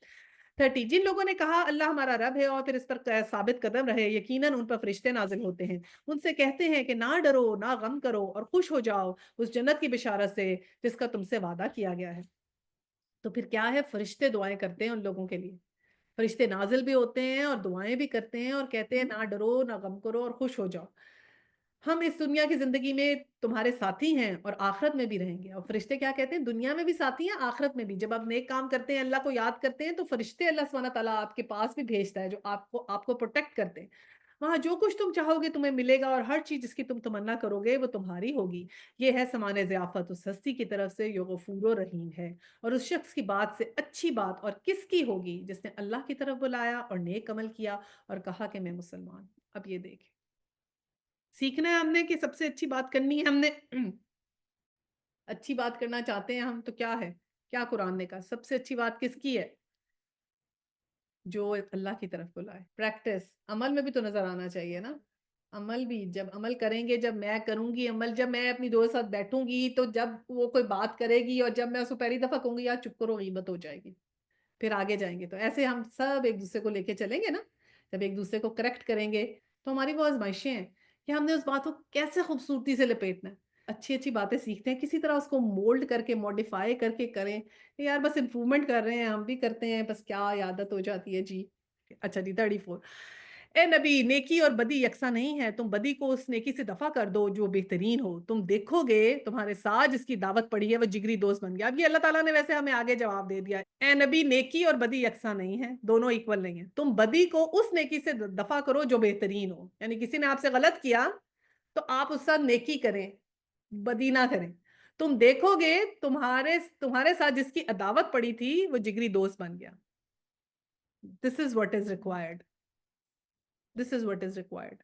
30، جن لوگوں نے کہا اللہ ہمارا رب ہے اور پھر اس پر ثابت قدم رہے، یقیناً ان پر فرشتے نازل ہوتے ہیں، ان سے کہتے ہیں کہ نہ ڈرو، نہ غم کرو، اور خوش ہو جاؤ اس جنت کی بشارت سے جس کا تم سے وعدہ کیا گیا ہے۔ تو پھر کیا ہے، فرشتے دعائیں کرتے ہیں ان لوگوں کے لیے، فرشتے نازل بھی ہوتے ہیں اور دعائیں بھی کرتے ہیں، اور کہتے ہیں نہ ڈرو، نہ غم کرو، اور خوش ہو جاؤ، ہم اس دنیا کی زندگی میں تمہارے ساتھی ہیں اور آخرت میں بھی رہیں گے۔ اور فرشتے کیا کہتے ہیں، دنیا میں بھی ساتھی ہیں، آخرت میں بھی۔ جب آپ نیک کام کرتے ہیں، اللہ کو یاد کرتے ہیں، تو فرشتے اللہ سبحانہ تعالیٰ آپ کے پاس بھی بھیجتا ہے جو آپ کو پروٹیکٹ کرتے ہیں۔ وہاں جو کچھ تم چاہو گے تمہیں ملے گا، اور ہر چیز جس کی تم تمنا کرو گے وہ تمہاری ہوگی۔ یہ ہے سامان ضیافت اس ہستی کی طرف سے جو غفور و رحیم ہے، اور اس شخص کی بات سے اچھی بات اور کس کی ہوگی جس نے اللہ کی طرف بلایا اور نیک عمل کیا اور کہا کہ میں مسلمان ہوں۔ اب یہ دیکھیں، سیکھنا ہے ہم نے کہ سب سے اچھی بات کرنی ہے ہم نے، اچھی بات کرنا چاہتے ہیں ہم، تو کیا ہے، کیا قرآن نے کہا سب سے اچھی بات کس کی ہے؟ جو اللہ کی طرف بلائے۔ پریکٹس، عمل میں بھی تو نظر آنا چاہیے نا، عمل بھی جب عمل کریں گے، جب میں کروں گی عمل، جب میں اپنی دوست ساتھ بیٹھوں گی، تو جب وہ کوئی بات کرے گی اور جب میں اس کو پہلی دفعہ کہوں گی یار چپ کرو، غیبت ہو جائے گی، پھر آگے جائیں گے، تو ایسے ہم سب ایک دوسرے کو لے کے چلیں گے نا، جب ایک دوسرے کو کریکٹ کریں گے تو ہماری وہ آزمائشیں ہیں کہ ہم نے اس بات کو کیسے خوبصورتی سے لپیٹنا ہے۔ اچھی اچھی باتیں سیکھتے ہیں، کسی طرح اس کو مولڈ کر کے، موڈیفائی کر کے کریں کہ یار بس امپروومنٹ کر رہے ہیں، ہم بھی کرتے ہیں، بس کیا عادت ہو جاتی ہے جی۔ اچھا جی 34، اے نبی نیکی اور بدی یکساں نہیں ہے، تم بدی کو اس نیکی سے دفع کر دو جو بہترین ہو، تم دیکھو گے تمہارے ساتھ جس کی دعوت پڑی ہے وہ جگری دوست بن گیا۔ اب یہ اللہ تعالیٰ نے ویسے ہمیں آگے جواب دے دیا، اے نبی نیکی اور بدی یکساں نہیں ہے، دونوں ایکول نہیں ہیں، تم بدی کو اس نیکی سے دفع کرو جو بہترین ہو، یعنی کسی نے آپ سے غلط کیا تو آپ اس ساتھ نیکی کریں، بدی نہ کریں۔ تم دیکھو گے تمہارے ساتھ جس کی عداوت پڑی تھی وہ جگری دوست بن گیا۔ This is what is required. This is what is required.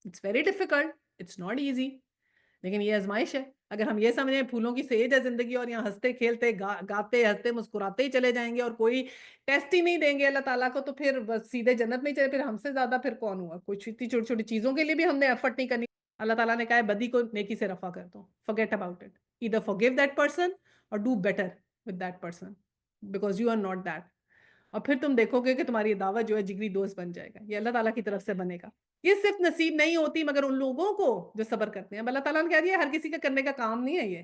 It's very difficult. It's not easy. لیکن یہ آزمائش ہے۔ اگر ہم یہ سمجھیں پھولوں کی سیج ہے زندگی اور یہاں ہنستے کھیلتے گاتے ہنستے مسکراتے ہی چلے جائیں گے اور کوئی ٹیسٹ ہی نہیں دیں گے اللہ تعالیٰ کو، تو پھر بس سیدھے جنت میں ہی چلے، پھر ہم سے زیادہ پھر کون ہوا؟ کچھ اتنی چھوٹی چھوٹی چیزوں کے لیے بھی ہم نے ایفرٹ نہیں کرنی۔ اللہ تعالیٰ نے کہا ہے بدی کو نیکی سے رفع کر دو، forget about it. Either forgive that person or do better with that person because you are not that. اور پھر تم دیکھو گے کہ تمہاری دعوت جو ہے جگری دوست بن جائے گا، یہ اللہ تعالیٰ کی طرف سے بنے گا۔ یہ صرف نصیب نہیں ہوتی مگر ان لوگوں کو جو صبر کرتے ہیں۔ اب اللہ تعالیٰ نے کہہ دیا ہر کسی کا کرنے کا کام نہیں ہے، یہ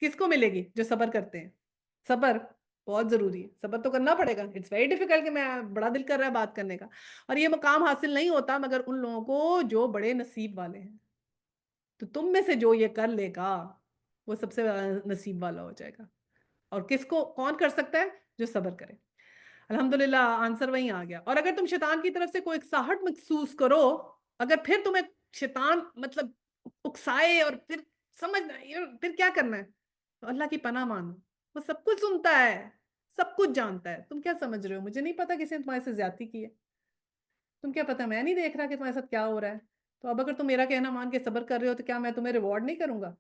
کس کو ملے گی؟ جو صبر کرتے ہیں۔ صبر بہت ضروری ہے، صبر تو کرنا پڑے گا۔ اٹس ویری ڈیفیکلٹ کہ میں بڑا دل کر رہا ہے بات کرنے کا، اور یہ مقام حاصل نہیں ہوتا مگر ان لوگوں کو جو بڑے نصیب والے ہیں۔ تو تم میں سے جو یہ کر لے گا وہ سب سے نصیب والا ہو جائے گا۔ اور کس کو کون کر سکتا ہے؟ جو صبر کرے۔ الحمدللہ آنسر وہیں آ گیا. اور اگر تم شیطان کی طرف سے کوئی اکساہٹ محسوس کرو، اگر پھر تمہیں شیطان مطلب اکسائے اور پھر سمجھنا پھر کیا کرنا ہے، تو اللہ کی پناہ مانو. وہ سب کچھ سنتا ہے، سب کچھ جانتا ہے. تم کیا سمجھ رہے ہو مجھے نہیں پتا کسی نے تمہارے سے زیادتی کی ہے؟ تم کیا پتا میں نہیں دیکھ رہا کہ تمہارے ساتھ کیا ہو رہا ہے؟ تو اب اگر تم میرا کہنا مان کے صبر کر رہے ہو تو کیا میں تمہیں ریوارڈ نہیں کروں گا؟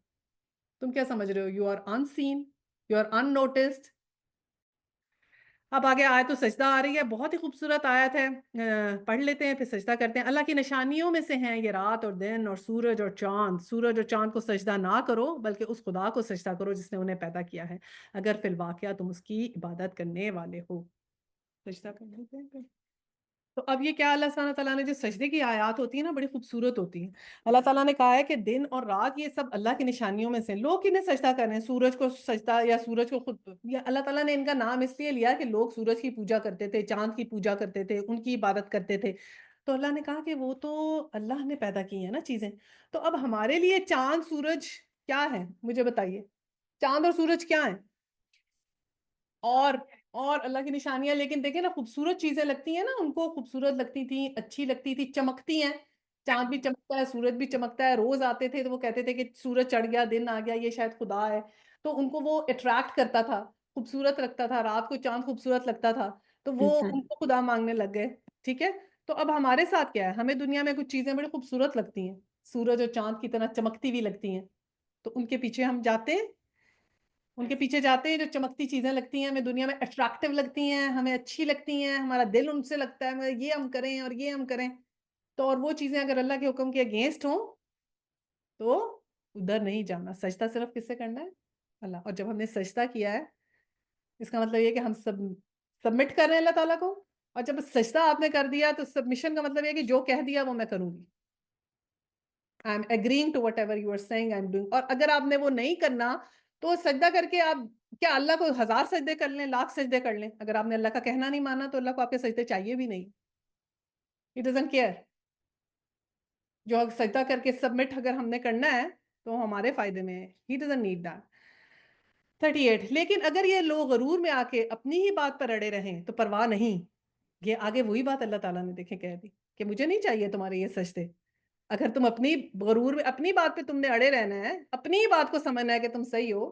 تم کیا سمجھ رہے ہو you are unseen, you are unnoticed. اب آگے آیت تو سجدہ آ رہی ہے، بہت ہی خوبصورت آیت ہے. پڑھ لیتے ہیں پھر سجدہ کرتے ہیں. اللہ کی نشانیوں میں سے ہیں یہ رات اور دن اور سورج اور چاند. سورج اور چاند کو سجدہ نہ کرو بلکہ اس خدا کو سجدہ کرو جس نے انہیں پیدا کیا ہے، اگر فی الواقعہ تم اس کی عبادت کرنے والے ہو. سجدہ کر لیتے ہیں پھر. تو اب یہ کیا اللہ سبحانہ تعالیٰ نے جو سجدے کی آیات ہوتی ہیں نا بڑی خوبصورت ہوتی ہیں. اللہ تعالیٰ نے کہا ہے کہ دن اور رات یہ سب اللہ کی نشانیوں میں سے. لوگ انہیں سجدہ کر رہے ہیں، سورج کو سجدہ یا سورج کو خود، یا اللہ تعالیٰ نے ان کا نام اس لیے لیا کہ لوگ سورج کی پوجا کرتے تھے، چاند کی پوجا کرتے تھے، ان کی عبادت کرتے تھے. تو اللہ نے کہا کہ وہ تو اللہ نے پیدا کی ہیں نا چیزیں. تو اب ہمارے لیے چاند سورج کیا ہے مجھے بتائیے؟ چاند اور سورج کیا ہیں؟ اور اللہ کی نشانیاں. لیکن دیکھیں نا خوبصورت چیزیں لگتی ہیں نا، ان کو خوبصورت لگتی تھیں، اچھی لگتی تھی، چمکتی ہیں. چاند بھی چمکتا ہے، سورج بھی چمکتا ہے. روز آتے تھے تو وہ کہتے تھے کہ سورج چڑھ گیا، دن آ گیا، یہ شاید خدا ہے. تو ان کو وہ اٹریکٹ کرتا تھا، خوبصورت لگتا تھا. رات کو چاند خوبصورت لگتا تھا تو وہ ان کو خدا مانگنے لگ گئے. ٹھیک ہے. تو اب ہمارے ساتھ کیا ہے؟ ہمیں دنیا میں کچھ چیزیں بڑی خوبصورت لگتی ہیں، سورج اور چاند کی طرح چمکتی ہوئی لگتی ہیں. تو ان کے پیچھے ہم جاتے ہیں، ان کے پیچھے جاتے ہیں. جو چمکتی چیزیں لگتی ہیں ہمیں دنیا میں، اٹریکٹیو لگتی ہیں، ہمیں اچھی لگتی ہیں، ہمارا دل ان سے لگتا ہے یہ ہم کریں اور یہ ہم کریں. تو اور وہ چیزیں اگر اللہ کے حکم کے اگینسٹ ہوں تو ادھر نہیں جانا. سجدہ صرف کس سے کرنا ہے؟ اللہ. اور جب ہم نے سجدہ کیا ہے اس کا مطلب یہ کہ ہم سبمٹ کر رہے ہیں اللہ تعالیٰ کو. اور جب سجدہ آپ نے کر دیا تو سبمیشن کا مطلب یہ کہ جو کہہ دیا وہ میں کروں گی. I am agreeing to whatever you are saying I am doing. اور اگر آپ نے وہ نہیں کرنا تو سجدہ کر کے آپ کیا اللہ کو 1000 سجدے کر لیں، لاکھ سجدے کر لیں، اگر آپ نے اللہ کا کہنا نہیں مانا تو اللہ کو آپ کے سجدے چاہیے بھی نہیں. He doesn't care. جو سجدہ کر کے سبمٹ اگر ہم نے کرنا ہے تو ہمارے فائدے میں ہے. He doesn't need that. 38. لیکن اگر یہ لوگ غرور میں آ کے اپنی ہی بات پر اڑے رہیں تو پرواہ نہیں. یہ آگے وہی بات اللہ تعالیٰ نے دیکھیں کہہ دی کہ مجھے نہیں چاہیے تمہارے یہ سجدے. اگر تم اپنی غرور میں اپنی بات پہ تم نے اڑے رہنا ہے، اپنی ہی بات کو سمجھنا ہے کہ تم صحیح ہو،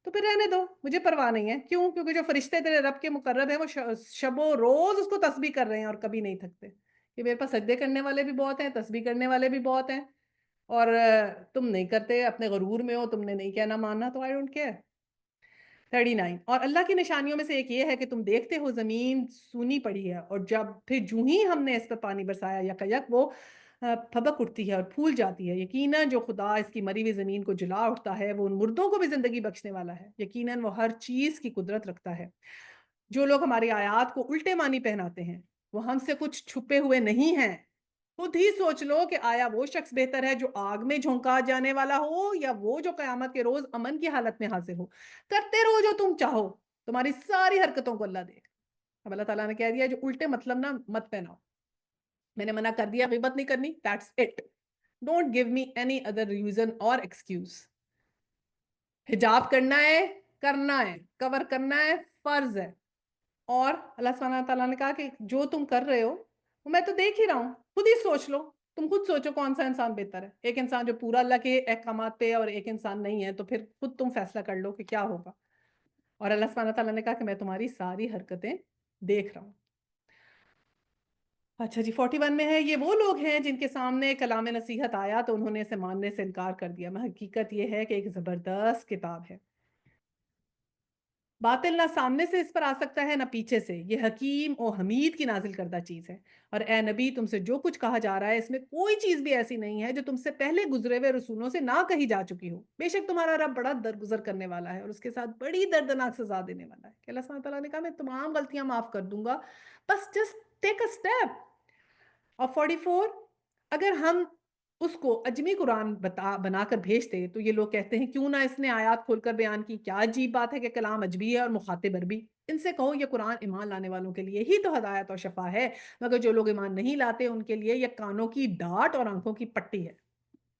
تو پھر رہنے دو، مجھے پرواہ نہیں ہے. کیوں؟ کیونکہ جو فرشتے تیرے رب کے مقرب ہیں وہ شب و روز اس کو تسبیح کر رہے ہیں اور کبھی نہیں تھکتے. کہ میرے پاس سجدے کرنے والے بھی بہت ہیں، تسبیح کرنے والے بھی بہت ہیں، اور تم نہیں کرتے، اپنے غرور میں ہو، تم نے نہیں کہنا ماننا، تو آئی ڈونٹ کیئر. 39. اور اللہ کی نشانیوں میں سے ایک یہ ہے کہ تم دیکھتے ہو زمین سونی پڑی ہے، اور جب پھر جو ہی ہم نے اس پر پانی برسایا یک وہ پھبک اٹھتی ہے اور پھول جاتی ہے. یقیناً جو خدا اس کی مری ہوئی زمین کو جلا اٹھتا ہے وہ ان مردوں کو بھی زندگی بخشنے والا ہے. یقیناً وہ ہر چیز کی قدرت رکھتا ہے. جو لوگ ہماری آیات کو الٹے معنی پہناتے ہیں وہ ہم سے کچھ چھپے ہوئے نہیں ہیں. خود ہی سوچ لو کہ آیا وہ شخص بہتر ہے جو آگ میں جھونکا جانے والا ہو، یا وہ جو قیامت کے روز امن کی حالت میں حاضر ہو. کرتے رہو جو تم چاہو، تمہاری ساری حرکتوں کو اللہ دیکھ. اب اللہ تعالیٰ نے کہہ دیا جو الٹے مطلب نہ مت پہناؤ. میں نے منع کر دیا غیبت نہیں کرنی. That's it. Don't give me any other reason or excuse. حجاب کرنا ہے، کور کرنا ہے، فرض ہے. اور اللہ سبحانہ تعالیٰ نے کہا کہ جو تم کر رہے ہو وہ میں تو دیکھ ہی رہا ہوں. خود ہی سوچ لو، تم خود سوچو کون سا انسان بہتر ہے. ایک انسان جو پورا اللہ کے احکامات پہ اور ایک انسان نہیں ہے، تو پھر خود تم فیصلہ کر لو کہ کیا ہوگا. اور اللہ سبحانہ تعالیٰ نے کہا کہ میں تمہاری ساری حرکتیں دیکھ رہا ہوں. اچھا جی. 41 میں ہے یہ وہ لوگ ہیں جن کے سامنے کلام نصیحت آیا تو انہوں نے اسے ماننے سے انکار کر دیا. حقیقت یہ ہے کہ ایک زبردست کتاب ہے، باطل نہ سامنے سے اس پر آ سکتا ہے نہ پیچھے سے. یہ حکیم و حمید کی نازل کردہ چیز ہے. اور اے نبی تم سے جو کچھ کہا جا رہا ہے اس میں کوئی چیز بھی ایسی نہیں ہے جو تم سے پہلے گزرے ہوئے رسولوں سے نہ کہی جا چکی ہو. بے شک تمہارا رب بڑا درگزر کرنے والا ہے اور اس کے ساتھ بڑی دردناک سزا دینے والا ہے. کہ اللہ سبحانہ تعالیٰ نے کہا میں تمام غلطیاں معاف کر دوں گا، بس جسٹ ٹیک اے اسٹیپ. اور 44. اگر ہم اس کو اجمی قرآن بنا کر بھیجتے تو یہ لوگ کہتے ہیں کیوں نہ اس نے آیات کھول کر بیان کی. کیا عجیب بات ہے کہ کلام اجمی ہے اور مخاطب عربی. ان سے کہو یہ قرآن ایمان لانے والوں کے لیے ہی تو ہدایت اور شفا ہے، مگر جو لوگ ایمان نہیں لاتے ان کے لیے یہ کانوں کی ڈاٹ اور آنکھوں کی پٹی ہے.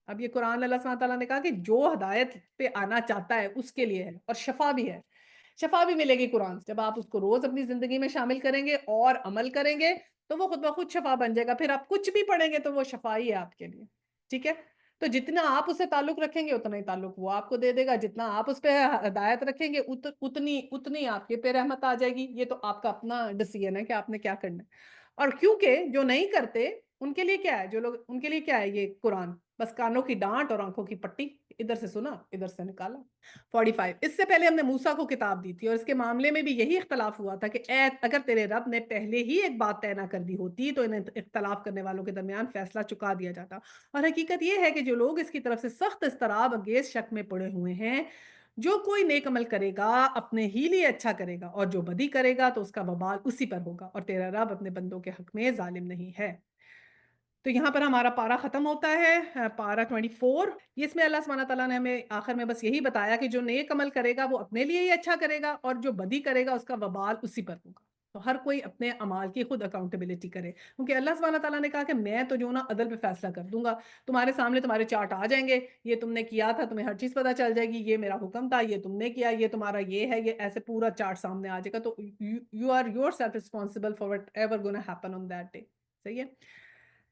اب یہ قرآن اللہ سبحانہ تعالیٰ نے کہا کہ جو ہدایت پہ آنا چاہتا ہے اس کے لیے ہے اور شفا بھی ہے. شفا بھی ملے گی قرآن سے۔ جب آپ اس کو روز اپنی زندگی میں شامل کریں گے اور عمل کریں گے تو وہ خود بخود شفا بن جائے گا، پھر آپ کچھ بھی پڑھیں گے تو وہ شفا ہی ہے آپ کے لیے، ٹھیک ہے؟ تو جتنا آپ اسے تعلق رکھیں گے اتنا ہی تعلق وہ آپ کو دے دے گا، جتنا آپ اس پہ ہدایت رکھیں گے اتنی آپ کے پہ رحمت آ جائے گی۔ یہ تو آپ کا اپنا ڈیسیژن ہے کہ آپ نے کیا کرنا ہے۔ اور کیونکہ جو نہیں کرتے ان کے لیے کیا ہے، جو لوگ ان کے لیے کیا ہے یہ قرآن، بس کانوں کی ڈانٹ اور آنکھوں کی پٹی، ادھر سے سنا ادھر سے نکالا۔ 45 اس سے پہلے ہم نے موسیٰ کو کتاب دی تھی اور اس کے معاملے میں بھی یہی اختلاف ہوا تھا کہ اگر تیرے رب نے پہلے ہی ایک بات طے نہ کر دی ہوتی تو انہیں اختلاف کرنے والوں کے درمیان فیصلہ چکا دیا جاتا۔ اور حقیقت یہ ہے کہ جو لوگ اس کی طرف سے سخت اضطراب انگیز شک میں پڑے ہوئے ہیں، جو کوئی نیک عمل کرے گا اپنے ہی لیے اچھا کرے گا اور جو بدی کرے گا تو اس کا وبال اسی پر ہوگا، اور تیرا رب اپنے بندوں کے حق میں ظالم نہیں ہے۔ تو یہاں پر ہمارا پارا ختم ہوتا ہے، پارا 24۔ یہ اس میں اللہ سبحانہ تعالیٰ نے ہمیں آخر میں بس یہی بتایا کہ جو نیک عمل کرے گا وہ اپنے لیے ہی اچھا کرے گا اور جو بدی کرے گا اس کا وبال اسی پر ہوگا۔ تو ہر کوئی اپنے اعمال کی خود اکاؤنٹیبلٹی کرے، کیونکہ اللہ سبحانہ تعالیٰ نے کہا کہ میں تو جو نا عدل پہ فیصلہ کر دوں گا، تمہارے سامنے تمہارے چارٹ آ جائیں گے، یہ تم نے کیا تھا تمہیں ہر چیز پتہ چل جائے گی، یہ میرا حکم تھا یہ تم نے کیا، یہ تمہارا یہ ہے، یہ ایسے پورا چارٹ سامنے آ جائے گا۔ تو you are yourself responsible for whatever gonna happen on that day, صحیح ہے؟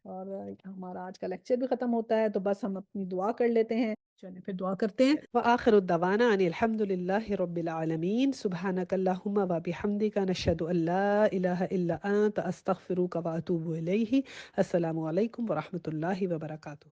اور ہمارا آج کا لیکچر بھی ختم ہوتا ہے، تو بس ہم اپنی دعا کر لیتے ہیں، چلیں پھر دعا کرتے ہیں۔ وآخر الدعوانا ان الحمد للہ رب العالمین، سبحانک اللہم و بحمدک، نشہد ان لا الہ الا انت، استغفرک و اتوب الیہ۔ السلام علیکم ورحمۃ اللہ وبرکاتہ۔